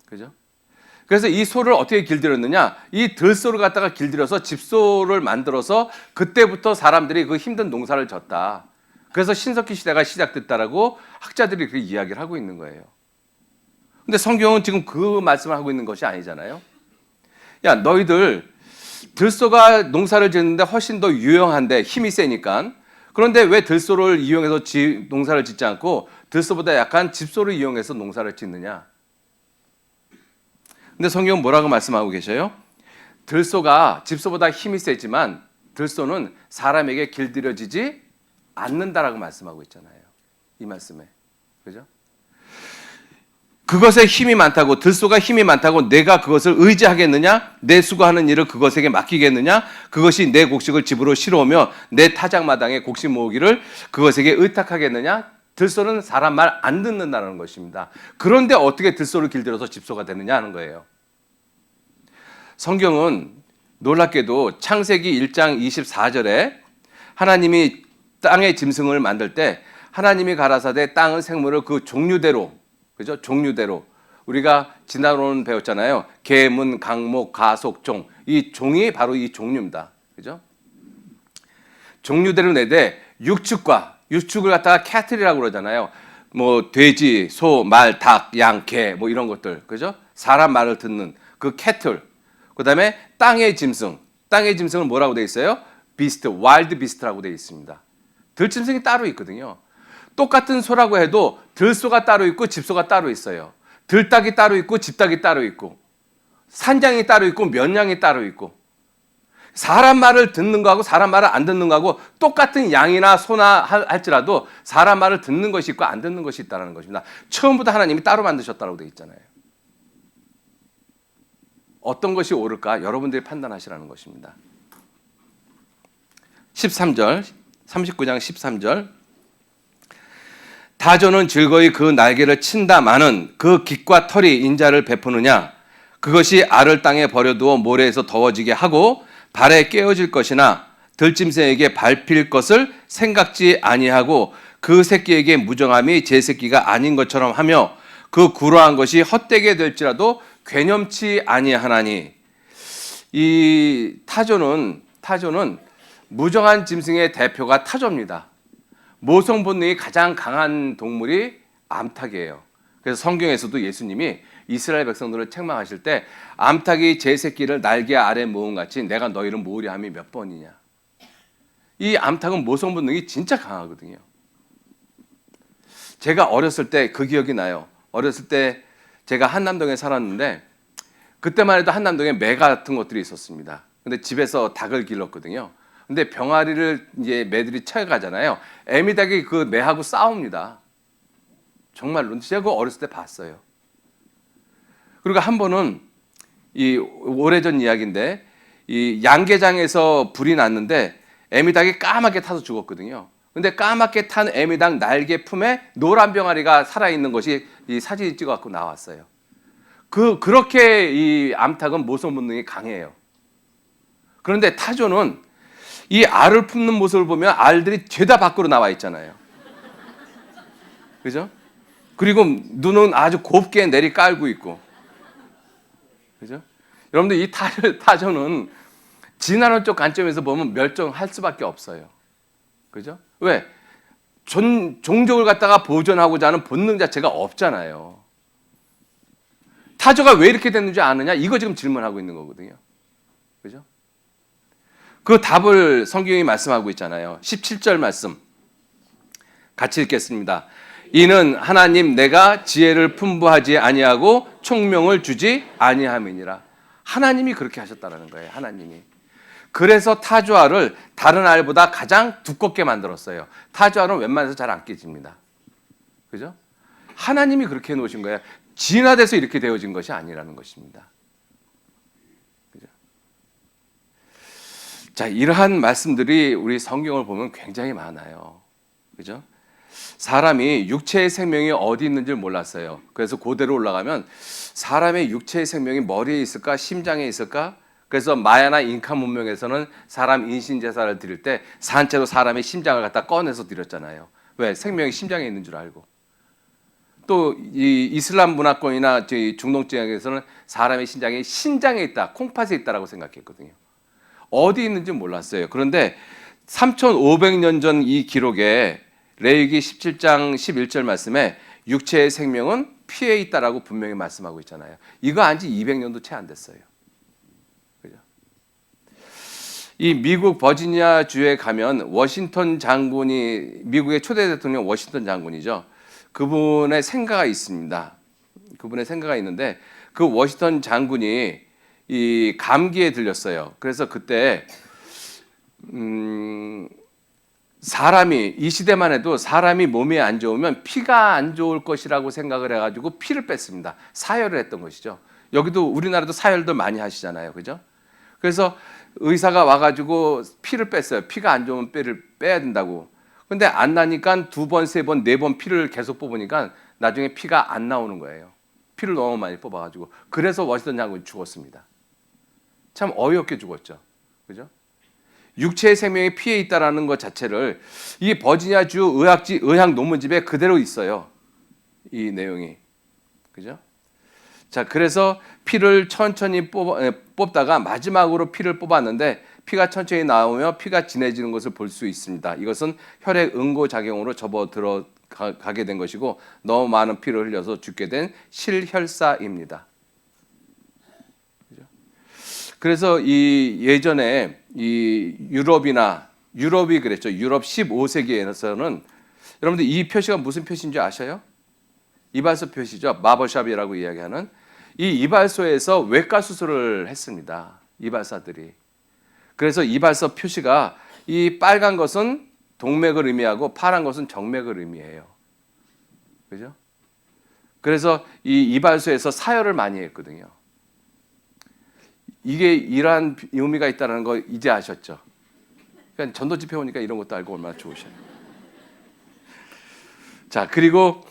그죠? 그래서 이 소를 어떻게 길들였느냐? 이 들소를 갖다가 길들여서 집소를 만들어서 그때부터 사람들이 그 힘든 농사를 졌다. 그래서 신석기 시대가 시작됐다라고 학자들이 그렇게 이야기를 하고 있는 거예요. 근데 성경은 지금 그 말씀을 하고 있는 것이 아니잖아요. 야, 너희들 들소가 농사를 짓는데 훨씬 더 유용한데 힘이 세니까. 그런데 왜 들소를 이용해서 농사를 짓지 않고 들소보다 약한 집소를 이용해서 농사를 짓느냐? 근데 성경은 뭐라고 말씀하고 계셔요? 들소가 집소보다 힘이 세지만 들소는 사람에게 길들여지지 않는다라고 말씀하고 있잖아요. 이 말씀에. 그죠? 그것에 힘이 많다고, 들소가 힘이 많다고 내가 그것을 의지하겠느냐? 내 수고하는 일을 그것에게 맡기겠느냐? 그것이 내 곡식을 집으로 실어오며 내 타작마당에 곡식 모으기를 그것에게 의탁하겠느냐? 들소는 사람 말 안 듣는다는 것입니다. 그런데 어떻게 들소를 길들여서 집소가 되느냐 하는 거예요. 성경은 놀랍게도 창세기 1장 24절에 하나님이 땅의 짐승을 만들 때 하나님이 가라사대 땅의 생물을 그 종류대로, 그죠? 종류대로. 우리가 지난번에 배웠잖아요. 개, 문, 강목, 가속, 종. 이 종이 바로 이 종류입니다. 그죠? 종류대로 내되 육축을 갖다가 캐틀이라고 그러잖아요. 뭐 돼지, 소, 말, 닭, 양, 개, 뭐 이런 것들. 그죠? 사람 말을 듣는 그 캐틀. 그다음에 땅의 짐승. 땅의 짐승은 뭐라고 돼 있어요? 비스트, 와일드 비스트라고 돼 있습니다. 들짐승이 따로 있거든요. 똑같은 소라고 해도 들소가 따로 있고 집소가 따로 있어요. 들닭이 따로 있고 집닭이 따로 있고 산장이 따로 있고 면양이 따로 있고 사람 말을 듣는 거하고 사람 말을 안 듣는 거하고 똑같은 양이나 소나 할지라도 사람 말을 듣는 것이 있고 안 듣는 것이 있다는 것입니다. 처음부터 하나님이 따로 만드셨다고 되어 있잖아요. 어떤 것이 옳을까 여러분들이 판단하시라는 것입니다. 13절 39장 13절 타조는 즐거이 그 날개를 친다마는 그 깃과 털이 인자를 베푸느냐 그것이 알을 땅에 버려두어 모래에서 더워지게 하고 발에 깨어질 것이나 들짐승에게 밟힐 것을 생각지 아니하고 그 새끼에게 무정함이 제 새끼가 아닌 것처럼 하며 그 구러한 것이 헛되게 될지라도 괴념치 아니하나니. 이 타조는 무정한 짐승의 대표가 타조입니다. 모성 본능이 가장 강한 동물이 암탉이에요. 그래서 성경에서도 예수님이 이스라엘 백성들을 책망하실 때 암탉이 제 새끼를 날개 아래 모은 같이 내가 너희를 모으려 함이 몇 번이냐. 이 암탉은 모성 본능이 진짜 강하거든요. 제가 어렸을 때 그 기억이 나요. 어렸을 때 제가 한남동에 살았는데 그때만 해도 한남동에 매 같은 것들이 있었습니다. 근데 집에서 닭을 길렀거든요. 근데 병아리를 이제 매들이 쳐가잖아요. 애미닭이 그 매하고 싸웁니다. 정말로 제가 그거 어렸을 때 봤어요. 그리고 한 번은 이 오래전 이야기인데 이 양계장에서 불이 났는데 애미닭이 까맣게 타서 죽었거든요. 근데 까맣게 탄 애미닭 날개 품에 노란 병아리가 살아있는 것이 이 사진이 찍어갖고 나왔어요. 그렇게 이 암탉은 모성 본능이 강해요. 그런데 타조는 이 알을 품는 모습을 보면 알들이 죄다 밖으로 나와 있잖아요. 그죠? 그리고 눈은 아주 곱게 내리 깔고 있고. 그죠? 여러분들 이 타조는 진화론 쪽 관점에서 보면 멸종할 수밖에 없어요. 그죠? 왜? 종족을 갖다가 보존하고자 하는 본능 자체가 없잖아요. 타조가 왜 이렇게 됐는지 아느냐? 이거 지금 질문하고 있는 거거든요. 그죠? 그 답을 성경이 말씀하고 있잖아요. 17절 말씀 같이 읽겠습니다. 이는 하나님 내가 지혜를 풍부하지 아니하고 총명을 주지 아니함이니라. 하나님이 그렇게 하셨다라는 거예요. 하나님이. 그래서 타조알을 다른 알보다 가장 두껍게 만들었어요. 타조알은 웬만해서 잘 안 깨집니다. 그죠? 하나님이 그렇게 해놓으신 거예요. 진화돼서 이렇게 되어진 것이 아니라는 것입니다. 그죠? 자, 이러한 말씀들이 우리 성경을 보면 굉장히 많아요. 그죠? 사람이 육체의 생명이 어디 있는지 몰랐어요. 그래서 고대로 올라가면 사람의 육체의 생명이 머리에 있을까, 심장에 있을까? 그래서 마야나 잉카 문명에서는 사람 인신제사를 드릴 때 산채로 사람의 심장을 갖다 꺼내서 드렸잖아요. 왜? 생명이 심장에 있는 줄 알고. 또 이 이슬람 문화권이나 중동 지역에서는 사람의 심장이 신장에 있다, 콩팥에 있다라고 생각했거든요. 어디 있는지 몰랐어요. 그런데 3,500년 전 이 기록에 레위기 17장 11절 말씀에 육체의 생명은 피에 있다라고 분명히 말씀하고 있잖아요. 이거 안지 200년도 채 안 됐어요. 그죠? 이 미국 버지니아 주에 가면 워싱턴 장군이 미국의 초대 대통령 워싱턴 장군이죠. 그분의 생가가 있습니다. 그분의 생가가 있는데 그 워싱턴 장군이 이 감기에 들렸어요. 그래서 그때 사람이 이 시대만 해도 사람이 몸이 안 좋으면 피가 안 좋을 것이라고 생각을 해가지고 피를 뺐습니다. 사혈을 했던 것이죠. 여기도 우리나라도 사혈도 많이 하시잖아요, 그죠? 그래서 의사가 와가지고 피를 뺐어요. 피가 안 좋으면 뼈를 빼야 된다고. 근데 안 나니까 2번, 3번, 4번 피를 계속 뽑으니까 나중에 피가 안 나오는 거예요. 피를 너무 많이 뽑아가지고. 그래서 워싱턴 장군이 죽었습니다. 참 어이없게 죽었죠, 그죠? 육체의 생명이 피에 있다라는 것 자체를 이 버지니아주 의학 논문집에 그대로 있어요. 이 내용이. 그죠? 자, 그래서 피를 천천히 뽑다가 마지막으로 피를 뽑았는데 피가 천천히 나오며 피가 진해지는 것을 볼 수 있습니다. 이것은 혈액 응고작용으로 접어 들어가게 된 것이고 너무 많은 피를 흘려서 죽게 된 실혈사입니다. 그죠? 그래서 이 예전에 이 유럽이나 유럽이 그랬죠. 유럽 15세기에서는 여러분들 이 표시가 무슨 표시인지 아셔요? 이발소 표시죠. 마버샵이라고 이야기하는 이 이발소에서 외과 수술을 했습니다. 이발사들이. 그래서 이발소 표시가 이 빨간 것은 동맥을 의미하고 파란 것은 정맥을 의미해요. 그죠? 그래서 이 이발소에서 사혈을 많이 했거든요. 이게 이러한 의미가 있다는 거 이제 아셨죠? 그러니까 전도 집회 오니까 이런 것도 알고 얼마나 좋으셔요. 자, 그리고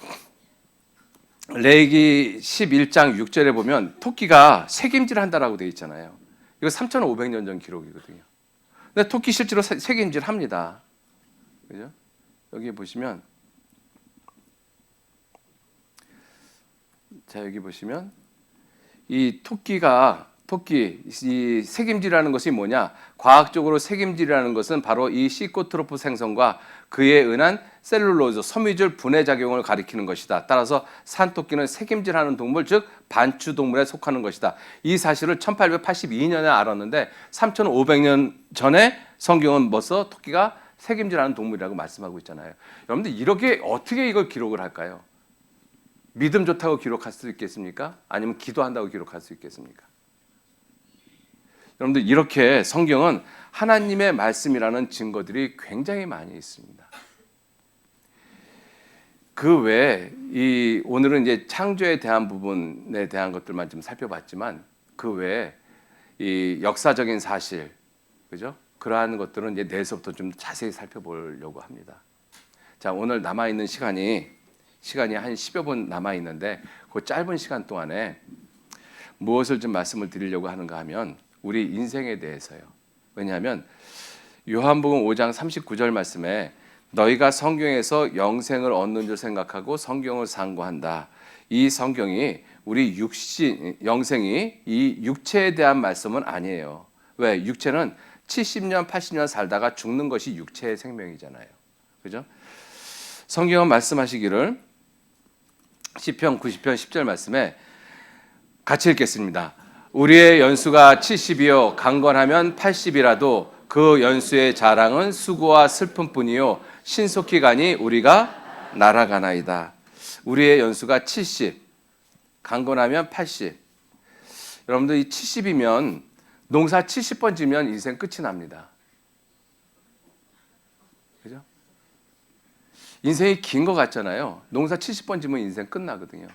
레위기 11장 6절에 보면 토끼가 새김질을 한다라고 되어 있잖아요. 이거 3,500년 전 기록이거든요. 근데 토끼 실제로 새김질 합니다. 그죠? 여기 보시면, 자, 여기 보시면 이 이 색임질이라는 것이 뭐냐? 과학적으로 색임질이라는 것은 바로 이 시코트로프 생성과 그에 의한 셀룰로즈, 섬유질 분해 작용을 가리키는 것이다. 따라서 산토끼는 색임질하는 동물, 즉 반추 동물에 속하는 것이다. 이 사실을 1882년에 알았는데 3,500년 전에 성경은 벌써 토끼가 색임질하는 동물이라고 말씀하고 있잖아요. 여러분들 이렇게 어떻게 이걸 기록을 할까요? 믿음 좋다고 기록할 수 있겠습니까? 아니면 기도한다고 기록할 수 있겠습니까? 여러분들 이렇게 성경은 하나님의 말씀이라는 증거들이 굉장히 많이 있습니다. 그 외에 오늘은 이제 창조에 대한 부분에 대한 것들만 좀 살펴봤지만 그 외에 이 역사적인 사실, 그죠? 그러한 것들은 이제 내일서부터 좀 자세히 살펴보려고 합니다. 자, 오늘 남아 있는 시간이 한 10여 분 남아 있는데 그 짧은 시간 동안에 무엇을 좀 말씀을 드리려고 하는가 하면 우리 인생에 대해서요. 왜냐하면 요한복음 5장 39절 말씀에 너희가 성경에서 영생을 얻는 줄 생각하고 성경을 상고한다. 이 성경이 우리 영생이 이 육체에 대한 말씀은 아니에요. 왜? 육체는 70년, 80년 살다가 죽는 것이 육체의 생명이잖아요. 그죠? 성경은 말씀하시기를 시편 90편 10절 말씀에 같이 읽겠습니다. 우리의 연수가 70이요 강건하면 80이라도 그 연수의 자랑은 수고와 슬픔뿐이요 신속히 가니 우리가 날아가나이다. 우리의 연수가 70, 강건하면 80. 여러분들 이 70이면 농사 70번 지면 인생 끝이 납니다. 그죠? 인생이 긴 것 같잖아요. 농사 70번 지면 인생 끝나거든요.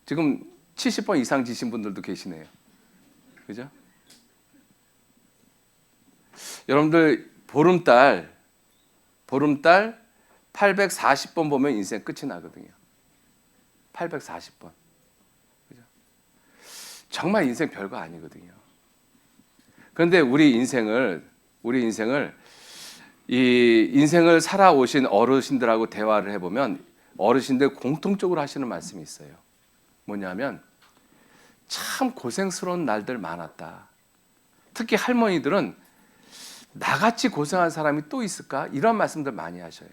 지금 70번 이상 지신 분들도 계시네요. 그죠? 여러분들 보름달 840번 보면 인생 끝이 나거든요. 840번. 그죠? 정말 인생 별거 아니거든요. 그런데 우리 인생을 이 인생을 살아오신 어르신들하고 대화를 해보면 어르신들 공통적으로 하시는 말씀이 있어요. 뭐냐면 참 고생스러운 날들 많았다. 특히 할머니들은 나같이 고생한 사람이 또 있을까? 이런 말씀들 많이 하셔요.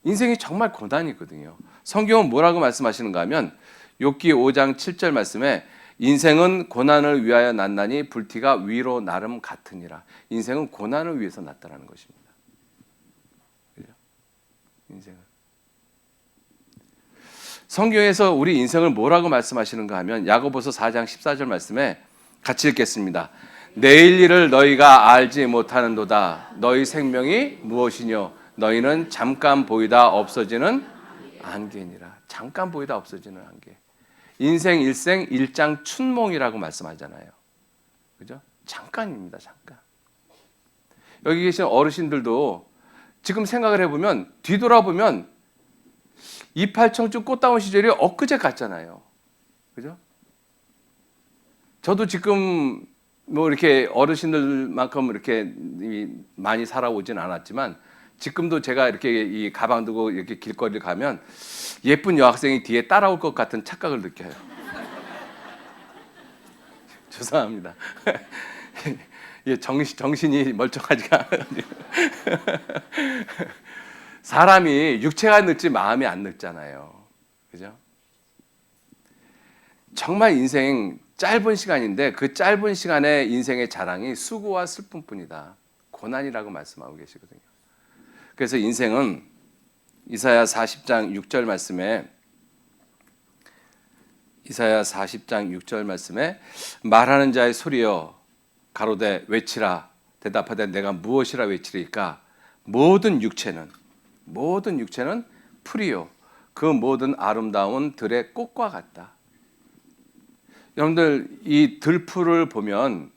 인생이 정말 고난이거든요. 성경은 뭐라고 말씀하시는가 하면 욥기 5장 7절 말씀에 인생은 고난을 위하여 났나니 불티가 위로 나름 같으니라. 인생은 고난을 위해서 났다는 것입니다. 그죠? 인생은. 성경에서 우리 인생을 뭐라고 말씀하시는가 하면 야고보서 4장 14절 말씀에 같이 읽겠습니다. 내일 일을 너희가 알지 못하는도다. 너희 생명이 무엇이뇨? 너희는 잠깐 보이다 없어지는 안개니라. 잠깐 보이다 없어지는 안개. 인생 일생 일장 춘몽이라고 말씀하잖아요. 그죠? 잠깐입니다. 잠깐. 여기 계신 어르신들도 지금 생각을 해보면 뒤돌아보면 이팔청춘 꽃다운 시절이 엊그제 같잖아요. 그죠? 저도 지금 뭐 이렇게 어르신들만큼 이렇게 많이 살아오진 않았지만 지금도 제가 이렇게 이 가방 두고 이렇게 길거리를 가면 예쁜 여학생이 뒤에 따라올 것 같은 착각을 느껴요. 죄송합니다. 정신이 멀쩡하지가 않아요. 사람이 육체가 늙지 마음이 안 늙잖아요. 그죠? 정말 인생 짧은 시간인데 그 짧은 시간에 인생의 자랑이 수고와 슬픔뿐이다. 고난이라고 말씀하고 계시거든요. 그래서 인생은 이사야 40장 6절 말씀에 말하는 자의 소리여 가로되 외치라 대답하되 내가 무엇이라 외치리까 모든 육체는 풀이요 그 모든 아름다운 들의 꽃과 같다. 여러분들 이 들풀을 보면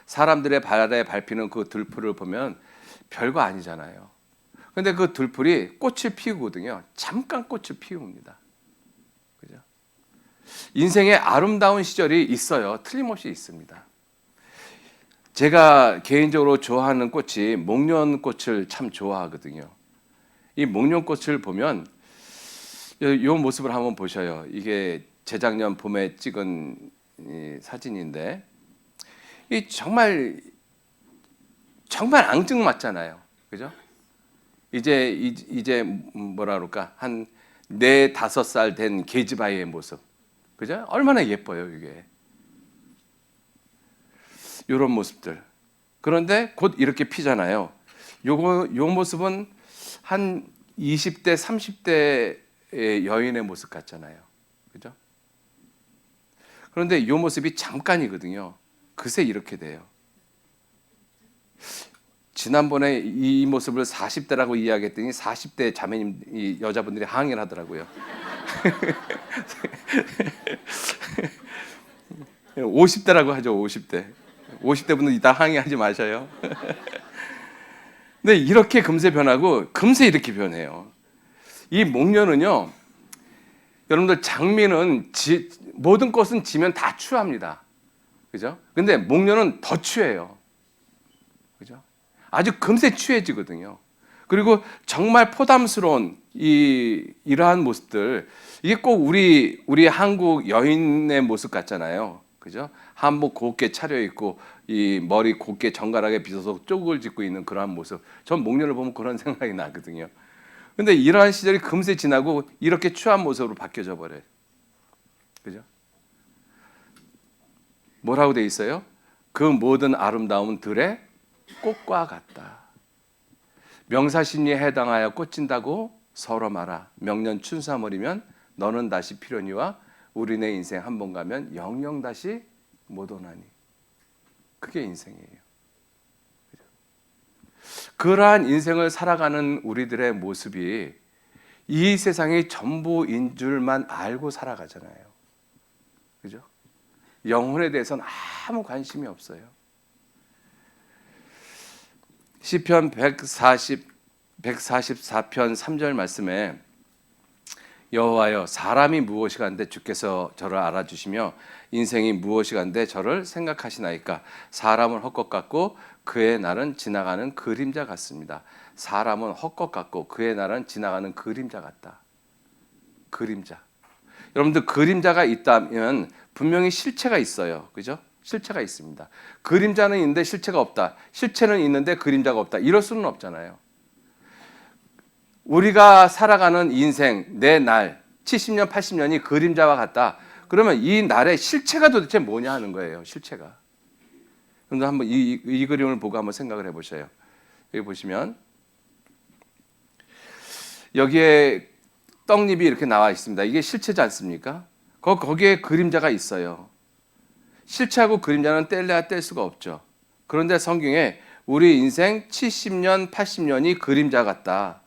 사람들의 발에 밟히는 그 들풀을 보면 별거 아니잖아요. 근데 그 들풀이 꽃을 피우거든요. 잠깐 꽃을 피웁니다. 그죠? 인생에 아름다운 시절이 있어요. 틀림없이 있습니다. 제가 개인적으로 좋아하는 꽃이 목련꽃을 참 좋아하거든요. 이 목련꽃을 보면 이 모습을 한번 보셔요. 이게 재작년 봄에 찍은 사진인데 이 정말 앙증맞잖아요. 그죠? 이제 뭐라 그럴까? 한 4, 5살 된 계집아이의 모습. 그죠? 얼마나 예뻐요, 이게. 이런 모습들. 그런데 곧 이렇게 피잖아요. 요 모습은 한 20대, 30대의 여인의 모습 같잖아요. 그죠? 그런데 이 모습이 잠깐이거든요. 그새 이렇게 돼요. 지난번에 이 모습을 40대라고 이야기했더니 40대 자매님, 여자분들이 항의를 하더라고요. 50대라고 하죠, 50대. 50대 분들 이따 항의하지 마셔요. 근데 이렇게 금세 변하고 금세 이렇게 변해요. 이 목련은요, 여러분들 장미는 모든 꽃은 지면 다 추합니다. 그죠? 근데 목련은 더 추해요. 그죠? 아주 금세 추해지거든요. 그리고 정말 포담스러운 이러한 모습들, 이게 꼭 우리 한국 여인의 모습 같잖아요. 그죠? 한복 곱게 차려입고 이 머리 곱게 정갈하게 빗어서 쪽을 짚고 있는 그러한 모습. 전 목련을 보면 그런 생각이 나거든요. 근데 이러한 시절이 금세 지나고 이렇게 추한 모습으로 바뀌어져 버려요. 그죠? 뭐라고 돼 있어요? 그 모든 아름다움은 들의 꽃과 같다. 명사심리에 해당하여 꽃진다고 서로 말아. 명년 춘삼월이면 너는 다시 필요니와 우리네 인생 한 번 가면 영영 다시 못 오나니. 그게 인생이에요. 그러한 인생을 살아가는 우리들의 모습이 이 세상이 전부인 줄만 알고 살아가잖아요. 그죠? 영혼에 대해서는 아무 관심이 없어요. 시편 144편 3절 말씀에 여호와여 사람이 무엇이간데 주께서 저를 알아주시며 인생이 무엇이간데 저를 생각하시나이까. 사람은 헛것 같고 그의 날은 지나가는 그림자 같습니다. 사람은 헛것 같고 그의 날은 지나가는 그림자 같다. 그림자. 여러분들 그림자가 있다면 분명히 실체가 있어요. 그죠? 실체가 있습니다. 그림자는 있는데 실체가 없다. 실체는 있는데 그림자가 없다. 이럴 수는 없잖아요. 우리가 살아가는 인생, 내 날, 70년, 80년이 그림자와 같다. 그러면 이 날의 실체가 도대체 뭐냐 하는 거예요. 실체가. 그런데 한번 이 그림을 보고 한번 생각을 해보셔요. 여기 보시면 여기에 떡잎이 이렇게 나와 있습니다. 이게 실체지 않습니까? 거기에 그림자가 있어요. 실체하고 그림자는 뗄래야 뗄 수가 없죠. 그런데 성경에 우리 인생 70년, 80년이 그림자 같다.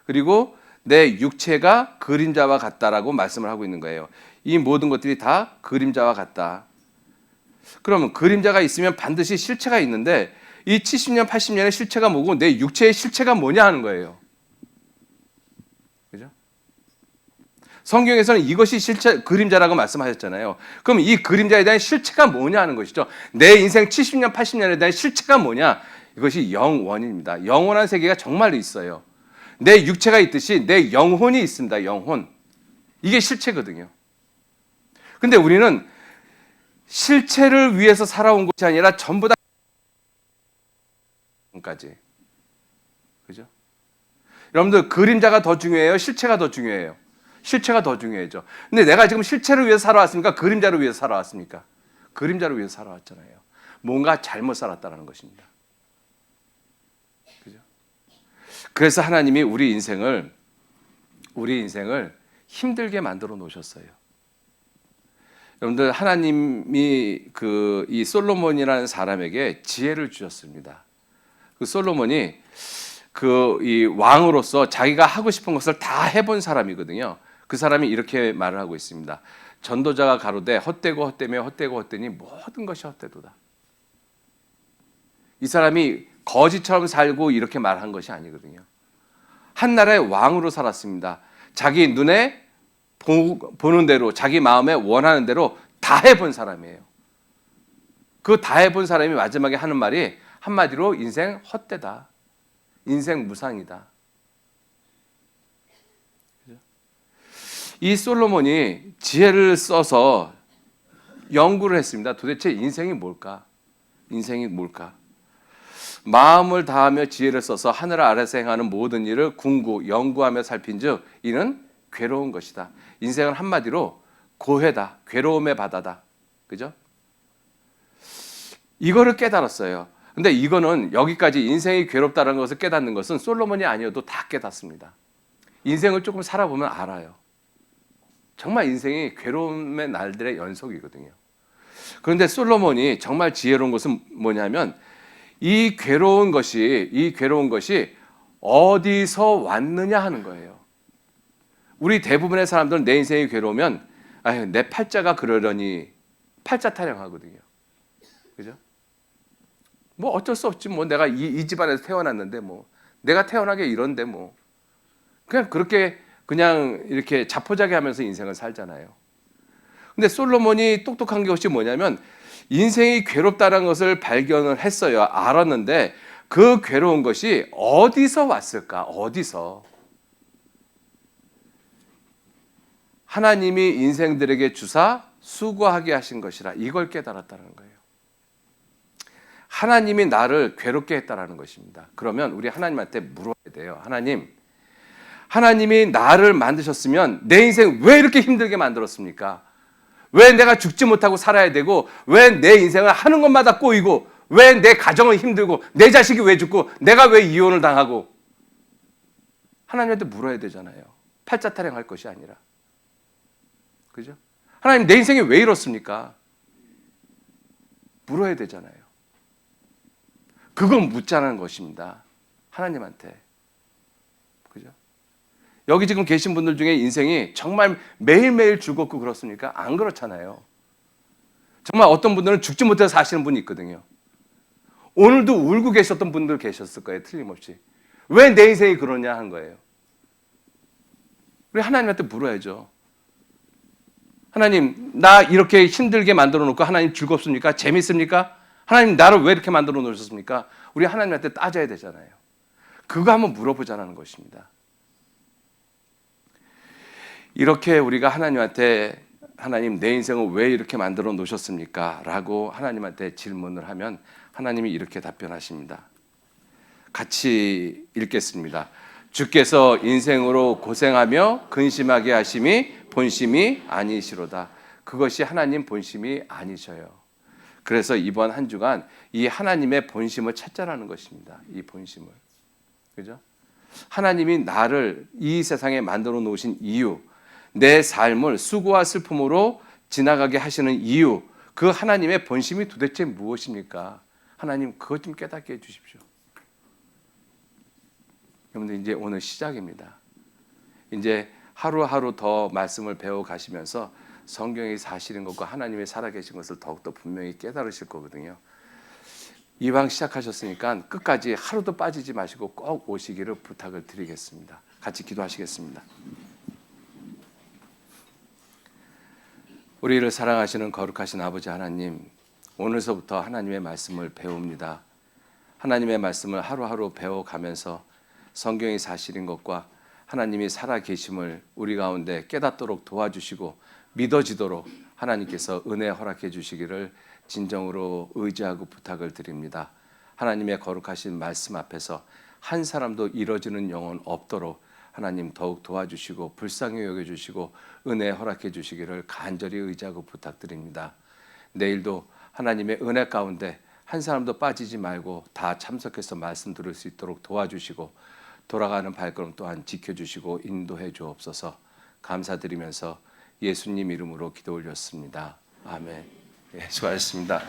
그리고 내 육체가 그림자와 같다라고 말씀을 하고 있는 거예요. 이 모든 것들이 다 그림자와 같다. 그러면 그림자가 있으면 반드시 실체가 있는데 이 70년, 80년의 실체가 뭐고 내 육체의 실체가 뭐냐 하는 거예요. 그죠? 성경에서는 이것이 실체, 그림자라고 말씀하셨잖아요. 그럼 이 그림자에 대한 실체가 뭐냐 하는 것이죠. 내 인생 70년, 80년에 대한 실체가 뭐냐? 이것이 영원입니다. 영원한 세계가 정말로 있어요. 내 육체가 있듯이 내 영혼이 있습니다. 영혼. 이게 실체거든요. 근데 우리는 실체를 위해서 살아온 것이 아니라 전부 다 까지. 그죠? 여러분들 그림자가 더 중요해요? 실체가 더 중요해요? 실체가 더 중요하죠. 근데 내가 지금 실체를 위해서 살아왔습니까? 그림자를 위해서 살아왔습니까? 그림자를 위해서 살아왔잖아요. 뭔가 잘못 살았다는 것입니다. 그래서 하나님이 우리 인생을 힘들게 만들어 놓으셨어요. 여러분들, 하나님이 이 솔로몬이라는 사람에게 지혜를 주셨습니다. 그 솔로몬이 이 왕으로서 자기가 하고 싶은 것을 다 해본 사람이거든요. 그 사람이 이렇게 말을 하고 있습니다. 전도자가 가로되 헛되고 헛되며 헛되고 헛되니 모든 것이 헛되도다. 이 사람이 거지처럼 살고 이렇게 말한 것이 아니거든요. 한 나라의 왕으로 살았습니다. 자기 눈에 보는 대로, 자기 마음에 원하는 대로 다 해본 사람이에요. 그 다 해본 사람이 마지막에 하는 말이 한마디로 인생 헛되다. 인생 무상이다. 이 솔로몬이 지혜를 써서 연구를 했습니다. 도대체 인생이 뭘까? 인생이 뭘까? 마음을 다하며 지혜를 써서 하늘 아래서 행하는 모든 일을 연구하며 살핀즉 이는 괴로운 것이다. 인생은 한마디로 고해다. 괴로움의 바다다. 그죠? 이거를 깨달았어요. 근데 이거는 여기까지 인생이 괴롭다는 것을 깨닫는 것은 솔로몬이 아니어도 다 깨닫습니다. 인생을 조금 살아보면 알아요. 정말 인생이 괴로움의 날들의 연속이거든요. 그런데 솔로몬이 정말 지혜로운 것은 뭐냐면 이 괴로운 것이 어디서 왔느냐 하는 거예요. 우리 대부분의 사람들은 내 인생이 괴로우면 내 팔자가 그러려니 팔자 타령하거든요. 그죠? 뭐 어쩔 수 없지. 뭐 내가 이 집안에서 태어났는데 뭐 내가 태어나게 이런데 뭐 그냥 그렇게 그냥 이렇게 자포자기 하면서 인생을 살잖아요. 근데 솔로몬이 똑똑한 것이 뭐냐면 인생이 괴롭다는 것을 발견을 했어요. 알았는데 그 괴로운 것이 어디서 왔을까? 어디서? 하나님이 인생들에게 주사 수고하게 하신 것이라 이걸 깨달았다는 거예요. 하나님이 나를 괴롭게 했다라는 것입니다. 그러면 우리 하나님한테 물어야 돼요. 하나님이 나를 만드셨으면 내 인생 왜 이렇게 힘들게 만들었습니까? 왜 내가 죽지 못하고 살아야 되고 왜 내 인생을 하는 것마다 꼬이고 왜 내 가정은 힘들고 내 자식이 왜 죽고 내가 왜 이혼을 당하고 하나님한테 물어야 되잖아요. 팔자 타령할 것이 아니라. 그죠? 하나님 내 인생이 왜 이렇습니까? 물어야 되잖아요. 그건 묻자는 것입니다. 하나님한테. 그죠? 여기 지금 계신 분들 중에 인생이 정말 매일매일 즐겁고 그렇습니까? 안 그렇잖아요. 정말 어떤 분들은 죽지 못해서 사시는 분이 있거든요. 오늘도 울고 계셨던 분들 계셨을 거예요. 틀림없이. 왜 내 인생이 그러냐 한 거예요. 우리 하나님한테 물어야죠. 하나님, 나 이렇게 힘들게 만들어 놓고 하나님 즐겁습니까? 재밌습니까? 하나님 나를 왜 이렇게 만들어 놓으셨습니까? 우리 하나님한테 따져야 되잖아요. 그거 한번 물어보자는 것입니다. 이렇게 우리가 하나님한테 하나님 내 인생을 왜 이렇게 만들어 놓으셨습니까? 라고 하나님한테 질문을 하면 하나님이 이렇게 답변하십니다. 같이 읽겠습니다. 주께서 인생으로 고생하며 근심하게 하심이 본심이 아니시로다. 그것이 하나님 본심이 아니셔요. 그래서 이번 한 주간 이 하나님의 본심을 찾자라는 것입니다. 이 본심을. 그죠? 하나님이 나를 이 세상에 만들어 놓으신 이유, 내 삶을 수고와 슬픔으로 지나가게 하시는 이유, 그 하나님의 본심이 도대체 무엇입니까? 하나님 그것 좀 깨닫게 해 주십시오. 여러분들 이제 오늘 시작입니다. 이제 하루하루 더 말씀을 배워 가시면서 성경이 사실인 것과 하나님이 살아계신 것을 더욱더 분명히 깨달으실 거거든요. 이왕 시작하셨으니까 끝까지 하루도 빠지지 마시고 꼭 오시기를 부탁을 드리겠습니다. 같이 기도하시겠습니다. 우리를 사랑하시는 거룩하신 아버지 하나님, 오늘서부터 하나님의 말씀을 배웁니다. 하나님의 말씀을 하루하루 배워가면서 성경이 사실인 것과 하나님이 살아계심을 우리 가운데 깨닫도록 도와주시고 믿어지도록 하나님께서 은혜 허락해 주시기를 진정으로 의지하고 부탁을 드립니다. 하나님의 거룩하신 말씀 앞에서 한 사람도 잃어지는 영혼 없도록 하나님 더욱 도와주시고 불쌍히 여겨주시고 은혜 허락해 주시기를 간절히 의지하고 부탁드립니다. 내일도 하나님의 은혜 가운데 한 사람도 빠지지 말고 다 참석해서 말씀 들을 수 있도록 도와주시고 돌아가는 발걸음 또한 지켜주시고 인도해 주옵소서. 감사드리면서 예수님 이름으로 기도 올렸습니다. 아멘. 예, 수고하셨습니다.